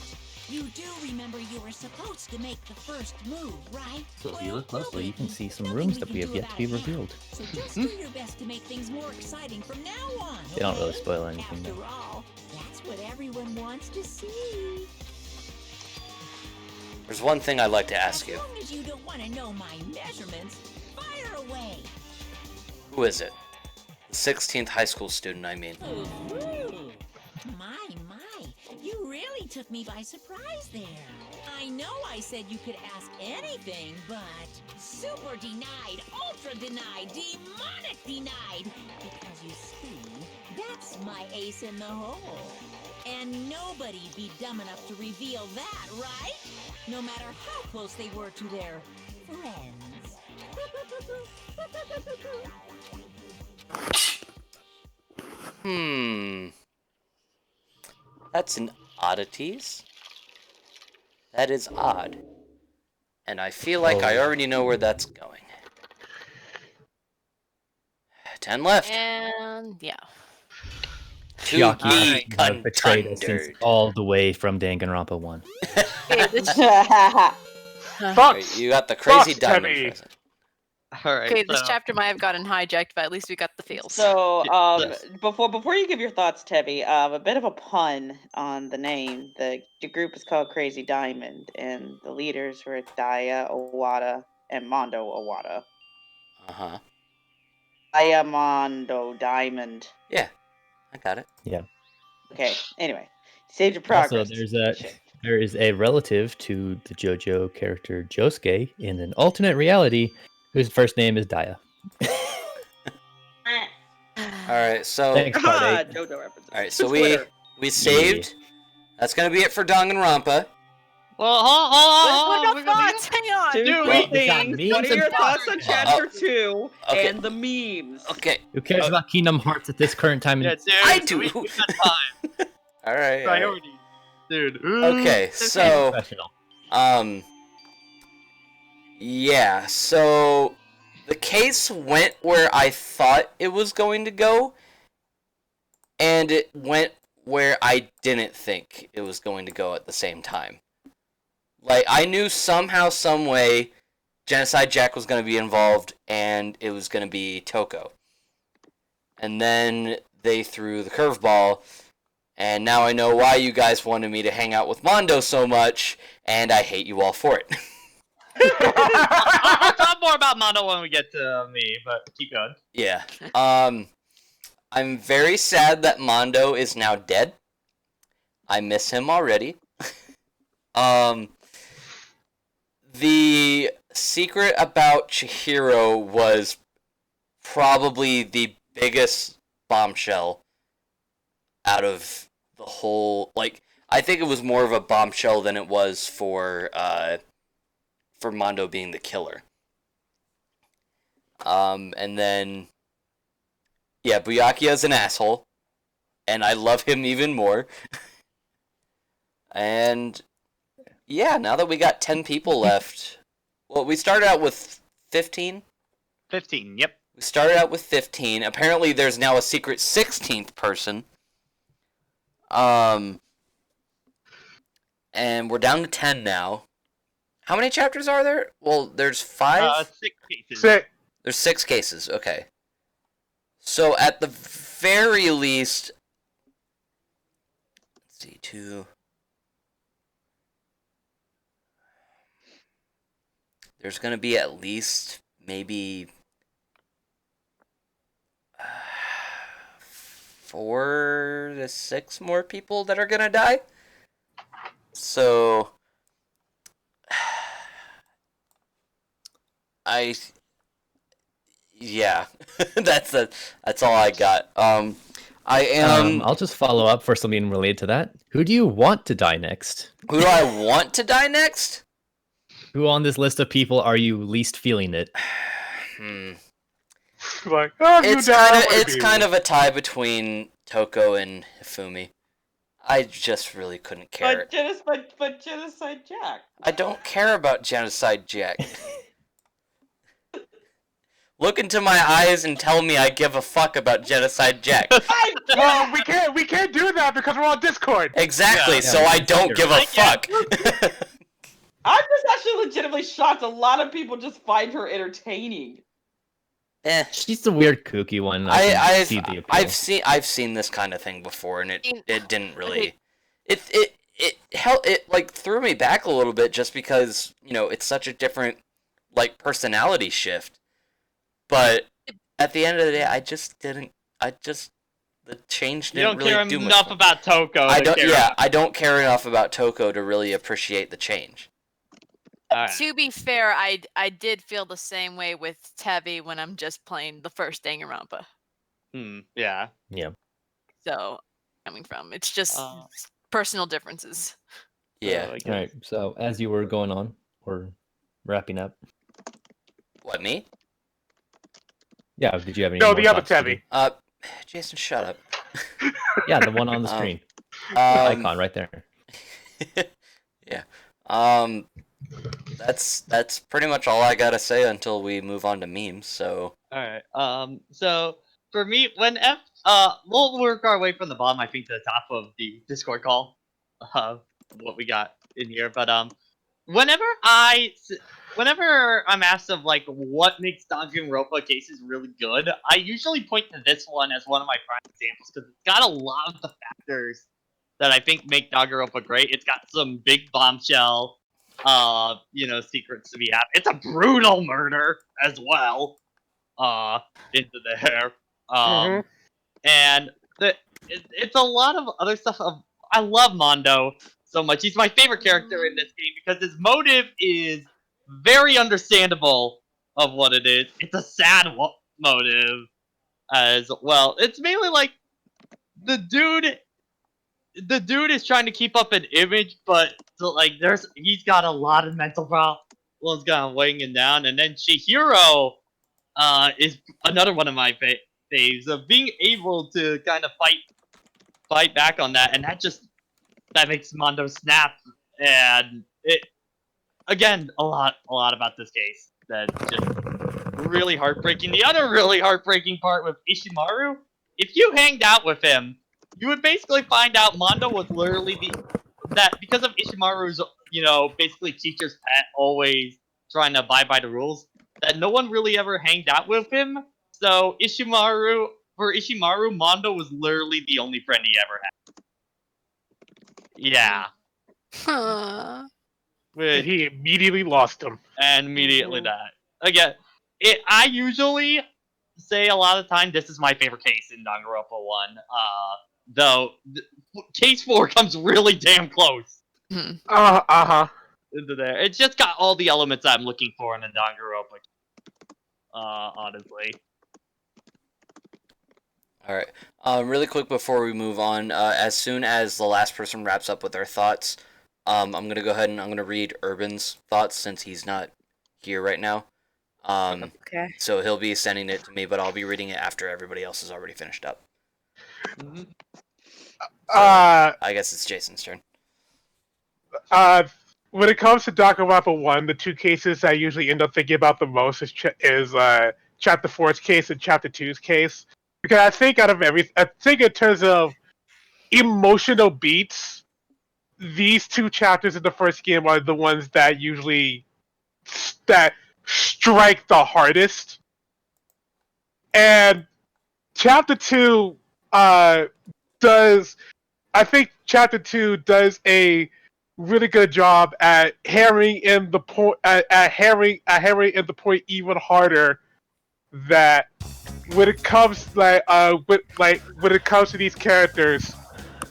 Speaker 9: You do remember you were supposed to make the first move, right?
Speaker 5: So if you look closely, you can see some rooms that we have yet to be revealed.
Speaker 9: So just do your best to make things more exciting from now on.
Speaker 5: They don't really
Speaker 9: okay?
Speaker 5: spoil anything,
Speaker 9: After
Speaker 5: though.
Speaker 9: all, that's what everyone wants to see.
Speaker 3: There's one thing I'd like to ask you.
Speaker 9: As long as you don't want to know my measurements, fire away.
Speaker 3: Who is it? The 16th high school student, I mean.
Speaker 9: Ooh. My, you really took me by surprise there. I know I said you could ask anything, but super denied, ultra denied, demonic denied. Because you see, that's my ace in the hole. And nobody'd be dumb enough to reveal that, right? No matter how close they were to their friends.
Speaker 3: That's an oddities. That is odd. And I feel like I already know where that's going. 10 left.
Speaker 1: And yeah.
Speaker 3: To
Speaker 5: Chiaki
Speaker 3: be
Speaker 5: have betrayed us since
Speaker 3: contended.
Speaker 5: all the way from Danganronpa 1.
Speaker 3: Right, you got the crazy diamond present.
Speaker 2: Alright.
Speaker 1: Okay, this chapter might have gotten hijacked, but at least we got the feels.
Speaker 15: So, before you give your thoughts, Tebby, a bit of a pun on the name. The group is called Crazy Diamond, and the leaders were Daya Owada and Mondo Owada.
Speaker 3: Uh-huh.
Speaker 15: Daya, Mondo, Diamond.
Speaker 3: Yeah, I got it.
Speaker 5: Yeah.
Speaker 15: Okay, anyway. Saved your progress.
Speaker 5: Also, there is a relative to the JoJo character Josuke in an alternate reality whose first name is Daya.
Speaker 3: Alright, so...
Speaker 5: Thanks, Part 8.
Speaker 15: JoJo references.
Speaker 3: Alright, so
Speaker 15: Twitter.
Speaker 3: we saved. That's gonna be it for Danganronpa.
Speaker 2: Well,
Speaker 1: What about thoughts? Hang on.
Speaker 15: Two things. What are your thoughts on chapter 2
Speaker 3: okay.
Speaker 15: and the memes?
Speaker 3: Okay.
Speaker 5: Who cares about Kingdom Hearts at this current time?
Speaker 2: Yeah, dude,
Speaker 3: I do.
Speaker 2: We got time.
Speaker 3: Alright.
Speaker 2: Priorities, dude.
Speaker 3: Okay, so yeah, so the case went where I thought it was going to go, and it went where I didn't think it was going to go at the same time. Like, I knew somehow, some way, Genocide Jack was going to be involved, and it was going to be Toko. And then they threw the curveball, and now I know why you guys wanted me to hang out with Mondo so much, and I hate you all for it.
Speaker 2: I'll talk more about Mondo when we get to me, but keep going.
Speaker 3: Yeah. I'm very sad that Mondo is now dead. I miss him already. The secret about Chihiro was probably the biggest bombshell out of the whole, like, I think it was more of a bombshell than it was for Mondo being the killer. And then, yeah, Byakuya's an asshole, and I love him even more. And, yeah, now that we got 10 people left, well, we started out with 15?
Speaker 2: 15, yep.
Speaker 3: We started out with 15. Apparently there's now a secret 16th person. And we're down to 10 now. How many chapters are there? Well, there's 5?
Speaker 2: 6 cases.
Speaker 3: There's 6 cases, okay. So at the very least... Let's see, 2... There's gonna be at least maybe 4 to 6 more people that are gonna die. So yeah, that's all I got. I am.
Speaker 5: I'll just follow up for something related to that. Who do you want to die next?
Speaker 3: Who do I want to die next?
Speaker 5: Who on this list of people are you least feeling it?
Speaker 4: Like, oh,
Speaker 3: it's kind of a tie between Toko and Hifumi. I just really couldn't care.
Speaker 15: But Genocide Jack.
Speaker 3: I don't care about Genocide Jack. Look into my eyes and tell me I give a fuck about Genocide Jack.
Speaker 4: Well, we can't do that because we're on Discord.
Speaker 3: Exactly, so I don't give a fuck.
Speaker 15: I'm just actually legitimately shocked. A lot of people just find her entertaining.
Speaker 5: She's the weird kooky one.
Speaker 3: I've seen this kind of thing before, and it didn't really. It like threw me back a little bit just because it's such a different personality shift. But at the end of the day, the change didn't really do much.
Speaker 2: You don't care enough about Toko.
Speaker 3: I don't care enough about Toko to really appreciate the change.
Speaker 1: To be fair, I did feel the same way with Tevi when I'm just playing the first Danganronpa.
Speaker 2: Yeah.
Speaker 5: Yeah.
Speaker 1: So, coming from, it's just personal differences.
Speaker 3: Yeah.
Speaker 5: All right. So, as you were going on, or wrapping up.
Speaker 3: What, me?
Speaker 5: Yeah. Did you have any?
Speaker 4: No,
Speaker 5: more
Speaker 4: the other
Speaker 5: thoughts to do?
Speaker 3: Tevi. Jason, shut up.
Speaker 5: Yeah, the one on the screen. Icon right there.
Speaker 3: Yeah. That's pretty much all I gotta say until we move on to memes. So.
Speaker 2: All right. So for me, we'll work our way from the bottom, I think, to the top of the Discord call. What we got in here, but whenever I'm asked of what makes Danganronpa cases really good, I usually point to this one as one of my prime examples because it's got a lot of the factors that I think make Danganronpa great. It's got some big bombshell, secrets to be had. It's a brutal murder as well, into there. And it's a lot of other stuff. I love Mondo so much. He's my favorite character in this game because his motive is very understandable of what it is. It's a sad motive as well. It's mainly the dude is trying to keep up an image, but he's got a lot of mental problems kind of weighing him down. And then Chihiro is another one of my faves of being able to kind of fight back on that, and that makes Mondo snap. And it again a lot about this case that's just really heartbreaking. The other really heartbreaking part with Ishimaru, if you hanged out with him, you would basically find out Mondo was literally that because of Ishimaru's, basically teacher's pet, always trying to abide by the rules, that no one really ever hanged out with him. So for Ishimaru, Mondo was literally the only friend he ever had. Yeah.
Speaker 1: Huh.
Speaker 4: And he immediately lost him.
Speaker 2: And immediately died. Again, I usually say a lot of the time this is my favorite case in Danganronpa 1. Though case 4 comes really damn close. Into there. It's just got all the elements I'm looking for in a Danganronpa. Honestly.
Speaker 3: Alright. Really quick before we move on, as soon as the last person wraps up with their thoughts, I'm gonna go ahead and I'm gonna read Urban's thoughts since he's not here right now.
Speaker 1: Okay.
Speaker 3: So he'll be sending it to me, but I'll be reading it after everybody else has already finished up. I guess it's Jason's turn.
Speaker 4: When it comes to Danganronpa 1, the two cases I usually end up thinking about the most is Chapter 4's case and Chapter 2's case. Because I think in terms of emotional beats, these two chapters in the first game are the ones that usually that strike the hardest. And chapter 2 does I think chapter 2 does a really good job at hammering in the point at hammering in the point even harder that when it comes when it comes to these characters,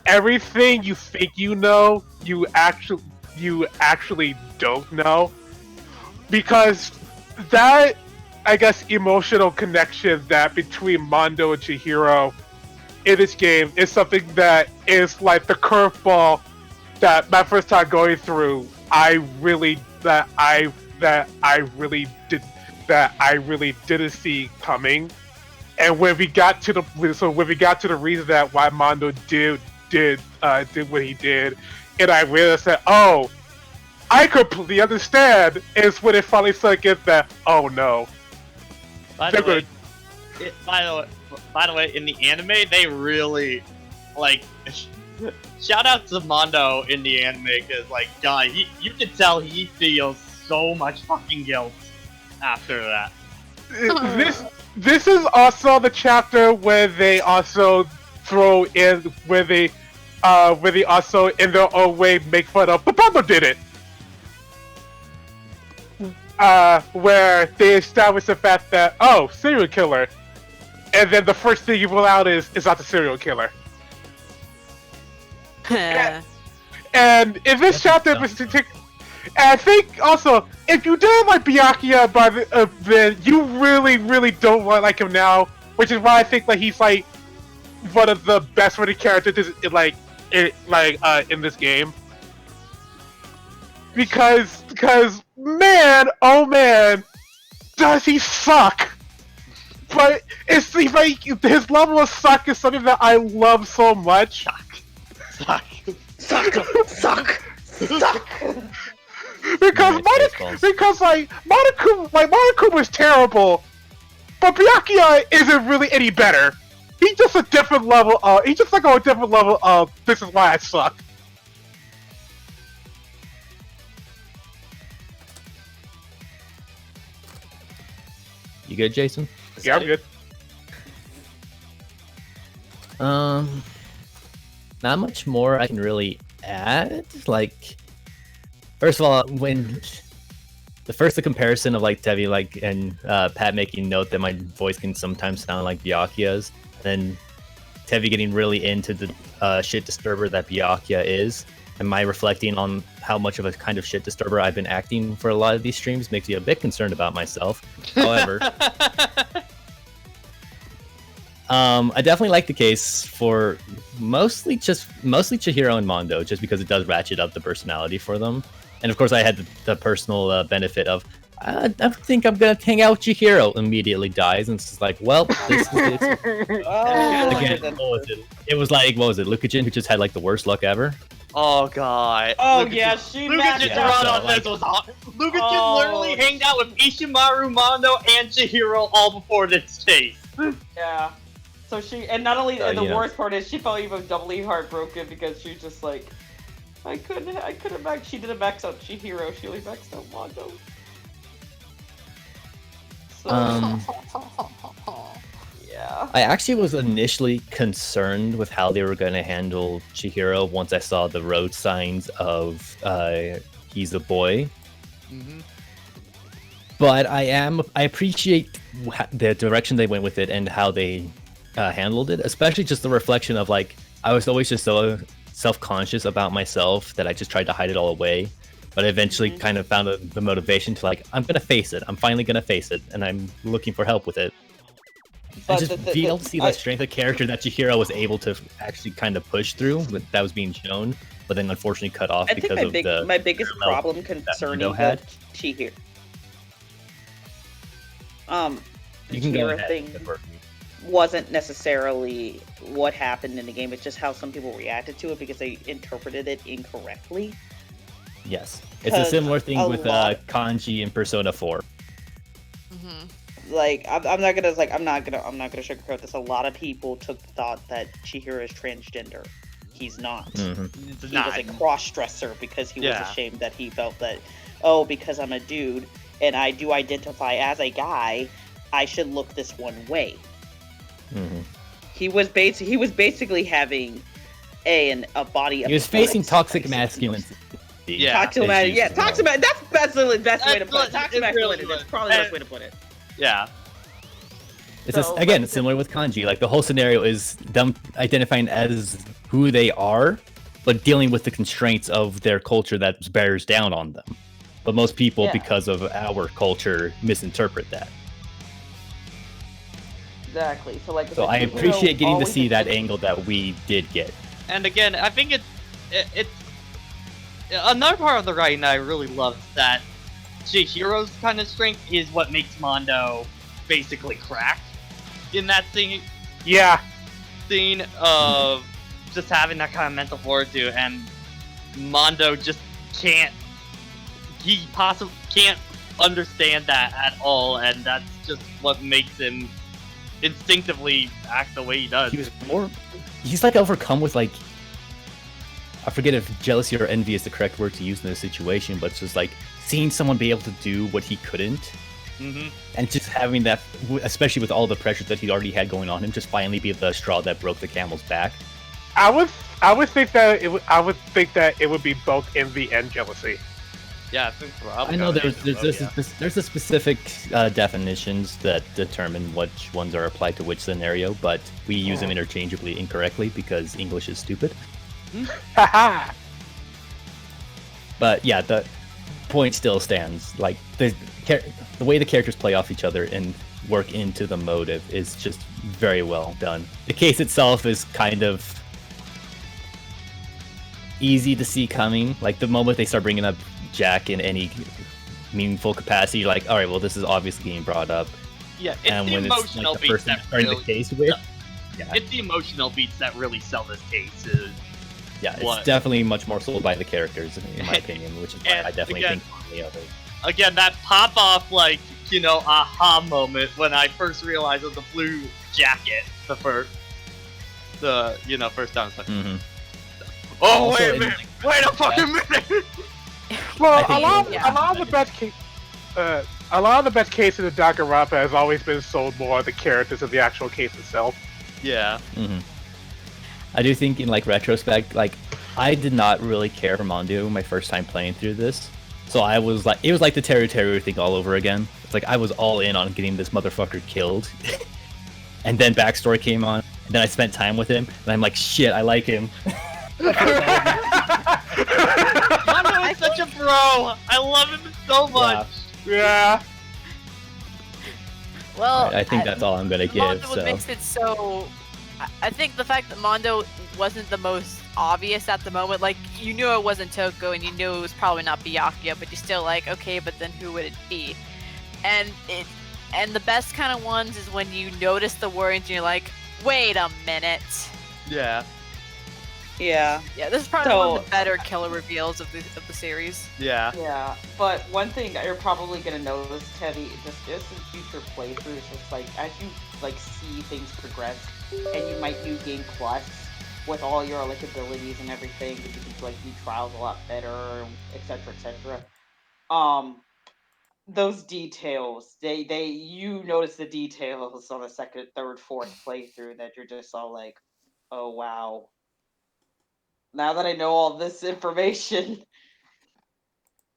Speaker 4: everything you think you know, you actually don't know, because that, I guess, emotional connection that between Mondo and Chihiro in this game is something that is like the curveball that my first time going through, I really didn't see coming. And when we got to the reason that why Mondo did what he did, and I realized that, oh, I completely understand, is when it finally sunk in that, oh no.
Speaker 2: By the way, in the anime, they really, like, shout out to Mondo in the anime, because, like, God, you can tell he feels so much fucking guilt after that.
Speaker 4: This is also the chapter where they also throw in, where they also, in their own way, make fun of, but Mondo did it! Where they establish the fact that, oh, serial killer. And then the first thing you pull out is not the serial killer. And in this chapter, I think also, if you didn't like Byakuya then you really, really don't like him now. Which is why I think like he's like one of the best written characters in this game. Because man, oh man, does he suck! But it's like his level of suck is something that I love so much.
Speaker 2: Suck.
Speaker 4: Because Monokuma was terrible, but Byakuya isn't really any better. He's just a different level of. He's just like on a different level of. This is why I suck.
Speaker 5: You good, Jason?
Speaker 4: Yeah, I'm good.
Speaker 5: Not much more I can really add. Like, first of all, when the comparison of like Tevi and Pat making note that my voice can sometimes sound like Byakuya's, and then Tevi getting really into the shit disturber that Byakuya is, and my reflecting on how much of a kind of shit disturber I've been acting for a lot of these streams makes me a bit concerned about myself. However, I definitely like the case for mostly Chihiro and Mondo, just because it does ratchet up the personality for them. And of course, I had the personal benefit of, I think I'm gonna hang out with Chihiro. Immediately dies, and it's just like, well, this is again. What was it? It was like, what was it? Lucajin, who just had like the worst luck ever.
Speaker 2: Oh god.
Speaker 15: Oh yeah, she
Speaker 2: Lucajin's run on this was hot. Lucajin literally hanged out with Ishimaru, Mondo, and Chihiro all before this case.
Speaker 15: Yeah. So she, and not only, and the worst part is she felt even doubly heartbroken because she's just like, I couldn't max. She didn't max out Chihiro. She only maxed out Mondo. So, yeah.
Speaker 5: I actually was initially concerned with how they were going to handle Chihiro once I saw the road signs of he's a boy.
Speaker 2: Mm-hmm.
Speaker 5: But I appreciate the direction they went with it and how they handled it, especially just the reflection of like, I was always just so self-conscious about myself that I just tried to hide it all away. But I eventually kind of found the motivation to like, I'm gonna face it. I'm finally gonna face it, and I'm looking for help with it.
Speaker 15: But
Speaker 5: and just be able to see the strength of character that Chihiro was able to actually kind of push through, that was being shown, but then unfortunately cut off because of
Speaker 15: my biggest problem concerning the Chihiro.
Speaker 5: You can go ahead.
Speaker 15: Thing wasn't necessarily what happened in the game. It's just how some people reacted to it because they interpreted it incorrectly.
Speaker 5: Yes, it's a similar thing with Kanji in Persona 4.
Speaker 15: Mm-hmm. Like I'm not gonna sugarcoat this. A lot of people took the thought that Chihiro is transgender. He's not.
Speaker 2: It's
Speaker 15: He
Speaker 2: not.
Speaker 15: was a cross-dresser because he was
Speaker 2: Yeah.
Speaker 15: ashamed that he felt that, oh, because I'm a dude and I do identify as a guy, I should look this one way. He was basically having a body.
Speaker 5: He was facing toxic masculinity.
Speaker 15: Toxic masculinity. Yeah, toxic. That's the best way to put it. Toxic masculinity. That's probably the best way to put it.
Speaker 2: Yeah.
Speaker 5: It's just, again, it's similar with kanji. Like the whole scenario is them identifying as who they are, but dealing with the constraints of their culture that bears down on them. But most people,
Speaker 15: Yeah.
Speaker 5: because of our culture, misinterpret that.
Speaker 15: Exactly. So like.
Speaker 5: So I appreciate getting to see that angle that we did get.
Speaker 2: And again, I think it's another part of the writing that I really love is that Chihiro's kind of strength is what makes Mondo basically crack in that scene.
Speaker 4: Yeah.
Speaker 2: Scene of just having that kind of mental fortitude, and Mondo just can't. He possibly can't understand that at all, and that's just what makes him instinctively act the way he does.
Speaker 5: He's like overcome with like, I forget if jealousy or envy is the correct word to use in this situation, but it's just like seeing someone be able to do what he couldn't, and just having that, especially with all the pressures that he already had going on him, just finally be the straw that broke the camel's back.
Speaker 4: I would think that it would be both envy and jealousy.
Speaker 2: Yeah, I think probably.
Speaker 5: I know there's a specific definitions that determine which ones are applied to which scenario, but we use them interchangeably incorrectly because English is stupid. But yeah, the point still stands. Like the way the characters play off each other and work into the motive is just very well done. The case itself is kind of easy to see coming. Like the moment they start bringing up Jack in any meaningful capacity, you're like, all right, well, this is obviously being brought up.
Speaker 2: Yeah, it's
Speaker 5: and
Speaker 2: the
Speaker 5: when
Speaker 2: emotional
Speaker 5: it's like the
Speaker 2: beats
Speaker 5: person
Speaker 2: that
Speaker 5: starting
Speaker 2: really.
Speaker 5: the case with.
Speaker 2: It's the emotional beats that really sell this case.
Speaker 5: Yeah, it's
Speaker 2: What?
Speaker 5: definitely much more sold by the characters, in my opinion, which is why I definitely
Speaker 2: again-
Speaker 5: think fondly of it.
Speaker 2: Again, that pop off, like, aha moment when I first realized it was the blue jacket. First time. It's like, oh,
Speaker 5: Also,
Speaker 2: wait a minute! Wait a fucking minute!
Speaker 4: Well,
Speaker 5: I
Speaker 4: a lot
Speaker 5: think-
Speaker 4: of the best cases of Danganronpa has always been sold more on the characters of the actual case itself.
Speaker 2: Yeah.
Speaker 5: I do think in like retrospect, like I did not really care for Mondo my first time playing through this. So I was like, it was like the Terry thing all over again. It's like I was all in on getting this motherfucker killed. And then backstory came on, and then I spent time with him, and I'm like, shit, I like him.
Speaker 2: Mondo is such a bro! I love him so much!
Speaker 4: Yeah.
Speaker 1: Well,
Speaker 5: I think that's all I'm gonna give.
Speaker 1: Mondo
Speaker 5: So
Speaker 1: makes it so. I think the fact that Mondo wasn't the most obvious at the moment, like you knew it wasn't Toko and you knew it was probably not Byakuya, but you're still like, okay, but then who would it be? And the best kind of ones is when you notice the words and you're like, wait a minute.
Speaker 2: Yeah.
Speaker 15: Yeah.
Speaker 1: Yeah, this is probably one of the better killer reveals of the series.
Speaker 2: Yeah.
Speaker 15: Yeah, but one thing that you're probably gonna notice, Teddy, just in future playthroughs, it's like as you like see things progress, and you might do game plus with all your like abilities and everything, because you can like do trials a lot better, etc., etc. Those details, you notice the details on the second, third, fourth playthrough that you're just all like, oh wow. Now that I know all this information.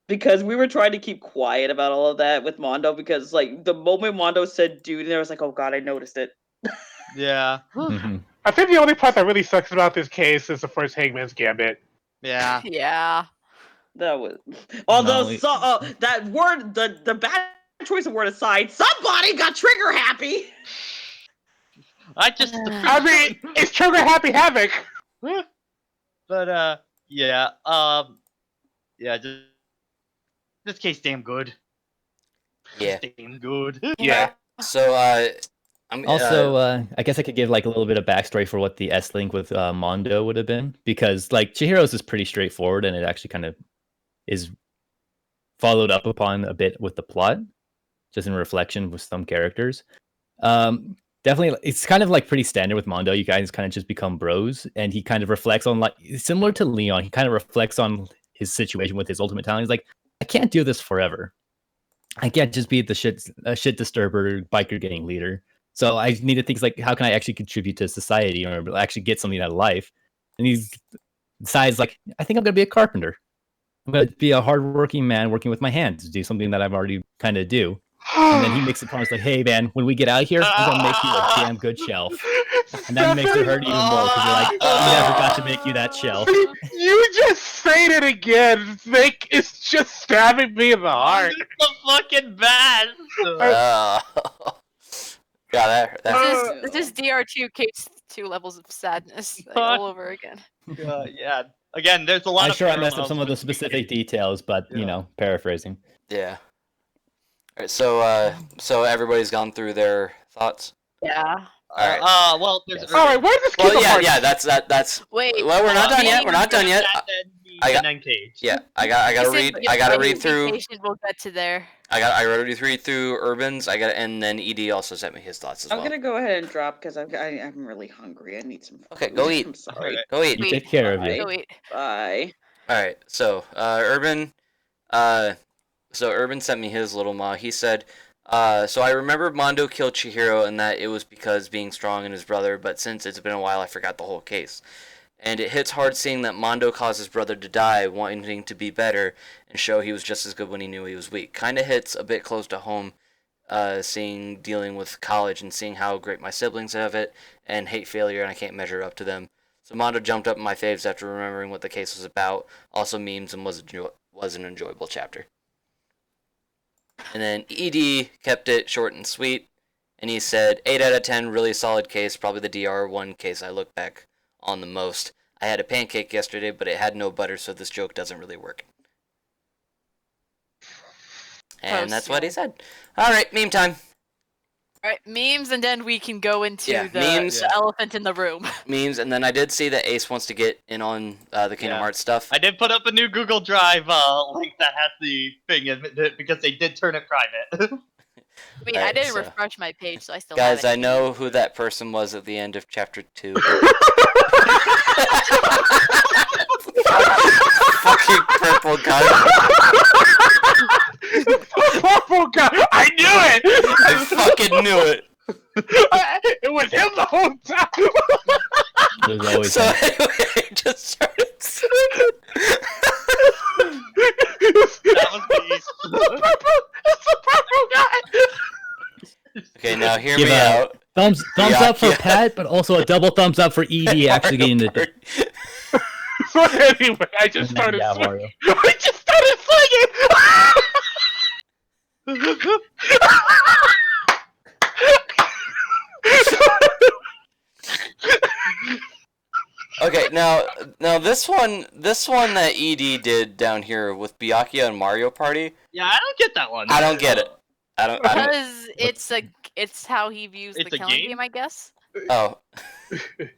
Speaker 15: Because we were trying to keep quiet about all of that with Mondo, because like the moment Mondo said dude, and I was like, oh god, I noticed it.
Speaker 2: Yeah.
Speaker 4: I think the only part that really sucks about this case is the first Hangman's Gambit.
Speaker 2: Yeah.
Speaker 1: Yeah.
Speaker 15: That was. Although
Speaker 4: No,
Speaker 15: that word, the bad choice of word aside, somebody got trigger happy.
Speaker 4: I mean, it's trigger happy havoc.
Speaker 2: But yeah. Yeah. Just this case, damn good.
Speaker 3: Yeah.
Speaker 2: Damn good.
Speaker 4: Yeah.
Speaker 3: So I'm
Speaker 5: also, I guess I could give like a little bit of backstory for what the S link with Mondo would have been, because like Chihiro's is pretty straightforward, and it actually kind of is followed up upon a bit with the plot, just in reflection with some characters. definitely, it's kind of like pretty standard with Mondo. You guys kind of just become bros, and he kind of reflects on like similar to Leon. He kind of reflects on his situation with his ultimate talent. He's like, I can't do this forever. I can't just be the shit disturber biker gang leader. So I need to think like, how can I actually contribute to society or actually get something out of life? And he decides like, I think I'm gonna be a carpenter. I'm gonna be a hardworking man working with my hands, do something that I've already kind of do. And then he makes a promise like, hey man, when we get out of here, I'm gonna make you a damn good shelf. And that makes it hurt even more because you're like, we never got to make you that shelf.
Speaker 4: You just said it again. It's just stabbing me in the heart.
Speaker 2: It's the fucking best.
Speaker 3: Yeah,
Speaker 1: This is DR2 case 2 levels of sadness like, all over again.
Speaker 2: Yeah. Again, there's a lot
Speaker 5: I'm
Speaker 2: of
Speaker 5: sure I messed up
Speaker 2: parallels
Speaker 5: some of the
Speaker 2: with
Speaker 5: specific details, but you know, paraphrasing.
Speaker 3: Yeah. All right, so everybody's gone through their thoughts.
Speaker 1: Yeah.
Speaker 3: All right.
Speaker 2: Well, there's
Speaker 4: All right, where does this
Speaker 3: Well, yeah, that's.
Speaker 1: Wait.
Speaker 3: Well, we're not done yet. We're not done yet. I got.
Speaker 2: Cage.
Speaker 3: Yeah, I gotta read. I gotta read through.
Speaker 1: We'll get to there.
Speaker 3: I gotta read through Urban's. And then ED also sent me his thoughts as well.
Speaker 15: I'm gonna go ahead and drop because I'm really hungry. I need some food.
Speaker 3: Okay, go eat.
Speaker 15: I'm sorry.
Speaker 3: Go eat.
Speaker 5: You take care of you.
Speaker 1: Go eat.
Speaker 15: Bye.
Speaker 3: All right. So, Urban. So Urban sent me his little ma. He said, so I remember Mondo killed Chihiro and that it was because being strong in his brother, but since it's been a while, I forgot the whole case. And it hits hard seeing that Mondo caused his brother to die, wanting to be better and show he was just as good when he knew he was weak. Kinda hits a bit close to home, dealing with college and seeing how great my siblings have it and hate failure and I can't measure up to them. So Mondo jumped up in my faves after remembering what the case was about, also memes, and was an enjoyable chapter. And then ED kept it short and sweet, and he said, 8 out of 10, really solid case, probably the DR1 case I look back on the most. I had a pancake yesterday, but it had no butter, so this joke doesn't really work. And that's what he said. Alright, meme time.
Speaker 1: Alright, memes, and then we can go into
Speaker 3: memes.
Speaker 1: the elephant in the room.
Speaker 3: Memes, and then I did see that Ace wants to get in on the Kingdom Hearts stuff.
Speaker 2: I did put up a new Google Drive link that has the thing in it because they did turn it private.
Speaker 1: Wait, I didn't refresh my page, so I still
Speaker 3: Guys,
Speaker 1: have it.
Speaker 3: I know who that person was at the end of Chapter 2. Fucking purple guy.
Speaker 4: Purple guy! I knew it!
Speaker 3: I fucking knew it!
Speaker 4: It was him the whole time!
Speaker 5: There's always
Speaker 3: so anyway, I just started singing.
Speaker 2: That was me.
Speaker 4: It's the purple guy!
Speaker 3: Okay, now hear
Speaker 5: Give
Speaker 3: me out.
Speaker 5: Thumbs up for Pat, but also a double thumbs up for ED actually getting the.
Speaker 4: So anyway, I just started
Speaker 5: Yeah,
Speaker 4: singing.
Speaker 5: Mario.
Speaker 4: I just started singing!
Speaker 3: Okay, now this one that ED did down here with Byakuya and Mario Party.
Speaker 2: Yeah, I don't get that one.
Speaker 3: I don't get it. I don't.
Speaker 1: Because it's how he views the
Speaker 2: It's a
Speaker 1: killing
Speaker 2: game?
Speaker 1: game, I guess.
Speaker 3: Oh.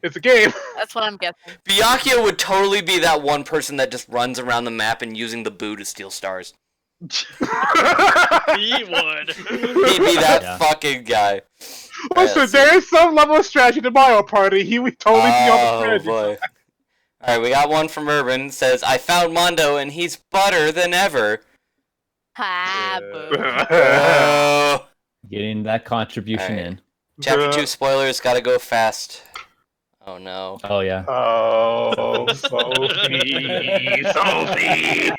Speaker 4: It's a game.
Speaker 1: That's what I'm guessing.
Speaker 3: Byakuya would totally be that one person that just runs around the map and using the boo to steal stars.
Speaker 2: He would.
Speaker 3: He'd be that fucking guy.
Speaker 4: Listen, there is some level of strategy to Mario Party. He would totally be on the strategy.
Speaker 3: Boy. Alright, we got one from Urban. It says, I found Mondo and he's butter than ever.
Speaker 1: Ha,
Speaker 3: Oh.
Speaker 5: Getting that contribution in.
Speaker 3: Chapter 2 spoilers, gotta go fast. Oh no.
Speaker 5: Oh yeah.
Speaker 4: Oh, Sophie, Sophie. Sophie.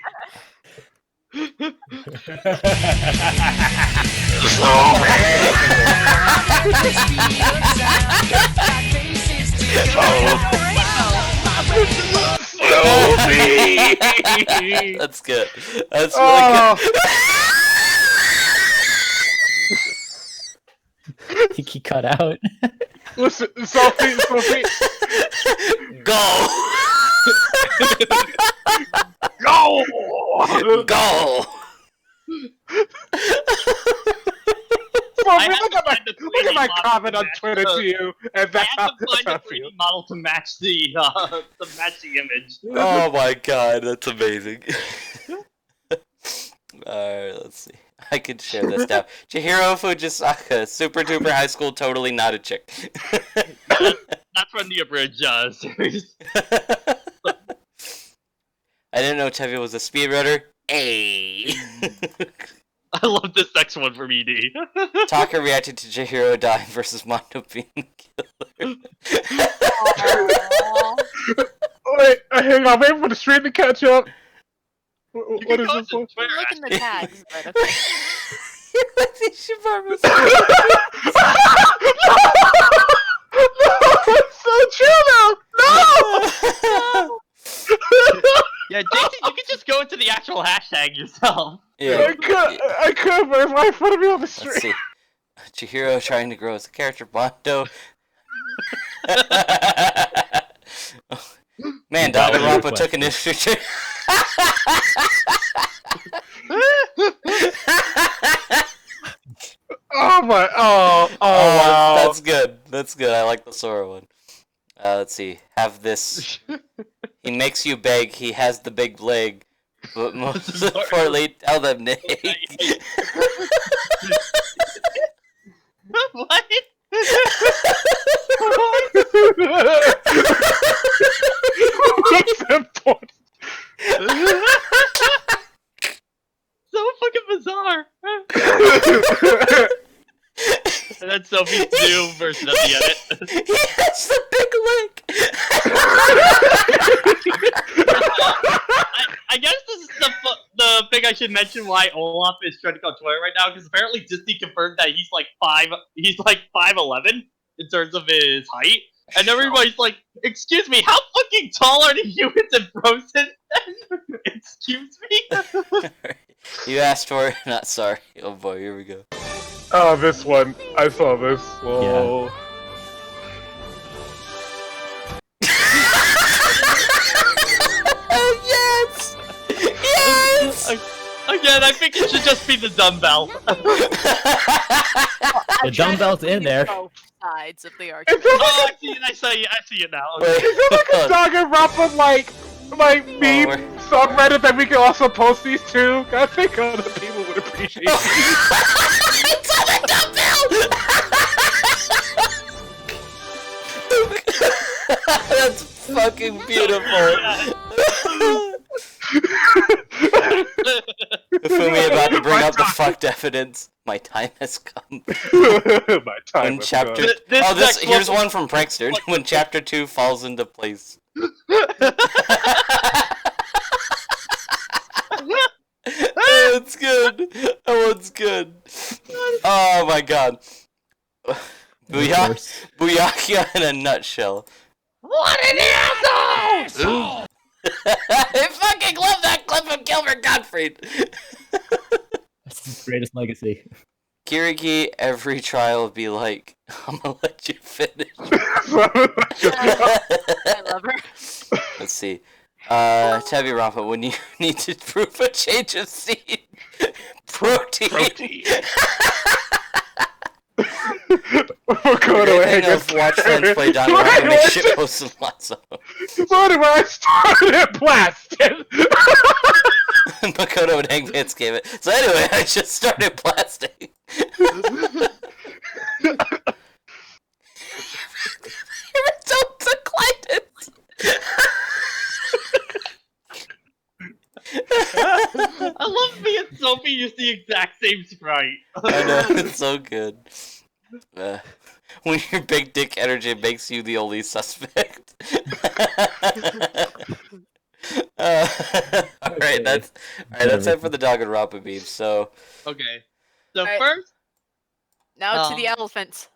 Speaker 3: That's good. That's really good.
Speaker 5: I think he cut out.
Speaker 4: Listen, Sophie.
Speaker 3: Go!
Speaker 4: Go!
Speaker 3: Go!
Speaker 4: Sophie, look at my comment on Twitter to you, and that's
Speaker 2: I
Speaker 4: how
Speaker 2: had to find a 3D model to match the image.
Speaker 3: Oh my god, that's amazing. Alright, let's see. I could share this now. Chihiro Fujisaka, super duper high school, totally not a chick.
Speaker 2: That's from the abridged series.
Speaker 3: I didn't know Tevi was a speedrunner. Hey!
Speaker 2: I love this next one from ED.
Speaker 3: Taka reacted to Chihiro dying versus Mondo being the killer.
Speaker 4: Wait, hang on, wait for the stream to catch up. What is this one?
Speaker 1: Look in the tags, but okay.
Speaker 4: It's so true though! No!
Speaker 2: Yeah, Jason, you can just go into the actual hashtag yourself.
Speaker 3: Yeah.
Speaker 4: I could, but it's right in front of me on the stream.
Speaker 3: Let's see. Chihiro trying to grow as a character, Mondo. Man, Danganronpa took initiative.
Speaker 4: Oh, wow.
Speaker 3: That's good. That's good. I like the Sora one. Let's see. Have this. He makes you beg. He has the big leg. But most importantly, tell them Nick.
Speaker 2: What? So fucking bizarre. And then Sophie's new version of the edit.
Speaker 3: He has the big leg.
Speaker 2: I guess this is the thing I should mention why Olaf is trending on Twitter right now, because apparently Disney confirmed that he's like 5'11" in terms of his height. And everybody's like, excuse me, how fucking tall are the humans in Frozen? Excuse me?
Speaker 3: You asked for it, not sorry. Oh boy, here we go.
Speaker 4: Oh, this one. I saw this. Whoa.
Speaker 3: Yes! Yes!
Speaker 2: Again, I think it should just be the dumbbell.
Speaker 5: The dumbbell's in there.
Speaker 1: Both sides of the arch.
Speaker 2: Oh, I see it. I see it now. Okay.
Speaker 4: Is there like a Danganronpa like meme subreddit that we can also post these to? I think other people would appreciate it.
Speaker 3: It's on the dumbbell! That's fucking beautiful. Fumi about to bring up the fucked evidence. My time has come.
Speaker 4: My time
Speaker 3: when
Speaker 4: has
Speaker 3: chapter
Speaker 4: come.
Speaker 3: Here's one from Prankster. When chapter 2 falls into place. That's good. That one's good. Oh my god. Booyaka in a nutshell.
Speaker 2: What an asshole!
Speaker 3: I fucking love that clip of Gilbert Gottfried.
Speaker 5: That's his greatest legacy.
Speaker 3: Kiriki, every trial be like, I'm gonna let you finish.
Speaker 1: I love her.
Speaker 3: Let's see. Tabby Rampa, when you need to prove a change of scene. Protein.
Speaker 4: Makoto
Speaker 3: Thing of watch friends play Danganronpa and make shit posts of lots of them.
Speaker 4: What if I started blasting?
Speaker 3: Makoto and Hangpants gave it. So anyway, I just started blasting. Don't decline it.
Speaker 2: I love me and Sophie use the exact same sprite.
Speaker 3: I know, it's so good. When your big dick energy makes you the only suspect. Alright, that's it for the Danganronpa meme, so...
Speaker 2: Okay. So
Speaker 1: Alright.
Speaker 2: first...
Speaker 1: Now to the elephants.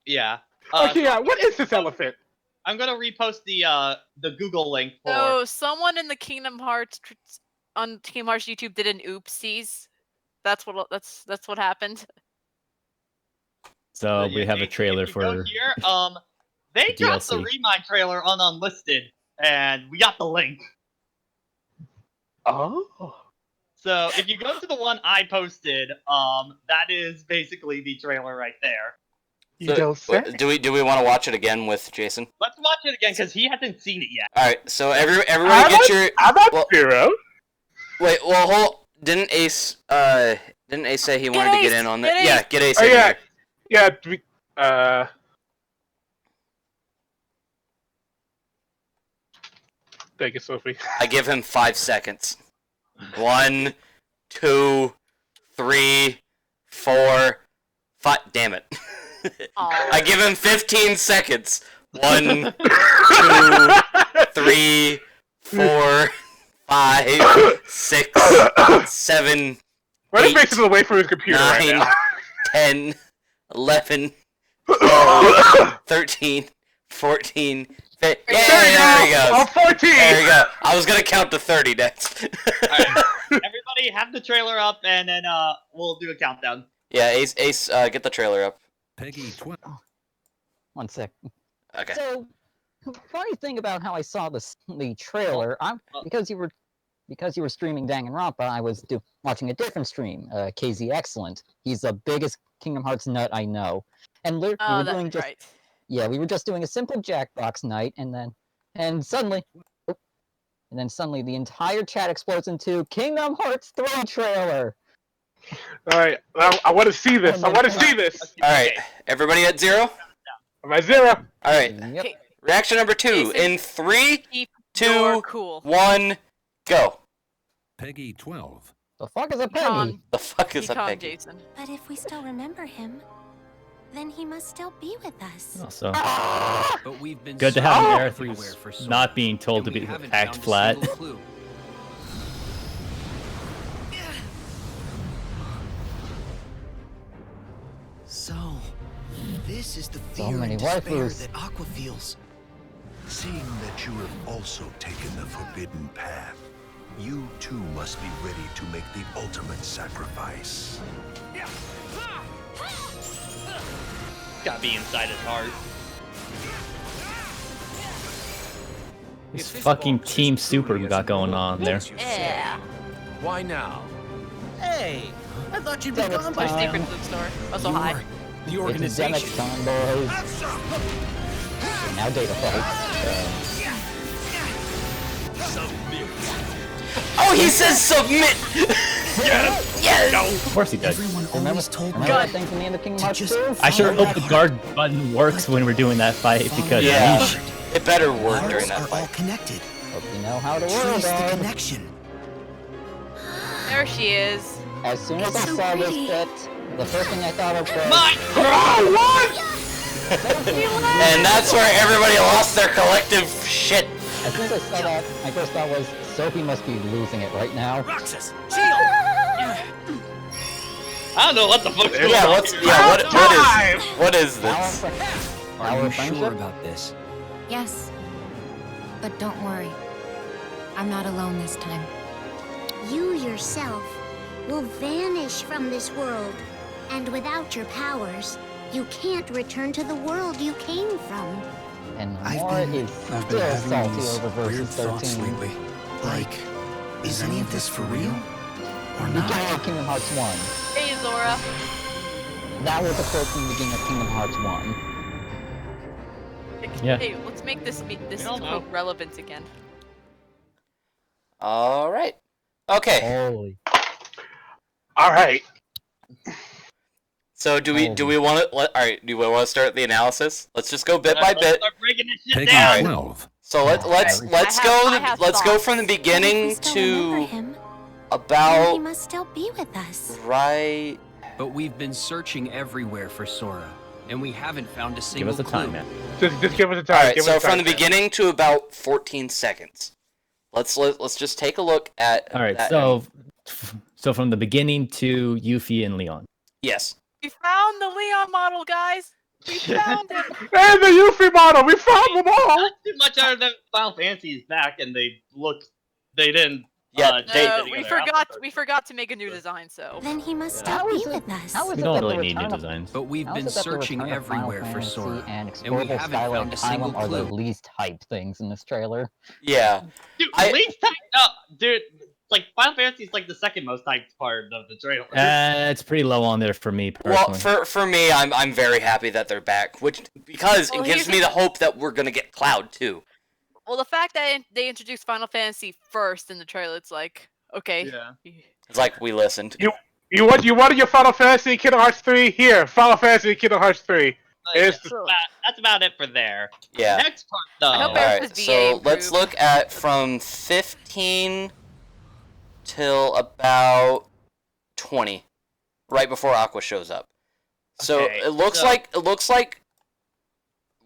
Speaker 2: Yeah.
Speaker 4: Okay, yeah, what is this elephant?
Speaker 2: I'm gonna repost the Google link for...
Speaker 1: So someone in the Kingdom Hearts on Kingdom Hearts YouTube did an oopsies. That's what happened.
Speaker 5: So we have a trailer
Speaker 2: if you go
Speaker 5: for
Speaker 2: here, they got the
Speaker 5: DLC.
Speaker 2: Remind trailer on Unlisted, and we got the link.
Speaker 4: Oh.
Speaker 2: So if you go to the one I posted, that is basically the trailer right there.
Speaker 4: You don't say.
Speaker 3: Do we want to watch it again with Jason?
Speaker 2: Let's watch it again because he hasn't seen it yet.
Speaker 3: Alright, so everyone get your...
Speaker 4: I'm not zero.
Speaker 3: Wait, well, Didn't Ace say he wanted to get in on that?
Speaker 1: Get
Speaker 3: Yeah,
Speaker 1: Ace!
Speaker 3: get Ace
Speaker 4: Oh
Speaker 3: in
Speaker 4: yeah,
Speaker 3: here.
Speaker 4: yeah. Thank you, Sophie.
Speaker 3: I give him 5 seconds. 1, 2, 3, 4, 5. Damn it. I give him 15 seconds. 1, 2, 3, 4, 5, 6, 7,
Speaker 4: Running
Speaker 3: 8,
Speaker 4: faces away from his computer
Speaker 3: 9,
Speaker 4: right now.
Speaker 3: 10, 11, 12, 13, 14, 15. Yeah, there he goes.
Speaker 4: I'm 14.
Speaker 3: There we go. I was gonna count to 30 next.
Speaker 2: Everybody have the trailer up, and then we'll do a countdown.
Speaker 3: Yeah, Ace, get the trailer up.
Speaker 17: Peggy 12.
Speaker 22: One sec.
Speaker 3: Okay.
Speaker 22: So, funny thing about how I saw the trailer, because you were streaming Danganronpa, I was watching a different stream. KZ Excellent. He's the biggest Kingdom Hearts nut I know, and we were doing just
Speaker 1: right.
Speaker 22: yeah, we were just doing a simple Jackbox night, and suddenly the entire chat explodes into Kingdom Hearts 3 trailer.
Speaker 4: All right, I want to see this. I want to see this.
Speaker 3: All right, everybody at 0.
Speaker 4: I'm at 0.
Speaker 3: All right.
Speaker 22: Yep.
Speaker 3: Reaction number 2 in 3, 2,
Speaker 1: cool.
Speaker 3: 1, go.
Speaker 17: Peggy 12.
Speaker 22: The fuck is a Peggy?
Speaker 3: The fuck is a
Speaker 1: Econ
Speaker 3: Peggy?
Speaker 1: Jason.
Speaker 21: But if we still remember him, then he must still be with us.
Speaker 5: Also,
Speaker 17: But we've been
Speaker 5: good to have
Speaker 17: searching
Speaker 5: an
Speaker 17: everywhere for Sora,
Speaker 5: not being told to
Speaker 17: and we
Speaker 5: be
Speaker 17: haven't
Speaker 5: act
Speaker 17: found a
Speaker 5: flat.
Speaker 17: single clue.
Speaker 20: So, this is the
Speaker 22: So
Speaker 20: fear
Speaker 22: many
Speaker 20: and despair
Speaker 22: waifus.
Speaker 20: that Aqua feels.
Speaker 19: Seeing that you have also taken the forbidden path, you too must be ready to make the ultimate sacrifice.
Speaker 2: Gotta be inside his heart.
Speaker 5: This fucking Team Super we got going on there.
Speaker 1: Yeah.
Speaker 11: Why now? Hey, I thought you'd be
Speaker 22: Damn it,
Speaker 11: gone
Speaker 1: My
Speaker 11: by
Speaker 1: secret
Speaker 11: now.
Speaker 1: food store. Also hi.
Speaker 11: The
Speaker 22: It's
Speaker 11: organization.
Speaker 22: Demix time, boys. And now data fights.
Speaker 11: Submit.
Speaker 3: Oh, he says submit!
Speaker 5: Of course he does.
Speaker 20: Everyone
Speaker 22: Remember,
Speaker 20: always told me
Speaker 22: remember that thing from the end of Kingdom Hearts 2?
Speaker 5: I sure
Speaker 20: follow
Speaker 5: hope the
Speaker 20: my
Speaker 5: guard button works when we're doing that fight because
Speaker 3: Yeah,
Speaker 5: yeesh.
Speaker 3: it better work during
Speaker 20: Hearts
Speaker 3: that
Speaker 20: are all
Speaker 3: fight.
Speaker 20: connected.
Speaker 22: Hope you know how to work,
Speaker 20: Trace the
Speaker 22: dog.
Speaker 20: connection.
Speaker 1: There she is.
Speaker 22: As soon as I
Speaker 21: so
Speaker 22: saw
Speaker 21: pretty.
Speaker 22: this bit, the first thing I thought of was...
Speaker 2: Oh, what?
Speaker 3: And that's where everybody lost their collective shit.
Speaker 22: As soon as I saw that, my first thought was, Sophie must be losing it right now.
Speaker 11: Roxas, shield.
Speaker 2: I don't know what the fuck's going
Speaker 3: Yeah,
Speaker 2: on.
Speaker 3: what is
Speaker 22: Power
Speaker 3: this?
Speaker 22: of
Speaker 20: Are you
Speaker 22: friendship?
Speaker 20: sure about this?
Speaker 21: Yes. But don't worry. I'm not alone this time.
Speaker 12: You yourself will vanish from this world, and without your powers, you can't return to the world you came from.
Speaker 22: And
Speaker 20: I've
Speaker 22: Nomura
Speaker 20: been
Speaker 22: is
Speaker 20: having
Speaker 22: still salty
Speaker 20: these
Speaker 22: over
Speaker 20: weird
Speaker 22: versus
Speaker 20: thoughts
Speaker 22: 13.
Speaker 20: lately. Like, is any of this for real? Or
Speaker 22: Beginning
Speaker 20: not?
Speaker 22: of Kingdom Hearts 1.
Speaker 1: Hey Zora.
Speaker 22: That was the quote from the beginning of Kingdom Hearts 1.
Speaker 5: Yeah.
Speaker 1: Hey, let's make this
Speaker 2: don't know.
Speaker 1: quote relevant again.
Speaker 3: All right. Okay.
Speaker 22: Holy.
Speaker 4: All right.
Speaker 3: So do we want to? All right. Do we want to start the analysis? Let's just go bit by
Speaker 2: Let's
Speaker 3: bit.
Speaker 2: start breaking this shit
Speaker 17: Peggy
Speaker 2: down.
Speaker 17: 12.
Speaker 3: So let's
Speaker 1: I have
Speaker 3: let's go
Speaker 1: thoughts.
Speaker 3: from the
Speaker 21: But if we
Speaker 3: beginning
Speaker 21: still remember
Speaker 3: to
Speaker 21: him, then he
Speaker 3: about
Speaker 21: must still be with us.
Speaker 3: right.
Speaker 23: But we've been searching everywhere for Sora, and we haven't found a
Speaker 5: Give
Speaker 23: single
Speaker 5: us a
Speaker 23: clue.
Speaker 5: time, man.
Speaker 4: Just give us a time.
Speaker 3: All right.
Speaker 4: give
Speaker 3: So
Speaker 4: us a
Speaker 3: from the
Speaker 4: time.
Speaker 3: beginning to about 14 seconds. Let's just take a look at.
Speaker 5: All right,
Speaker 3: that.
Speaker 5: so from the beginning to Yuffie and Leon.
Speaker 3: Yes.
Speaker 1: We found the Leon model, guys. We found him.
Speaker 4: And the Yuffie model, we found them all.
Speaker 2: Not too much out of them. Final Fantasy is back, and they didn't.
Speaker 3: Yeah,
Speaker 1: We forgot to make a new design, so.
Speaker 21: Then he must
Speaker 22: How
Speaker 21: still
Speaker 22: is
Speaker 21: be
Speaker 22: it-
Speaker 21: with us.
Speaker 22: how is
Speaker 5: We
Speaker 22: it
Speaker 5: don't
Speaker 22: that the
Speaker 5: really need new
Speaker 22: return of-
Speaker 5: designs.
Speaker 23: But we've
Speaker 22: how
Speaker 23: been
Speaker 22: is it that the
Speaker 23: searching
Speaker 22: return of Final
Speaker 23: everywhere for
Speaker 22: Fantasy
Speaker 23: Sora,
Speaker 22: and
Speaker 23: and we
Speaker 22: Explorable
Speaker 23: haven't found
Speaker 22: Skyline
Speaker 23: a single
Speaker 22: Asylum are the
Speaker 23: clue.
Speaker 22: least hyped things in this trailer.
Speaker 3: Yeah.
Speaker 2: Dude, least dude, like Final Fantasy is like the second most hyped part of the trailer.
Speaker 5: It's pretty low on there for me
Speaker 3: Well,
Speaker 5: personally.
Speaker 3: for me, I'm very happy that they're back, because
Speaker 1: Well,
Speaker 3: it gives
Speaker 1: here's
Speaker 3: me
Speaker 1: the-
Speaker 3: the hope that we're gonna get Cloud too.
Speaker 1: Well, the fact that they introduced Final Fantasy first in the trailer, it's like, okay.
Speaker 2: Yeah.
Speaker 3: It's like we listened.
Speaker 4: You wanted your Final Fantasy Kingdom Hearts 3? Here, Final Fantasy Kingdom Hearts 3.
Speaker 2: That's about it for there.
Speaker 3: Yeah.
Speaker 2: Next part, though.
Speaker 3: Alright, so let's look at from 15 till about 20, right before Aqua shows up. So
Speaker 2: Okay,
Speaker 3: it looks like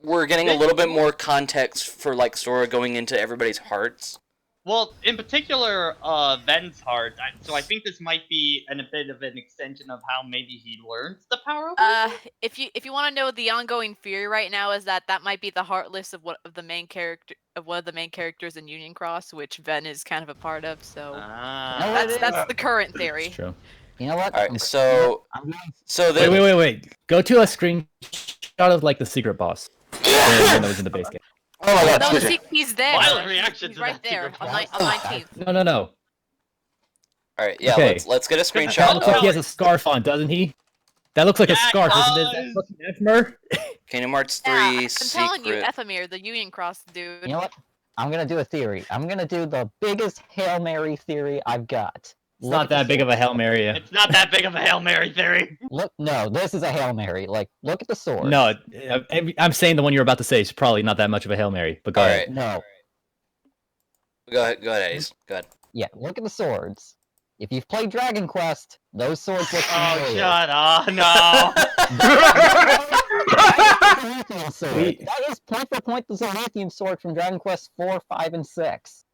Speaker 3: we're getting a little bit more context for like Sora going into everybody's hearts.
Speaker 2: Well, in particular, Ven's heart. So I think this might be a bit of an extension of how maybe he learns the power.
Speaker 1: If you want to know the ongoing theory right now is that might be the heartless of one of the main characters in Union Cross, which Ven is kind of a part of. So that's the current theory.
Speaker 5: That's true.
Speaker 22: You know what?
Speaker 3: All right, so
Speaker 5: Wait. Go to a screenshot of like the secret boss. The one that was in the base game.
Speaker 3: Oh my god.
Speaker 1: No, he's there.
Speaker 2: Violent reaction
Speaker 1: He's
Speaker 2: to
Speaker 1: right
Speaker 2: that
Speaker 1: there
Speaker 2: secret
Speaker 1: on
Speaker 2: boss.
Speaker 1: 19th.
Speaker 5: No.
Speaker 3: Alright, yeah,
Speaker 5: Okay.
Speaker 3: let's get a
Speaker 5: That
Speaker 3: screenshot.
Speaker 5: looks like he has a scarf on, doesn't he? That looks like a scarf, isn't it? Is that fucking Ephmer?
Speaker 3: Kingdom Hearts 3
Speaker 1: I'm
Speaker 3: secret.
Speaker 1: telling you, Ephemir, the Union Cross dude.
Speaker 22: You know what? I'm gonna do a theory. I'm gonna do the biggest Hail Mary theory I've got.
Speaker 5: It's not that big of a Hail Mary.
Speaker 2: It's not that big of a Hail Mary theory.
Speaker 22: Look, no, this is a Hail Mary. Like, look at the sword.
Speaker 5: No, I'm saying the one you're about to say is probably not that much of a Hail Mary. But go ahead.
Speaker 22: No.
Speaker 3: Go ahead, Ace. Go ahead.
Speaker 22: Yeah, look at the swords. If you've played Dragon Quest, those swords look
Speaker 2: Oh,
Speaker 22: familiar.
Speaker 2: shut up! No.
Speaker 22: Lithium sword. That is point for point the lithium sword from Dragon Quest 4, 5, and 6.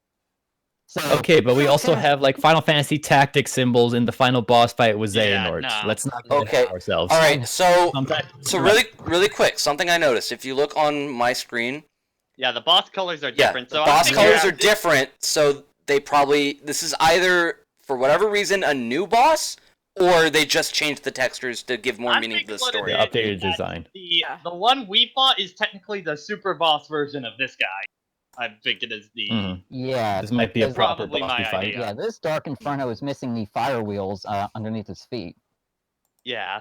Speaker 22: So,
Speaker 5: Okay, but we also have like Final Fantasy tactic symbols in the final boss fight with Xehanort.
Speaker 2: no.
Speaker 5: Let's not get ahead of ourselves.
Speaker 3: All right, so
Speaker 5: Sometimes-
Speaker 3: really quick, something I noticed. If you look on my screen,
Speaker 2: Yeah, the boss colors are
Speaker 3: yeah,
Speaker 2: different.
Speaker 3: the
Speaker 2: So
Speaker 3: boss
Speaker 2: I'm
Speaker 3: colors
Speaker 2: thinking-
Speaker 3: are different. So they probably this is either for whatever reason a new boss, or they just changed the textures to give more meaning to the story.
Speaker 5: The updated design.
Speaker 2: The one we fought is technically the super boss version of this guy. I think it is the.
Speaker 5: Mhm.
Speaker 22: yeah.
Speaker 5: This might be a
Speaker 22: because-
Speaker 5: proper
Speaker 2: Probably
Speaker 5: boss
Speaker 2: my
Speaker 5: we fight.
Speaker 2: idea.
Speaker 22: Yeah, this Dark Inferno is missing the fire wheels underneath his feet.
Speaker 2: Yeah.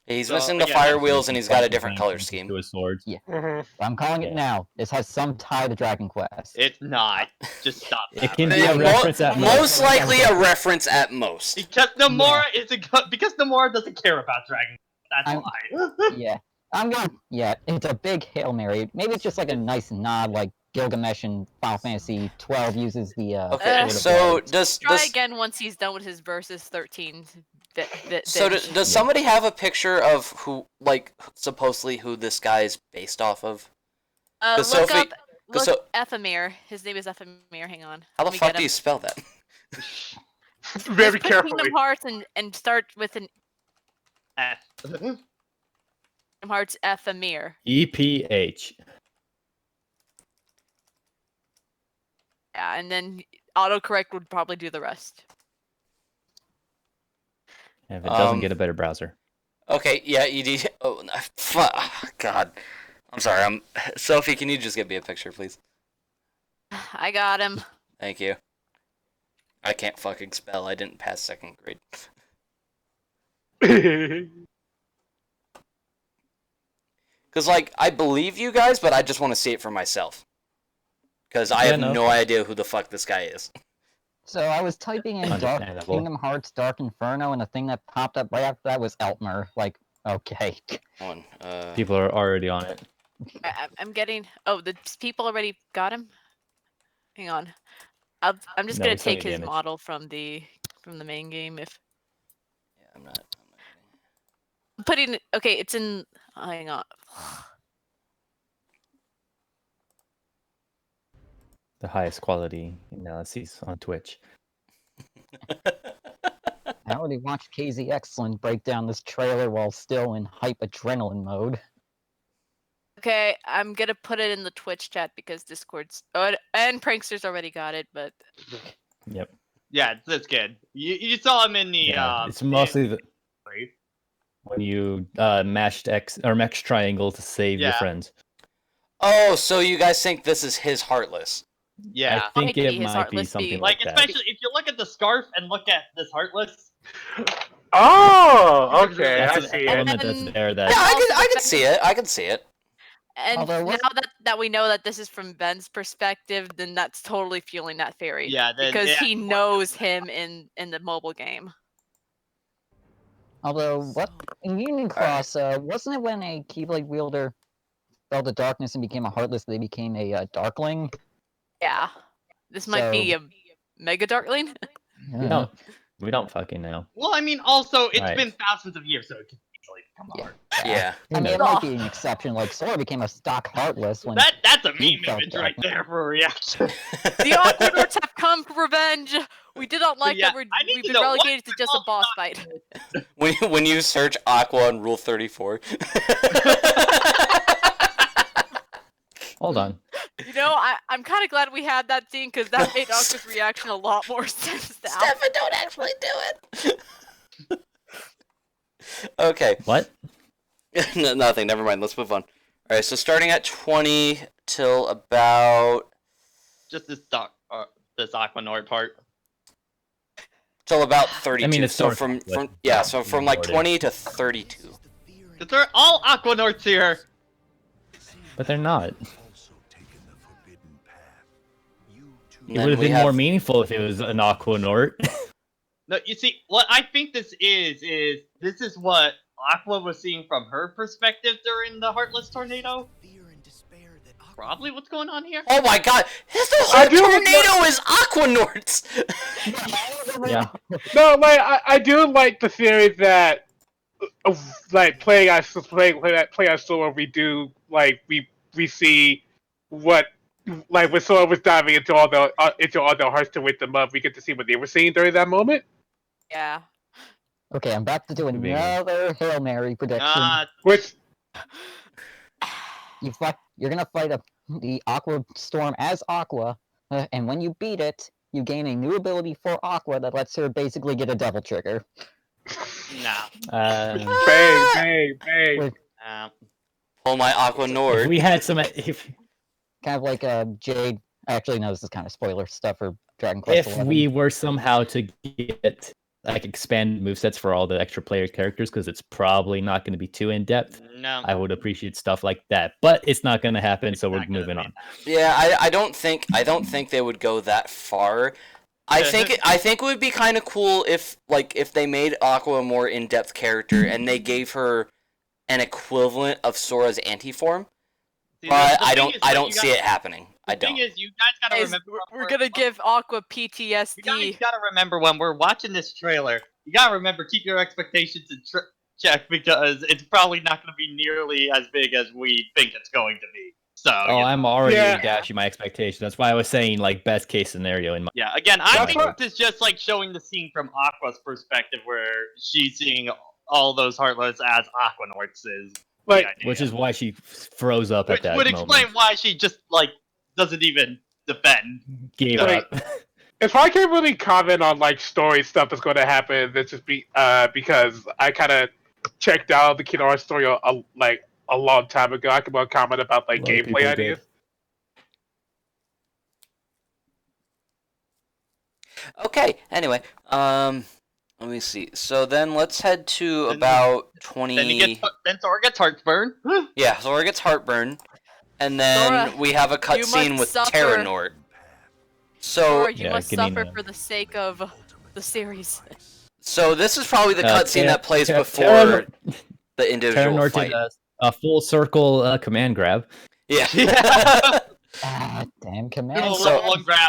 Speaker 3: He's
Speaker 2: So,
Speaker 3: missing the
Speaker 2: yeah,
Speaker 3: fire
Speaker 2: that's-
Speaker 3: wheels and he's got a different color scheme.
Speaker 5: To his swords.
Speaker 22: Yeah. I'm calling it now. This has some tie to Dragon Quest.
Speaker 2: It's not. Just stop that.
Speaker 5: It can be
Speaker 3: Yeah,
Speaker 5: a reference at
Speaker 3: most likely a reference at most.
Speaker 2: Because Nomura because Nomura doesn't care about Dragon. That's why.
Speaker 22: Yeah. I'm going. Yeah, it's a big Hail Mary. Maybe it's just like a nice nod, like Gilgamesh in Final Fantasy 12 uses the.
Speaker 3: Okay, so does
Speaker 1: Try again once he's done with his versus 13.
Speaker 3: So does somebody have a picture of who, like, supposedly who this guy's based off of?
Speaker 1: Look
Speaker 3: Sophie-
Speaker 1: up
Speaker 3: so-
Speaker 1: Ephemir. His name is Ephemir. Hang on.
Speaker 3: How the
Speaker 1: Let me
Speaker 3: fuck
Speaker 1: get
Speaker 3: do you
Speaker 1: him.
Speaker 3: spell that?
Speaker 4: Very
Speaker 1: Just put
Speaker 4: carefully.
Speaker 1: Kingdom Hearts and start with an
Speaker 2: F.
Speaker 1: Kingdom Hearts Ephemir.
Speaker 5: EPH.
Speaker 1: Yeah, and then autocorrect would probably do the rest.
Speaker 5: If it doesn't get a better browser.
Speaker 3: Okay, yeah, ED. Oh, fuck. God. I'm sorry. Sophie, can you just get me a picture, please?
Speaker 1: I got him.
Speaker 3: Thank you. I can't fucking spell. I didn't pass second grade. Because, like, I believe you guys, but I just want to see it for myself. Because I have no idea who the fuck this guy is.
Speaker 22: So I was typing in Dark
Speaker 5: Understandable.
Speaker 22: Kingdom Hearts Dark Inferno, and the thing that popped up right after that was Eltmer. Like, okay.
Speaker 5: People are already on it.
Speaker 1: I'm getting. Oh, the people already got him. Hang on. I'm just
Speaker 5: No,
Speaker 1: gonna
Speaker 5: it's only
Speaker 1: take
Speaker 5: the
Speaker 1: his
Speaker 5: image.
Speaker 1: model from the main game. If
Speaker 3: I'm not.
Speaker 1: I'm putting. Okay, it's in. Hang on.
Speaker 5: The highest quality analyses on Twitch.
Speaker 22: I already watched KZ Excellent break down this trailer while still in hype adrenaline mode.
Speaker 1: Okay, I'm gonna put it in the Twitch chat because Discord's. Oh, and Prankster's already got it, but.
Speaker 5: Yep.
Speaker 2: Yeah, that's good. You saw him in the.
Speaker 5: Yeah, it's mostly the, when you mashed X or mash triangle to save your
Speaker 2: Yeah.
Speaker 5: friends.
Speaker 3: Oh, so you guys think this is his Heartless?
Speaker 2: Yeah,
Speaker 5: I think it might be something like that.
Speaker 2: especially if you look at the scarf and look at this Heartless.
Speaker 4: Oh, okay,
Speaker 5: That's
Speaker 4: I
Speaker 5: an
Speaker 4: see it.
Speaker 5: element that's there that
Speaker 3: Yeah, I can see it. I can see it.
Speaker 1: And
Speaker 22: Although
Speaker 1: now
Speaker 22: what-
Speaker 1: that we know that this is from Ben's perspective, then that's totally fueling that theory.
Speaker 2: Yeah, then
Speaker 1: because
Speaker 2: yeah.
Speaker 1: he knows him in the mobile game.
Speaker 22: Although, what in Union Cross, wasn't it when a Keyblade wielder fell to darkness and became a Heartless, they became a Darkling?
Speaker 1: Yeah, this might be a Mega Darkling.
Speaker 5: We don't fucking know.
Speaker 2: Well, I mean, also it's
Speaker 5: Right.
Speaker 2: been thousands of years, so it could easily become hard.
Speaker 3: Yeah.
Speaker 22: I mean, it might be an exception. Like Sora became a stock Heartless when
Speaker 2: That's a
Speaker 22: he
Speaker 2: meme
Speaker 22: fell to
Speaker 2: image right
Speaker 22: darkness.
Speaker 2: there for a reaction.
Speaker 1: The Aquanauts have come for revenge. We did not like
Speaker 2: yeah,
Speaker 1: that
Speaker 2: I need
Speaker 1: we've
Speaker 2: to
Speaker 1: been
Speaker 2: know,
Speaker 1: relegated to just a boss fight.
Speaker 3: When you search Aqua on Rule 34.
Speaker 5: Hold on.
Speaker 1: You know, I'm kind of glad we had that scene because that made Aqua's reaction a lot more sense now.
Speaker 3: Stefan, don't actually do it. Okay.
Speaker 5: What?
Speaker 3: Nothing. Never mind. Let's move on. All right. So starting at 20 till about
Speaker 2: Just this this Aquanaut part.
Speaker 3: till about 32.
Speaker 5: I mean, it's
Speaker 3: so
Speaker 5: sort
Speaker 3: from
Speaker 5: of
Speaker 3: so from like 20 to 32.
Speaker 2: Because they're all Aquanauts here.
Speaker 5: But they're not. It
Speaker 3: Then
Speaker 5: would have
Speaker 3: we
Speaker 5: been
Speaker 3: have-
Speaker 5: more meaningful if it was an Aquanaut.
Speaker 2: No, you see, what I think this is this is what Aqua was seeing from her perspective during the Heartless Tornado. Probably what's going on here.
Speaker 3: Oh my God! The whole tornado is Aquanauts.
Speaker 5: Yeah.
Speaker 4: No, like I do like the theory that like playing as Sora, we do like we see what like when Sora was diving into all the hearts to wake them up, we get to see what they were seeing during that moment.
Speaker 1: Yeah.
Speaker 22: Okay, I'm about to do another Hail Mary prediction.
Speaker 4: Which
Speaker 22: you're gonna fight the Aqua Storm as Aqua, and when you beat it, you gain a new ability for Aqua that lets her basically get a Devil Trigger.
Speaker 2: Nah.
Speaker 4: Bang.
Speaker 3: Pull my Aquanaut.
Speaker 5: If we had some.
Speaker 22: Kind of like Jade. Actually, no, this is kind of spoiler stuff for Dragon Quest
Speaker 5: If
Speaker 22: 11.
Speaker 5: we were somehow to get like expanded movesets for all the extra player characters, because it's probably not going to be too in depth.
Speaker 2: No.
Speaker 5: I would appreciate stuff like that, but it's not going to happen, so we're moving on.
Speaker 3: Yeah, I don't think they would go that far. I think it would be kind of cool if they made Aqua a more in-depth character and they gave her an equivalent of Sora's anti-form.
Speaker 2: See,
Speaker 3: But
Speaker 2: the
Speaker 3: I
Speaker 2: thing is,
Speaker 3: don't
Speaker 2: you
Speaker 3: see
Speaker 2: gotta-
Speaker 3: it happening. I
Speaker 2: The thing
Speaker 3: don't.
Speaker 2: is, you guys gotta
Speaker 1: Guys,
Speaker 2: remember.
Speaker 1: we're gonna give Aqua
Speaker 2: You
Speaker 1: PTSD.
Speaker 2: guys gotta remember when we're watching this trailer. You gotta remember, keep your expectations in check because it's probably not gonna be nearly as big as we think it's going to be. So.
Speaker 5: Oh,
Speaker 2: you know.
Speaker 5: I'm already
Speaker 4: Yeah.
Speaker 5: dashing my expectations. That's why I was saying like best case scenario in my.
Speaker 2: Yeah, again, I
Speaker 5: That's
Speaker 2: think
Speaker 5: what-
Speaker 2: this is just like showing the scene from Aqua's perspective where she's seeing all those Heartless as Aquanauts is
Speaker 4: Like,
Speaker 2: the idea.
Speaker 5: Which is why she froze up
Speaker 2: Which
Speaker 5: at that
Speaker 2: would
Speaker 5: moment.
Speaker 2: explain why she just like doesn't even defend.
Speaker 5: Gave
Speaker 4: Like,
Speaker 5: up.
Speaker 4: if I can really comment on like story stuff that's going to happen, that's just because I kind of checked out the Kingdom Hearts story a long time ago. I can comment about like
Speaker 5: A lot of people
Speaker 4: gameplay
Speaker 5: did.
Speaker 4: ideas.
Speaker 3: Okay. Anyway, let me see. So then let's head to about 20.
Speaker 2: Then Sora gets heartburn.
Speaker 3: Yeah, Sora gets heartburn, and then
Speaker 1: Sora,
Speaker 3: we have a
Speaker 1: you
Speaker 3: cutscene
Speaker 1: must
Speaker 3: with
Speaker 1: suffer.
Speaker 3: Terranort. So
Speaker 1: Sora, you must suffer for the sake of the series.
Speaker 3: So this is probably the cutscene that plays before
Speaker 5: Terranort-
Speaker 3: the individual
Speaker 5: Terranort
Speaker 3: fight.
Speaker 5: did a full circle command grab.
Speaker 3: Yeah.
Speaker 22: Damn command.
Speaker 3: So-
Speaker 2: one grab.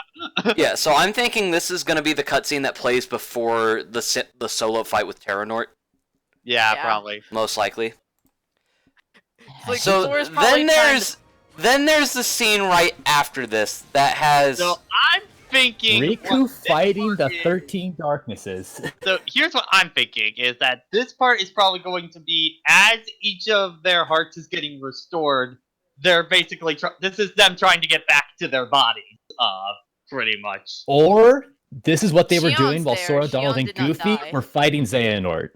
Speaker 3: Yeah, so I'm thinking this is gonna be the cutscene that plays before the solo fight with Terranort.
Speaker 2: Yeah, probably.
Speaker 3: Most likely.
Speaker 1: Like,
Speaker 3: So
Speaker 1: Sora's probably
Speaker 3: then there's the scene right after this that has.
Speaker 2: So I'm thinking.
Speaker 5: Riku fighting the 13 Darknesses.
Speaker 2: So here's what I'm thinking is that this part is probably going to be as each of their hearts is getting restored. They're basically this is them trying to get back to their bodies, pretty much.
Speaker 5: Or this is what they were
Speaker 1: Shion's
Speaker 5: doing while
Speaker 1: there.
Speaker 5: Sora,
Speaker 1: Shion
Speaker 5: Donald, and
Speaker 1: did not
Speaker 5: Goofy
Speaker 1: die.
Speaker 5: were fighting Xehanort.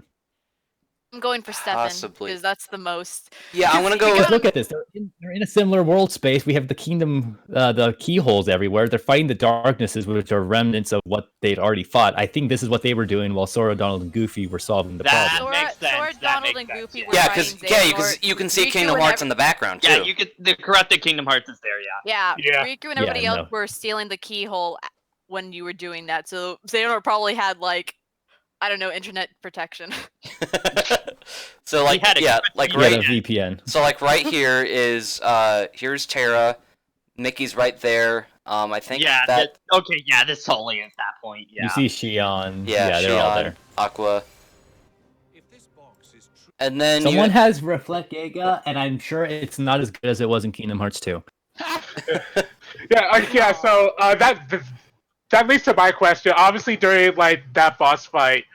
Speaker 1: I'm going for Stefan
Speaker 3: Possibly.
Speaker 1: because that's the most.
Speaker 3: Yeah, I'm gonna go.
Speaker 5: Because look at this. They're in a similar world space. We have the kingdom, the keyholes everywhere. They're fighting the darknesses, which are remnants of what they'd already fought. I think this is what they were doing while Sora, Donald, and Goofy were solving the problem.
Speaker 1: Sora, Donald, and Goofy were
Speaker 3: Yeah,
Speaker 1: fighting
Speaker 3: because you can see
Speaker 1: Riku
Speaker 3: Kingdom
Speaker 1: and
Speaker 3: Hearts in the background too.
Speaker 2: Yeah, you could. The corrupted Kingdom Hearts is there. Yeah.
Speaker 1: Yeah, Riku and everybody
Speaker 3: Yeah,
Speaker 1: else were stealing the keyhole when you were doing that. So Xehanort probably had like, I don't know, internet protection.
Speaker 3: So like yeah, like
Speaker 5: He had
Speaker 3: right.
Speaker 5: a VPN.
Speaker 3: So like right here is here's Terra, Mickey's right there. I think
Speaker 2: Yeah.
Speaker 3: that
Speaker 2: Okay. Yeah. This totally is that point. Yeah.
Speaker 5: You see Xion.
Speaker 3: yeah,
Speaker 5: they're all
Speaker 3: Xion,
Speaker 5: there.
Speaker 3: Aqua. And then
Speaker 5: Someone
Speaker 3: you
Speaker 5: has Reflect Giga, and I'm sure it's not as good as it was in Kingdom Hearts 2.
Speaker 4: Yeah. So that leads to my question. Obviously, during like that boss fight,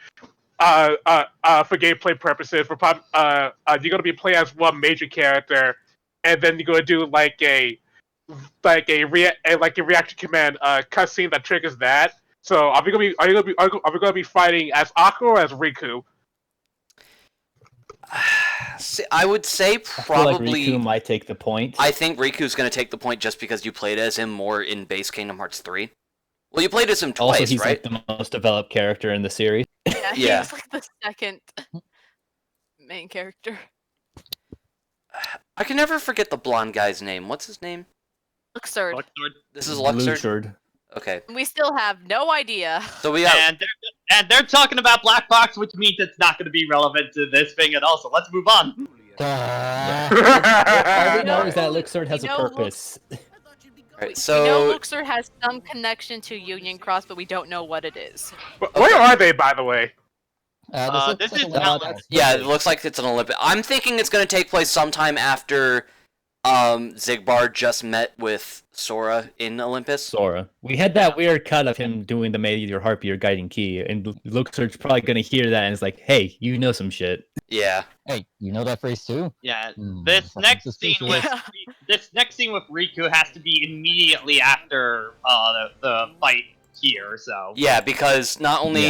Speaker 4: for gameplay purposes, you're gonna be playing as one major character, and then you're gonna do like a reaction command cutscene that triggers that. So are we gonna be fighting as Aqua or as Riku?
Speaker 3: I would say
Speaker 5: I feel
Speaker 3: probably.
Speaker 5: like Riku might take the point.
Speaker 3: I think Riku's gonna take the point just because you played as him more in base Kingdom Hearts 3. Well, you played as him twice,
Speaker 5: Also, he's
Speaker 3: right?
Speaker 5: like the most developed character in the series.
Speaker 1: Yeah,
Speaker 3: Yeah.
Speaker 1: he's like the second main character.
Speaker 3: I can never forget the blonde guy's name. What's his name?
Speaker 1: Luxord.
Speaker 3: This is Luxord.
Speaker 5: Luxord.
Speaker 3: Okay.
Speaker 1: We still have no idea.
Speaker 3: So we have.
Speaker 2: And they're talking about Black Box, which means it's not going to be relevant to this thing at all. So let's move on.
Speaker 5: All we know is that Luxord has a purpose.
Speaker 3: Alright,
Speaker 1: We
Speaker 3: so
Speaker 1: know Luxord has some connection to Union Cross, but we don't know what it is.
Speaker 4: Where are they, by the way?
Speaker 2: This is Outlaw.
Speaker 3: yeah, it looks like it's an Olympic. I'm thinking it's going to take place sometime after Zigbar just met with Sora in Olympus.
Speaker 5: Sora. We had that weird cut of him doing the May Your Heart Be Your Guiding Key, and Luxord's probably going to hear that and is like, hey, you know some shit.
Speaker 3: Yeah.
Speaker 22: Hey, you know that phrase too?
Speaker 2: Yeah. This next scene with Riku has to be immediately after the fight here. So.
Speaker 3: Yeah, because not only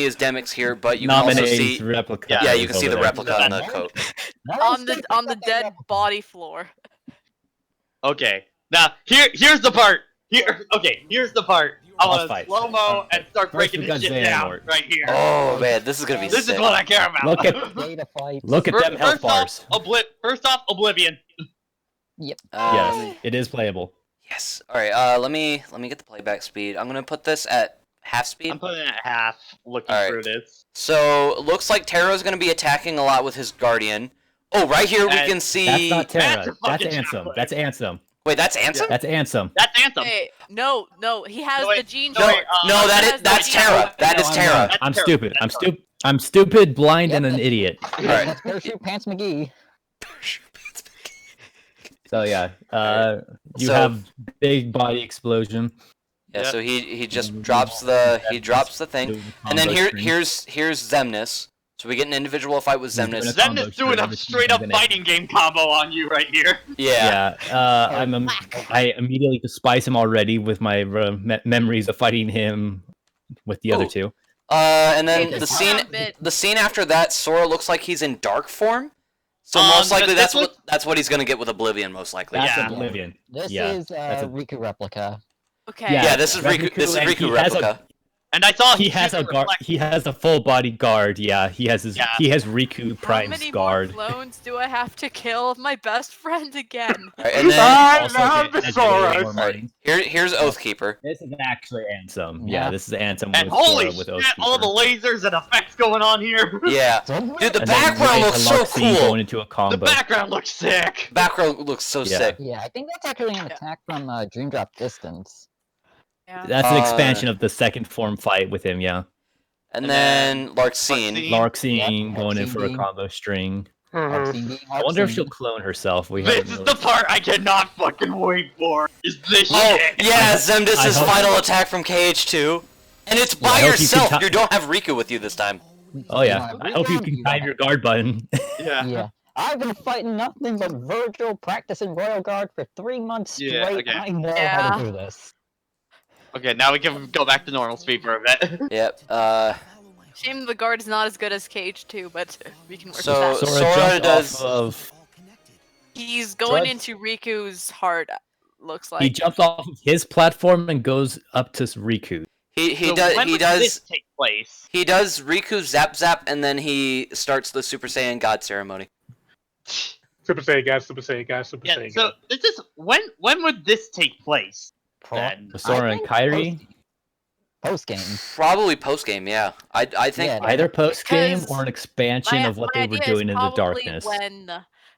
Speaker 3: is Demix here, but you can also see
Speaker 5: replica.
Speaker 3: Yeah, you can see
Speaker 5: over
Speaker 3: the
Speaker 5: there.
Speaker 3: replica on the coat.
Speaker 1: on the dead body floor.
Speaker 2: Okay. Now here's the part. Here's the part. I want to slow mo and start breaking this shit down right here.
Speaker 3: Oh man, this is gonna be.
Speaker 2: This
Speaker 3: sick.
Speaker 2: is what I care about.
Speaker 5: Look at them health bars.
Speaker 2: First off, Oblivion.
Speaker 22: Yep.
Speaker 5: Yes, it is playable.
Speaker 3: Yes. All right. Let me get the playback speed. I'm gonna put this at half speed.
Speaker 2: I'm putting it at half. Looking through this.
Speaker 3: So it looks like Terra's gonna be attacking a lot with his Guardian. Oh, right here we can see.
Speaker 5: That's not Terra. That's Ansem. That's Ansem.
Speaker 3: Wait, that's Ansem?
Speaker 5: That's Ansem.
Speaker 2: That's Anthem.
Speaker 1: Hey, no, he has the gene.
Speaker 3: That's Terra. That is Terra.
Speaker 5: I'm stupid. I'm stupid, blind, and an idiot.
Speaker 3: All right.
Speaker 22: That's Parachute Pants McGee.
Speaker 5: So yeah, you
Speaker 3: So-
Speaker 5: have big body explosion.
Speaker 3: Yeah. So he just drops the thing, and then here's Zemnis. So we get an individual fight with Zemnis.
Speaker 2: Zemnis doing a straight up fighting game combo on you right here.
Speaker 3: Yeah.
Speaker 5: I immediately despise him already with my memories of fighting him with the other two.
Speaker 3: And then
Speaker 1: Hey,
Speaker 3: the scene after that, Sora looks like he's in dark form. So most likely that's what he's gonna get with Oblivion. Most likely.
Speaker 5: That's Oblivion.
Speaker 22: This
Speaker 5: Yeah,
Speaker 22: is
Speaker 5: that's a-
Speaker 22: Riku replica.
Speaker 1: Okay.
Speaker 3: Yeah, this is Riku. This is
Speaker 5: and
Speaker 3: Riku
Speaker 5: he has
Speaker 3: replica.
Speaker 2: And I saw
Speaker 5: He has a guard. He has a full body guard. Yeah, he has He has Riku
Speaker 1: How
Speaker 5: Prime's
Speaker 1: many
Speaker 5: guard.
Speaker 1: more clones do I have to kill of my best friend again?
Speaker 3: Alright, and then here's Oathkeeper.
Speaker 5: This is actually Ansem. Yeah, this is Ansem
Speaker 2: And
Speaker 5: with
Speaker 2: holy
Speaker 5: Sora with
Speaker 2: shit,
Speaker 5: Oathkeeper.
Speaker 2: all the lasers and effects going on here.
Speaker 3: Yeah, dude, the
Speaker 5: And then
Speaker 3: background looks so
Speaker 5: Luxie
Speaker 3: cool.
Speaker 5: Going into a combo.
Speaker 2: The background looks sick.
Speaker 3: Background looks so sick.
Speaker 22: Yeah, I think that's actually an attack from Dream Drop Distance.
Speaker 5: That's an expansion of the second form fight with him. Yeah.
Speaker 3: And then Larxene.
Speaker 5: Larxene going in for a combo string. I wonder if she'll clone herself.
Speaker 2: This is the part I cannot fucking wait for. Is this
Speaker 3: Oh,
Speaker 2: shit?
Speaker 3: yeah, Zemdis'
Speaker 5: I hope-
Speaker 3: final attack from KH2. And it's
Speaker 5: Yeah, I
Speaker 3: by
Speaker 5: hope you can
Speaker 3: yourself.
Speaker 5: ti-
Speaker 3: You don't have Riku with you this time.
Speaker 5: Oh yeah. I hope you can time your guard button.
Speaker 22: Yeah. I've been fighting nothing but Virgil, practicing Royal Guard for 3 months straight.
Speaker 2: Yeah, okay.
Speaker 22: I know how to do this.
Speaker 2: Okay, now we can go back to normal speed for a bit.
Speaker 3: Yep.
Speaker 1: Shame the guard is not as good as Cage too, but we can work
Speaker 3: So
Speaker 1: with that.
Speaker 3: Sora
Speaker 5: jumped
Speaker 3: does.
Speaker 5: off of.
Speaker 1: He's going
Speaker 5: Sora-
Speaker 1: into Riku's heart. Looks like
Speaker 5: He jumps off of his platform and goes up to Riku.
Speaker 3: He
Speaker 2: So
Speaker 3: does
Speaker 2: when
Speaker 3: he
Speaker 2: would
Speaker 3: does
Speaker 2: this take place?
Speaker 3: he does Riku Zap Zap, and then he starts the Super Saiyan God ceremony.
Speaker 4: Super Saiyan God, Super Saiyan God, Super
Speaker 2: Yeah.
Speaker 4: Saiyan
Speaker 2: So
Speaker 4: God.
Speaker 2: this is when would this take place? Then
Speaker 5: Sora and Kairi.
Speaker 22: Post game.
Speaker 3: Probably post game, yeah. I think
Speaker 22: Yeah.
Speaker 5: Either post game
Speaker 1: Because
Speaker 5: or an expansion of what
Speaker 1: my
Speaker 5: they were
Speaker 1: idea is
Speaker 5: doing in the
Speaker 1: probably
Speaker 5: darkness.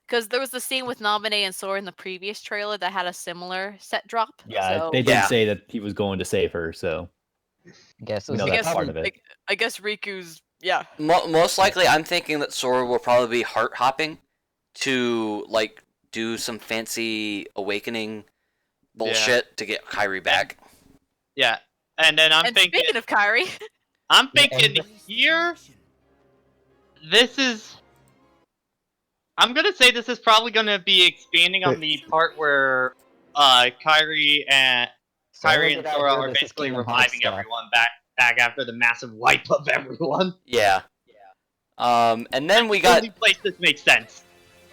Speaker 1: because there was the scene with Naminé and Sora in the previous trailer that had a similar set drop.
Speaker 5: Yeah,
Speaker 1: so
Speaker 5: they did say that he was going to save her, so
Speaker 22: Guess
Speaker 5: we know
Speaker 1: I
Speaker 5: that's
Speaker 1: guess,
Speaker 5: part of it.
Speaker 1: I guess Riku's
Speaker 3: most likely I'm thinking that Sora will probably be heart hopping to like do some fancy awakening bullshit to get Kairi back.
Speaker 2: Yeah, and then I'm
Speaker 1: and
Speaker 2: thinking.
Speaker 1: speaking of Kairi,
Speaker 2: I'm thinking here. This is. I'm gonna say this is probably gonna be expanding on the part where Kairi and
Speaker 22: did I
Speaker 2: Sora
Speaker 22: hear
Speaker 2: are
Speaker 22: this is
Speaker 2: basically
Speaker 22: Kingdom Hearts
Speaker 2: reviving
Speaker 22: stuff.
Speaker 2: everyone back after the massive wipe of everyone.
Speaker 3: Yeah. And then we
Speaker 2: The
Speaker 3: got
Speaker 2: only place this makes sense.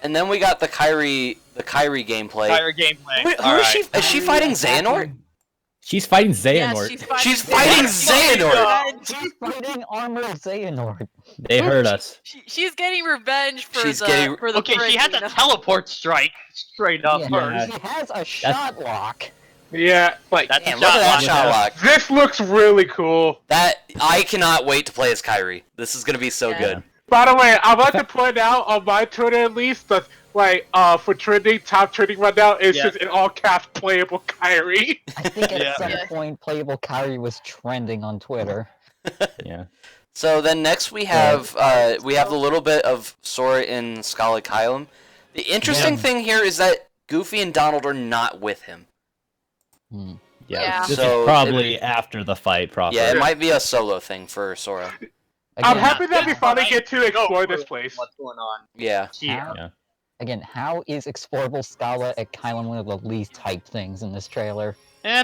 Speaker 3: and then we got the Kairi gameplay.
Speaker 2: Kairi gameplay.
Speaker 3: Who is she? Is she fighting Xehanort?
Speaker 5: She's fighting Xehanort.
Speaker 3: She's fighting Xehanort.
Speaker 22: She's fighting Armor Xehanort.
Speaker 5: They heard us.
Speaker 1: she's getting revenge for
Speaker 3: She's
Speaker 1: the
Speaker 3: getting-
Speaker 1: for the
Speaker 2: Okay, she has a
Speaker 1: Prince,
Speaker 2: teleport strike straight up
Speaker 22: Yeah,
Speaker 2: first.
Speaker 22: She has a shot lock.
Speaker 4: Yeah, like
Speaker 2: That's
Speaker 3: Damn,
Speaker 2: a
Speaker 3: look at that
Speaker 2: shot
Speaker 3: shot
Speaker 2: lock.
Speaker 3: lock.
Speaker 4: this looks really cool.
Speaker 3: That I cannot wait to play as Kairi. This is gonna be so
Speaker 1: Yeah.
Speaker 3: good.
Speaker 4: By the way, I'd like to point out on my Twitter at least that for trending, top trending right now, it's just in all caps playable Kyrie.
Speaker 22: I think at
Speaker 2: Yeah.
Speaker 22: some
Speaker 1: Yeah.
Speaker 22: point playable Kairi was trending on Twitter.
Speaker 5: Yeah.
Speaker 3: So then next we have the little bit of Sora in Skull Asylum. The interesting thing here is that Goofy and Donald are not with him.
Speaker 1: Yeah.
Speaker 5: This
Speaker 3: So
Speaker 5: is probably after the fight proper.
Speaker 3: Yeah, it might be a solo thing for Sora.
Speaker 4: I'm
Speaker 22: Again,
Speaker 4: happy that we finally get to explore this place.
Speaker 2: What's going on?
Speaker 3: Yeah.
Speaker 2: Here.
Speaker 5: Yeah.
Speaker 22: Again, how is explorable Scala at Kylan one of the least hyped things in this trailer?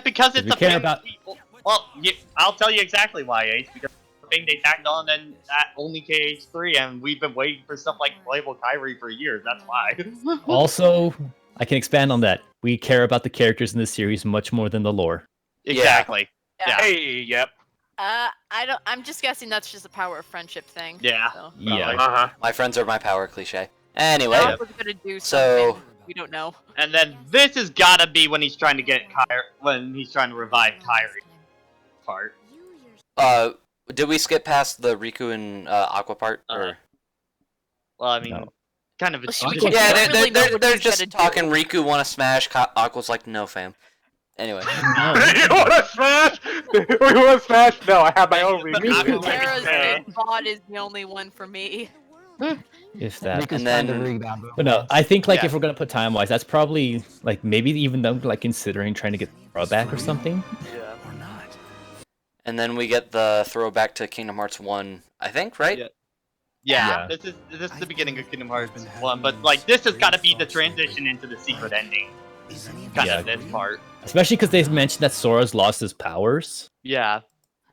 Speaker 2: Because it's
Speaker 5: we
Speaker 2: a
Speaker 5: care
Speaker 2: thing.
Speaker 5: about-
Speaker 2: Well, I'll tell you exactly why, Ace. Because the thing they tacked on and that only KH3, and we've been waiting for stuff like playable Kyrie for years. That's why.
Speaker 5: Also, I can expand on that. We care about the characters in this series much more than the lore.
Speaker 2: Exactly. Yeah.
Speaker 4: Hey, yep.
Speaker 1: I'm just guessing that's just a power of friendship thing.
Speaker 2: Yeah.
Speaker 1: So.
Speaker 5: Yeah.
Speaker 3: My friends are my power cliche. Anyway,
Speaker 1: Now we're gonna do
Speaker 3: so
Speaker 1: something we don't know.
Speaker 2: And then this has gotta be when he's trying to get when he's trying to revive Kyrie part.
Speaker 3: did we skip past the Riku and Aqua part? Or?
Speaker 2: Well, I mean,
Speaker 5: No.
Speaker 2: kind of.
Speaker 1: We
Speaker 2: A
Speaker 1: can't
Speaker 3: Yeah,
Speaker 1: really know what
Speaker 3: they're
Speaker 1: he's
Speaker 3: just
Speaker 1: gonna do.
Speaker 3: talking. Riku want to smash. Aqua's like, no, fam. Anyway.
Speaker 4: You wanna smash? We wanna smash? No, I have my own reason.
Speaker 1: Kara's big bot is the only one for me.
Speaker 5: If that.
Speaker 22: Riku's
Speaker 3: And
Speaker 22: trying
Speaker 3: then-
Speaker 22: to rebound.
Speaker 5: But no, I think like
Speaker 2: Yeah.
Speaker 5: if we're gonna put time wise, that's probably like maybe even them like considering trying to get Sora back or something.
Speaker 19: Or not.
Speaker 3: And then we get the throwback to Kingdom Hearts 1, I think, right?
Speaker 2: Yeah.
Speaker 5: Yeah.
Speaker 2: This is the beginning of Kingdom Hearts 1, but like this has got to be the transition into the secret ending. Kind
Speaker 5: Yeah.
Speaker 2: of this part.
Speaker 5: Especially because they mentioned that Sora's lost his powers.
Speaker 2: Yeah.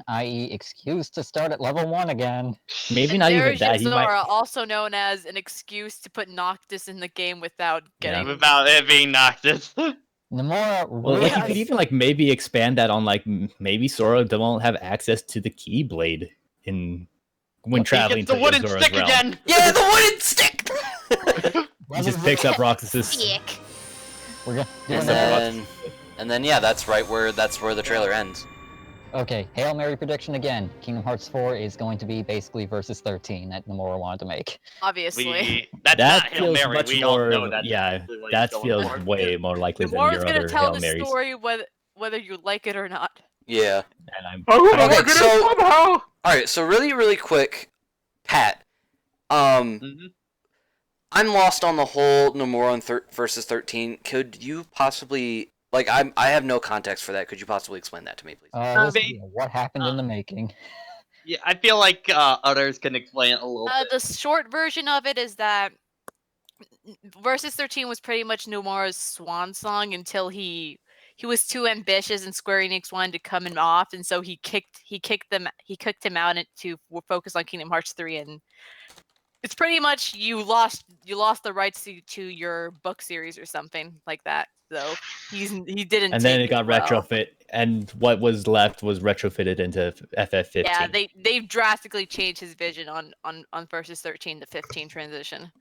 Speaker 22: I.e., excuse to start at level 1 again.
Speaker 5: Maybe not even
Speaker 1: There's
Speaker 5: that. He
Speaker 1: Zora,
Speaker 5: might.
Speaker 1: also known as an excuse to put Noctis in the game without getting.
Speaker 2: Without it being Noctis.
Speaker 22: Nomura
Speaker 5: Well, like you could even like maybe expand that on like maybe Sora won't have access to the Keyblade in when traveling
Speaker 2: the
Speaker 5: to
Speaker 2: wooden
Speaker 5: Zora's
Speaker 2: stick
Speaker 5: realm.
Speaker 2: again.
Speaker 3: Yeah, the wooden stick.
Speaker 5: He just picks up Roxas's.
Speaker 1: Sick.
Speaker 22: We're gonna do
Speaker 3: And
Speaker 22: another-
Speaker 3: then yeah, that's where the trailer ends.
Speaker 22: Okay, Hail Mary prediction again. Kingdom Hearts 4 is going to be basically versus 13 that Nomura wanted to make.
Speaker 1: Obviously.
Speaker 2: That's
Speaker 5: That
Speaker 2: not Hail
Speaker 5: feels
Speaker 2: Mary.
Speaker 5: much
Speaker 2: We
Speaker 5: more.
Speaker 2: all know that.
Speaker 5: Yeah, that feels way more likely than
Speaker 1: Nomura's
Speaker 5: your
Speaker 1: gonna
Speaker 5: other
Speaker 1: tell
Speaker 5: Hail
Speaker 1: the
Speaker 5: Marys.
Speaker 1: story whether you like it or not.
Speaker 3: Yeah.
Speaker 5: And I'm.
Speaker 4: Oh my
Speaker 3: Okay,
Speaker 4: goodness,
Speaker 3: so-
Speaker 4: somehow!
Speaker 3: All right, so really quick, Pat. I'm lost on the whole Nomura and versus 13. Could you possibly like I have no context for that. Could you possibly explain that to me, please?
Speaker 22: What happened in the making?
Speaker 2: Yeah, I feel like others can explain it a little bit.
Speaker 1: The short version of it is that Versus 13 was pretty much Nomura's swan song until he he was too ambitious, and Square Enix wanted to come him off, and so he kicked him out to focus on Kingdom Hearts 3, and it's pretty much you lost the rights to your book series or something like that. So he didn't.
Speaker 5: And then
Speaker 1: take
Speaker 5: it got
Speaker 1: well.
Speaker 5: retrofit, and what was left was retrofitted into FF15.
Speaker 1: Yeah, they've drastically changed his vision on versus 13 to 15 transition.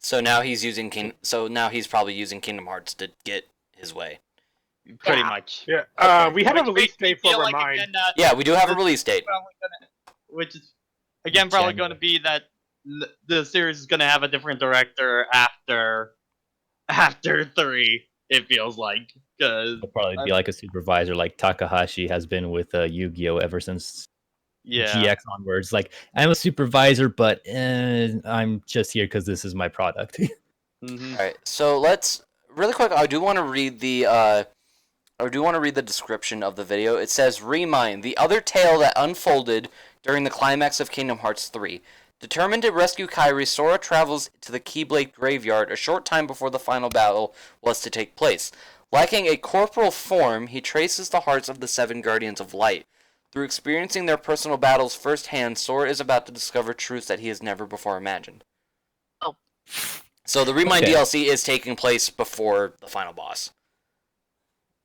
Speaker 3: So now he's using now he's probably using Kingdom Hearts to get his way.
Speaker 2: Pretty much.
Speaker 4: Yeah. We have a release date for Remind.
Speaker 3: Yeah, we do have a release date.
Speaker 2: Which is again probably going to be that the series is going to have a different director after 3. It feels like because
Speaker 5: It'll probably be like a supervisor, like Takahashi has been with Yu-Gi-Oh ever since GX onwards. Like, I'm a supervisor, but I'm just here because this is my product.
Speaker 3: All right, so let's really quick. I do want to read the description of the video. It says, "Remind, the other tale that unfolded during the climax of Kingdom Hearts 3. Determined to rescue Kairi, Sora travels to the Keyblade graveyard a short time before the final battle was to take place. Lacking a corporal form, he traces the hearts of the 7 Guardians of Light. Through experiencing their personal battles firsthand, Sora is about to discover truths that he has never before imagined."
Speaker 1: Oh.
Speaker 3: So the Remind DLC is taking place before the final boss.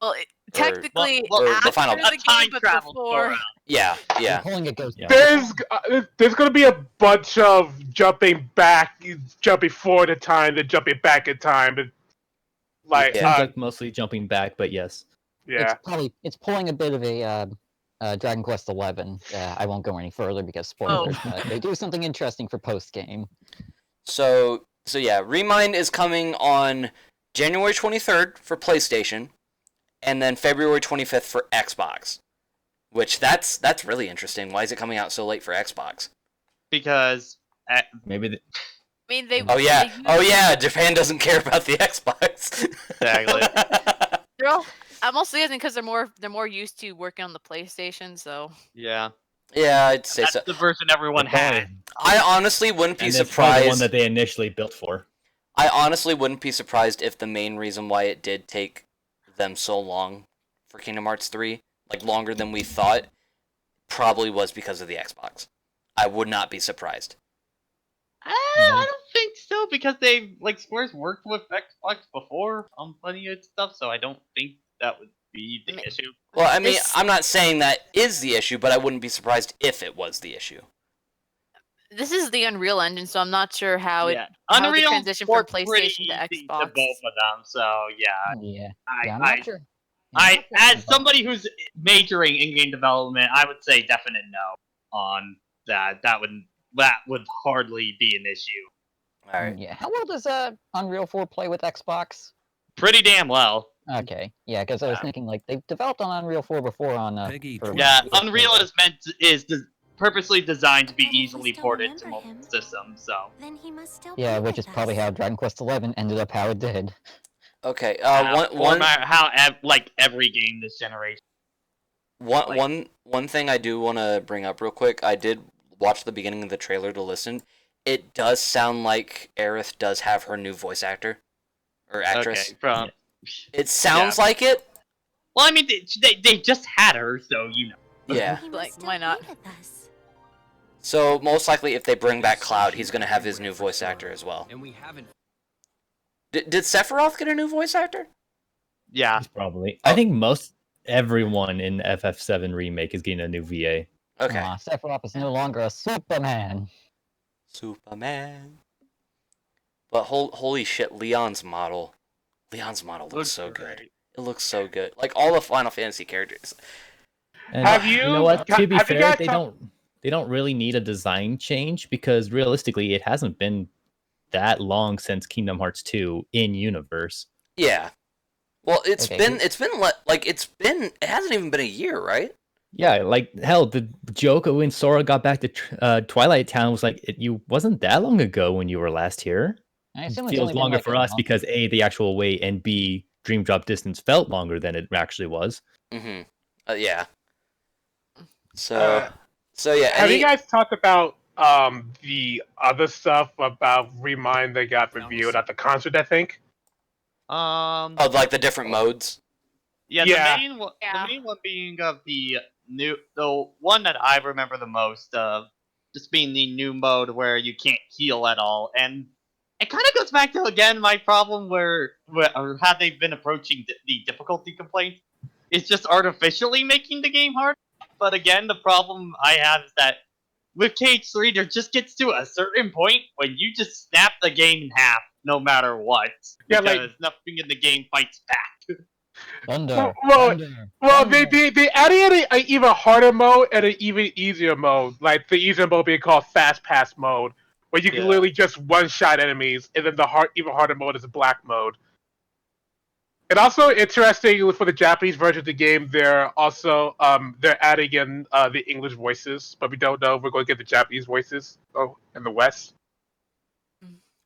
Speaker 1: Well, technically,
Speaker 3: or
Speaker 1: after
Speaker 3: the final
Speaker 1: the game, but before.
Speaker 3: Yeah.
Speaker 22: Pulling a ghost.
Speaker 4: There's going to be a bunch of jumping forward in time, then jumping back in time. And, like,
Speaker 5: Seems like mostly jumping back, but yes.
Speaker 4: Yeah.
Speaker 22: It's pulling a bit of a Dragon Quest XI. I won't go any further because spoilers. They do something interesting for post game.
Speaker 3: So yeah, Remind is coming on January 23rd for PlayStation, and then February 25th for Xbox. Which that's really interesting. Why is it coming out so late for Xbox?
Speaker 2: Because
Speaker 5: maybe.
Speaker 1: I mean, they.
Speaker 3: Oh yeah, Japan doesn't care about the Xbox.
Speaker 2: Exactly.
Speaker 1: I'm also guessing because they're more used to working on the PlayStation, so.
Speaker 2: Yeah.
Speaker 3: Yeah, I'd say
Speaker 2: That's
Speaker 3: so.
Speaker 2: the version everyone had.
Speaker 3: I honestly wouldn't be
Speaker 5: and
Speaker 3: surprised.
Speaker 5: The one that they initially built for.
Speaker 3: I honestly wouldn't be surprised if the main reason why it did take them so long for Kingdom Hearts 3, like longer than we thought, probably was because of the Xbox. I would not be surprised.
Speaker 2: I don't think so because Square's worked with Xbox before on plenty of stuff, so I don't think that would be the issue.
Speaker 3: Well, I mean, I'm not saying that is the issue, but I wouldn't be surprised if it was the issue.
Speaker 1: This is the Unreal Engine, so I'm not sure how
Speaker 2: Yeah.
Speaker 1: how the
Speaker 2: Unreal
Speaker 1: transition from
Speaker 2: worked pretty
Speaker 1: PlayStation to
Speaker 2: easy
Speaker 1: Xbox.
Speaker 2: to both of them, so
Speaker 22: Yeah.
Speaker 2: I'm
Speaker 22: not sure.
Speaker 2: as somebody who's majoring in game development, I would say definite no on that. That would hardly be an issue.
Speaker 3: All right.
Speaker 22: Yeah. How well does Unreal 4 play with Xbox?
Speaker 2: Pretty damn well.
Speaker 22: Okay. Yeah, because I was thinking like they've developed on Unreal 4 before on.
Speaker 2: Yeah, Unreal is purposely designed to be easily ported to multiple systems. So.
Speaker 12: Then he must still
Speaker 22: Yeah, which is probably how Dragon Quest XI ended up how it did.
Speaker 3: Okay.
Speaker 2: One every game this generation.
Speaker 3: One thing I do want to bring up real quick. I did watch the beginning of the trailer to listen. It does sound like Aerith does have her new voice actor or actress.
Speaker 2: Okay,
Speaker 3: it sounds like it.
Speaker 2: Well, I mean, they just had her, so you know.
Speaker 3: Yeah.
Speaker 1: Like, why not?
Speaker 3: So most likely, if they bring back Cloud, he's gonna have his new voice actor as well.
Speaker 23: And we haven't.
Speaker 3: Did Sephiroth get a new voice actor?
Speaker 2: Yeah,
Speaker 5: probably. I think everyone in FF7 remake is getting a new VA.
Speaker 3: Okay.
Speaker 22: Sephiroth is no longer a Superman.
Speaker 3: But holy shit, Leon's model looks so good. It looks so good. Like all the Final Fantasy characters.
Speaker 5: And you know what? To be fair, they don't really need a design change because realistically, it hasn't been that long since Kingdom Hearts 2 in universe.
Speaker 3: Yeah. Well, it hasn't even been a year, right?
Speaker 5: Yeah, like hell, the joke when Sora got back to Twilight Town was like, it wasn't that long ago when you were last here. It feels longer for us because A, the actual wait, and B, Dream Drop distance felt longer than it actually was.
Speaker 3: Mm-hmm. Yeah. So yeah.
Speaker 4: Have you guys talked about the other stuff about Remind that got revealed at the concert? I think.
Speaker 3: Like the different modes.
Speaker 2: Yeah,
Speaker 4: Yeah.
Speaker 2: the main one being of the one that I remember the most of, just being the new mode where you can't heal at all, and it kind of goes back to again my problem where or how they've been approaching the difficulty complaint. It's just artificially making the game hard. But again, the problem I have is that with KH3, there just gets to a certain point when you just snap the game in half, no matter what,
Speaker 4: Yeah,
Speaker 2: because
Speaker 4: like-
Speaker 2: nothing in the game fights back.
Speaker 22: Thunder.
Speaker 4: Well,
Speaker 22: Thunder.
Speaker 4: well, they added an even harder mode and an even easier mode. Like the easier mode being called Fast Pass mode, where you can
Speaker 2: Yeah.
Speaker 4: literally just one-shot enemies, and then the even harder mode is Black mode. And also interesting for the Japanese version of the game, they're adding in the English voices, but we don't know if we're going to get the Japanese voices in the West.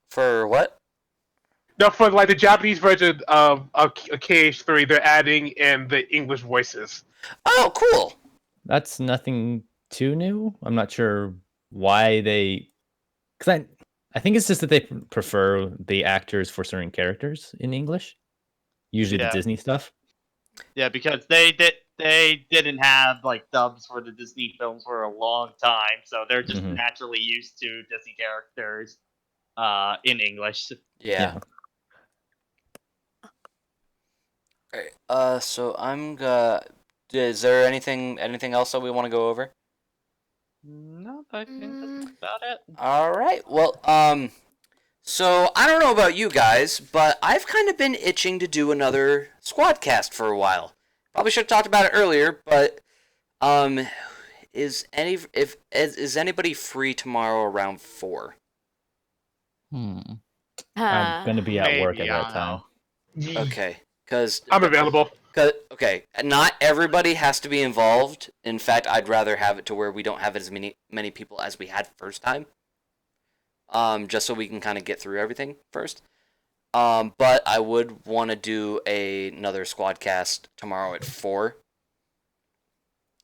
Speaker 3: For what?
Speaker 4: No, for like the Japanese version of KH3, they're adding in the English voices.
Speaker 3: Oh, cool.
Speaker 5: That's nothing too new. I'm not sure why they, because I think it's just that they prefer the actors for certain characters in English. Usually
Speaker 2: Yeah.
Speaker 5: the Disney stuff.
Speaker 2: Yeah, because they didn't have like dubs for the Disney films for a long time, so they're just
Speaker 5: Mhm.
Speaker 2: naturally used to Disney characters in English.
Speaker 3: Yeah. Alright, so I'm gonna. Is there anything else that we want to go over?
Speaker 2: No, I think that's about it.
Speaker 3: Alright, well, so I don't know about you guys, but I've kind of been itching to do another Squadcast for a while. Probably should have talked about it earlier, but, is anybody free tomorrow around 4?
Speaker 5: I'm gonna be at work at that time.
Speaker 3: Okay, because
Speaker 4: I'm available.
Speaker 3: Okay, not everybody has to be involved. In fact, I'd rather have it to where we don't have as many people as we had first time. Just so we can kind of get through everything first. But I would want to do another Squadcast tomorrow at 4.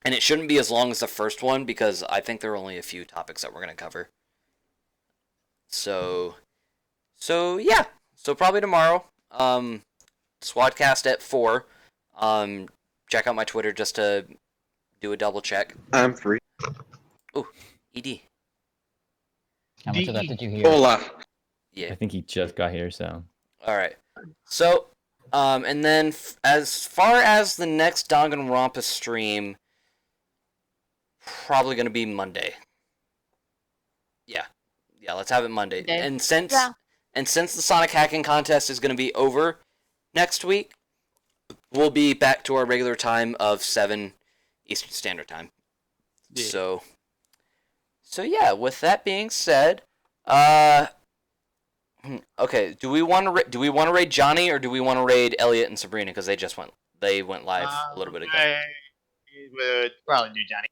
Speaker 3: And it shouldn't be as long as the first one because I think there are only a few topics that we're going to cover. So yeah. So probably tomorrow. Squadcast at 4. Check out my Twitter just to do a double check.
Speaker 10: I'm free.
Speaker 3: Ooh, ED.
Speaker 22: How much of that did you hear?
Speaker 10: Hola.
Speaker 3: Yeah.
Speaker 5: I think he just got here, so.
Speaker 3: All right. So, and then as far as the next Danganronpa stream, probably gonna be Monday. Yeah, let's have it Monday.
Speaker 1: Okay.
Speaker 3: And since the Sonic hacking contest is gonna be over next week, we'll be back to our regular time of 7 Eastern Standard Time.
Speaker 2: Yeah.
Speaker 3: So yeah. With that being said, okay. Do we want to raid Johnny or do we want to raid Elliot and Sabrina because they went live a little bit ago?
Speaker 2: I would probably do Johnny.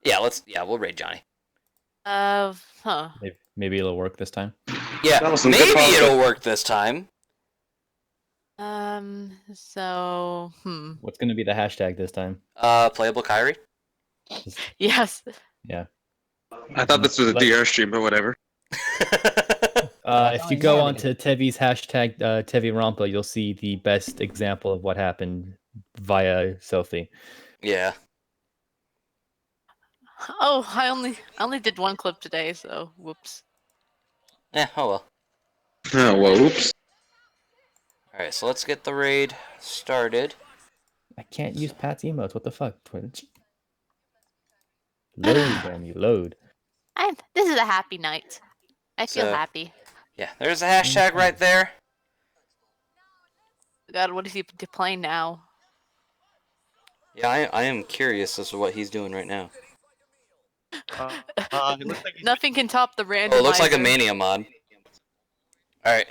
Speaker 3: Yeah, we'll raid Johnny.
Speaker 1: Huh.
Speaker 5: Maybe it'll work this time.
Speaker 3: Yeah,
Speaker 10: That was some
Speaker 3: maybe
Speaker 10: good positive.
Speaker 3: it'll work this time.
Speaker 1: So,
Speaker 5: What's gonna be the hashtag this time?
Speaker 3: Playable Kyrie.
Speaker 1: Yes.
Speaker 5: Yeah.
Speaker 10: I thought this was a DR stream, but whatever.
Speaker 5: If you go onto Tevi's hashtag TeviRampa, you'll see the best example of what happened via selfie.
Speaker 3: Yeah.
Speaker 1: Oh, I only did one clip today, so whoops.
Speaker 3: Yeah. Oh well.
Speaker 10: Oh well. Oops.
Speaker 3: All right. So let's get the raid started.
Speaker 5: I can't use Pat's emotes. What the fuck? Load, Danny, load.
Speaker 1: This is a happy night. I feel
Speaker 3: So-
Speaker 1: happy.
Speaker 3: Yeah. There's a hashtag right there.
Speaker 1: God, what is he playing now?
Speaker 3: Yeah, I am curious as to what he's doing right now.
Speaker 2: It looks like he's
Speaker 1: Nothing can top the randomizer.
Speaker 3: Oh, it looks like a Mania mod. All right.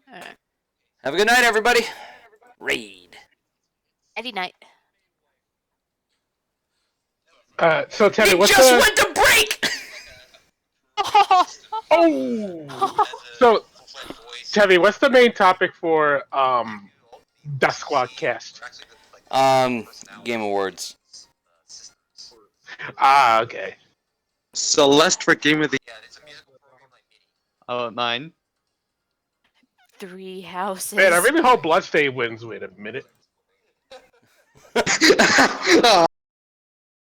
Speaker 1: Alright.
Speaker 3: Have a good night, everybody. Raid.
Speaker 1: Eddie night.
Speaker 4: So Teddy,
Speaker 3: He
Speaker 4: what's
Speaker 3: just
Speaker 4: the...
Speaker 3: went to break.
Speaker 4: Oh! So, Teddy, what's the main topic for the Squadcast?
Speaker 3: Game Awards.
Speaker 4: Ah, okay.
Speaker 10: Celeste for Game of the
Speaker 2: Oh, mine.
Speaker 1: 3 houses.
Speaker 4: Man, I really hope Bloodstain wins. Wait a minute.
Speaker 10: Oh,